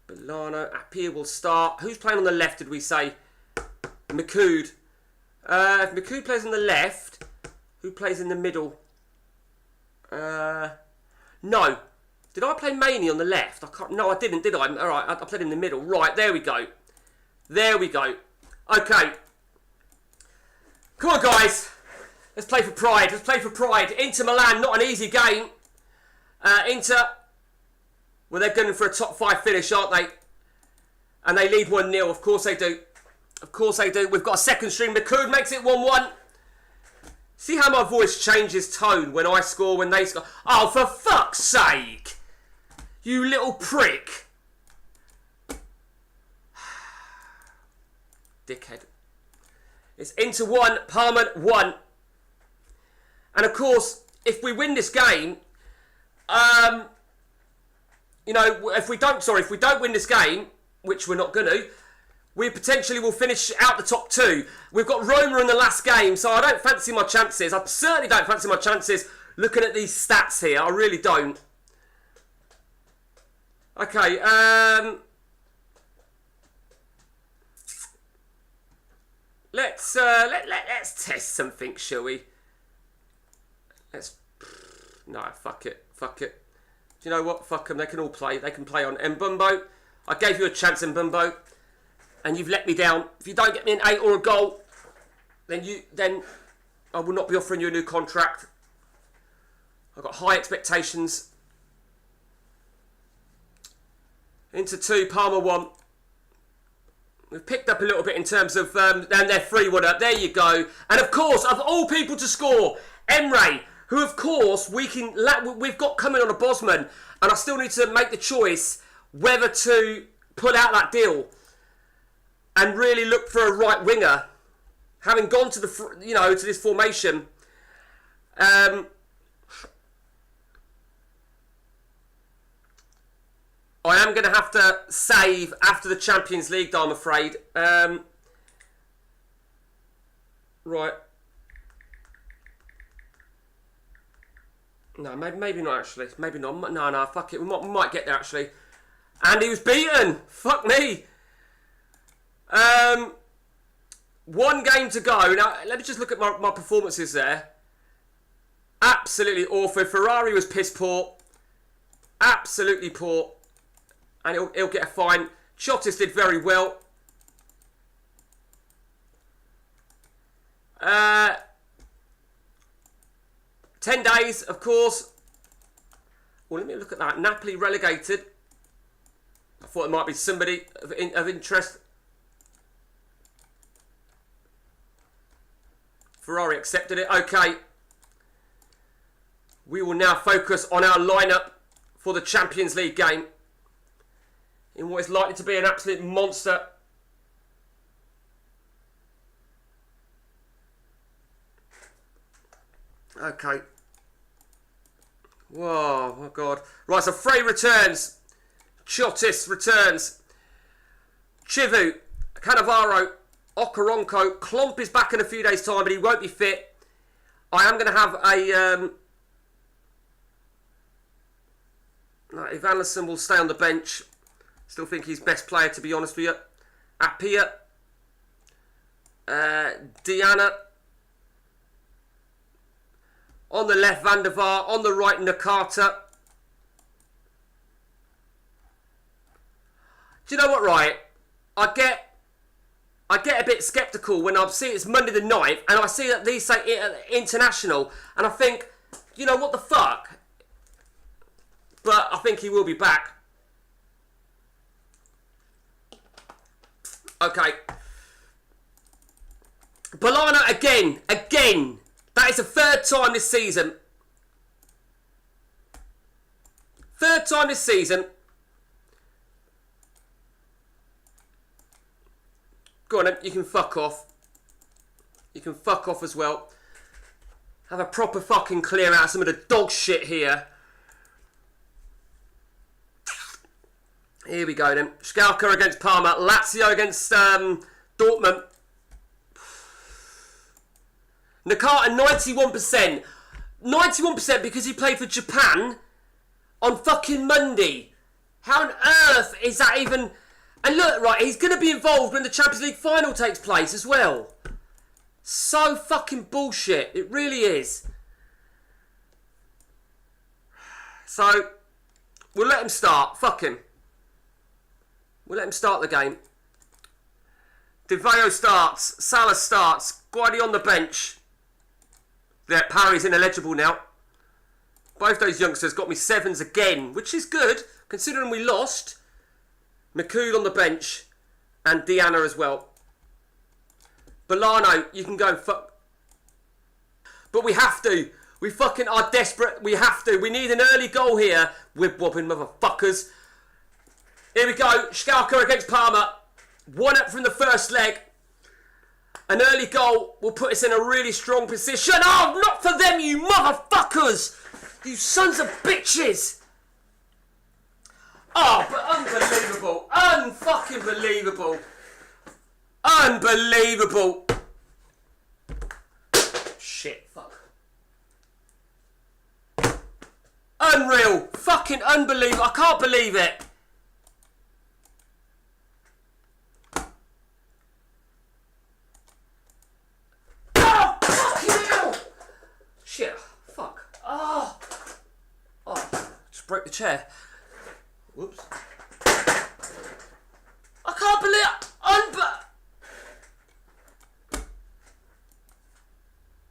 Bolano. Appiah will start. Who's playing on the left, did we say? Makoud. If Makoud plays on the left, who plays in the middle? No. Did I play Maney on the left? I can't. No, I didn't, did I? Alright, I played in the middle. Right, there we go. There we go. Okay. Come on, guys. Let's play for pride. Let's play for pride. Inter Milan, not an easy game. Inter, well, they're going for a top 5 finish, aren't they? And they lead 1-0. Of course they do. Of course they do. We've got a second string. Makoud makes it 1-1. See how my voice changes tone when I score, when they score? Oh, for fuck's sake. You little prick. Dickhead. It's Inter 1, Parma 1. And of course, if we win this game, you know, if we don't win this game, which we're not going to, we potentially will finish out the top 2. We've got Roma in the last game, so I don't fancy my chances. I certainly don't fancy my chances looking at these stats here. I really don't. Okay, let's test something, shall we? No, fuck it. Do you know what? Fuck them. They can all play. They can play on Mbumbo. I gave you a chance, Mbumbo, and you've let me down. If you don't get me an 8 or a goal, then I will not be offering you a new contract. I've got high expectations. Inter 2, Parma 1. We've picked up a little bit in terms of, and they're 3-1 up. There you go. And of course, of all people to score, Emre, who of course we've got coming on a Bosman, and I still need to make the choice whether to pull out that deal and really look for a right winger, having gone to to this formation. I am going to have to save after the Champions League, though, I'm afraid. Right. No, maybe not, actually. Maybe not. No, fuck it. We might get there, actually. And he was beaten. Fuck me. One game to go. Now, let me just look at my performances there. Absolutely awful. Ferrari was piss poor. Absolutely poor. And he'll get a fine. Chottis did very well. 10 days, of course. Well, let me look at that. Napoli relegated. I thought it might be somebody of interest. Ferrari accepted it. Okay. We will now focus on our lineup for the Champions League game, in what is likely to be an absolute monster. Okay. Whoa, my God. Right, so Frey returns. Chottis returns. Chivu, Cannavaro, Okoronkwo. Klomp is back in a few days' time, but he won't be fit. I am going to have a... Ivan Alisson will stay on the bench. Still think he's best player, to be honest with you. Apia. Diana. On the left, Van der Vaart. On the right, Nakata. Do you know what, right? I get a bit sceptical when I see it's Monday the 9th and I see that these say international, and I think, you know, what the fuck? But I think he will be back. Okay. Bolano again. That is the third time this season. Third time this season. Go on then, you can fuck off. You can fuck off as well. Have a proper fucking clear out some of the dog shit here. Here we go then. Schalke against Parma. Lazio against Dortmund. Nakata 91%. 91% because he played for Japan on fucking Monday. How on earth is that even... And look, right, he's going to be involved when the Champions League final takes place as well. So fucking bullshit. It really is. So, we'll let him start. Fuck him. We'll let him start the game. De Veo starts. Salah starts. Guardi on the bench. There, Parry's ineligible now. Both those youngsters got me 7s again, which is good, considering we lost. McCool on the bench. And Diana as well. Bolano, you can go and fuck. But we have to. We fucking are desperate. We have to. We need an early goal here. We're wobbling motherfuckers. Here we go. Schalke against Parma. 1-up from the first leg. An early goal will put us in a really strong position. Oh, not for them, you motherfuckers! You sons of bitches! Oh, but unbelievable. Unfucking believable. Unbelievable. Shit, fuck. Unreal. Fucking unbelievable. I can't believe it. Oh, fucking hell. Shit, fuck. Oh, just broke the chair. Whoops. I can't believe it.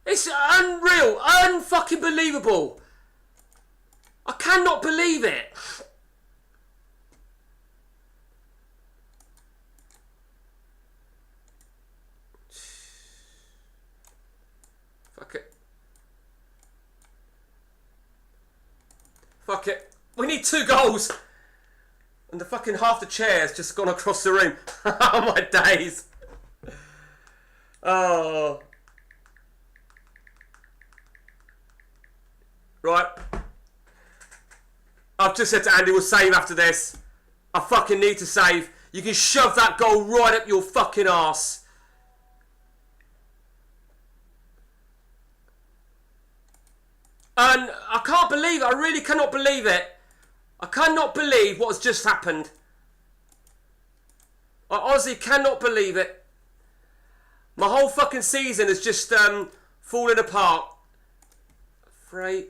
It's unreal. Unfucking believable. I cannot believe it. Fuck it. it. We need 2 goals. And the fucking half the chair's just gone across the room. Oh, my days. Oh. Right. I've just said to Andy, we'll save after this. I fucking need to save. You can shove that goal right up your fucking arse. And I can't believe it. I really cannot believe it. I cannot believe what has just happened. I honestly cannot believe it. My whole fucking season has just fallen apart. Frey.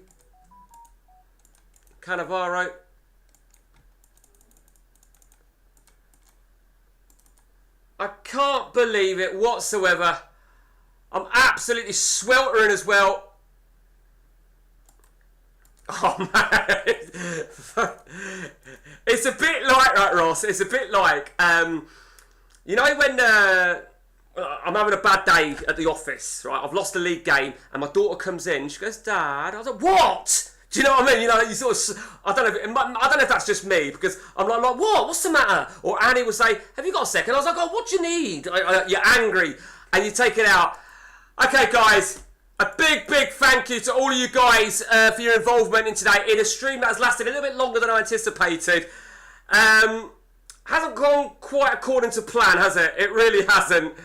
Cannavaro. I can't believe it whatsoever. I'm absolutely sweltering as well. Oh man. It's a bit like, right, Ross, it's a bit like, you know when I'm having a bad day at the office, right? I've lost a league game and my daughter comes in, she goes, Dad, I was like, what? Do you know what I mean? You know, you sort of, I don't know if that's just me, because I'm like, what? What's the matter? Or Annie will say, have you got a second? I was like, oh, what do you need? You're angry, and you take it out. Okay, guys, a big thank you to all of you guys for your involvement in today, in a stream that has lasted a little bit longer than I anticipated. Hasn't gone quite according to plan, has it? It really hasn't.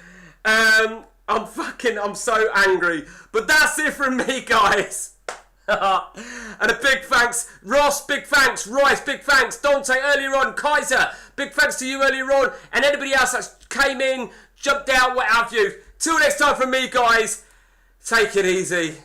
I'm so angry. But that's it from me, guys. And a big thanks, Ross, big thanks, Rice, big thanks, Dante earlier on, Kaiser, big thanks to you earlier on, and anybody else that came in, jumped out, what have you. Till next time from me, guys, take it easy.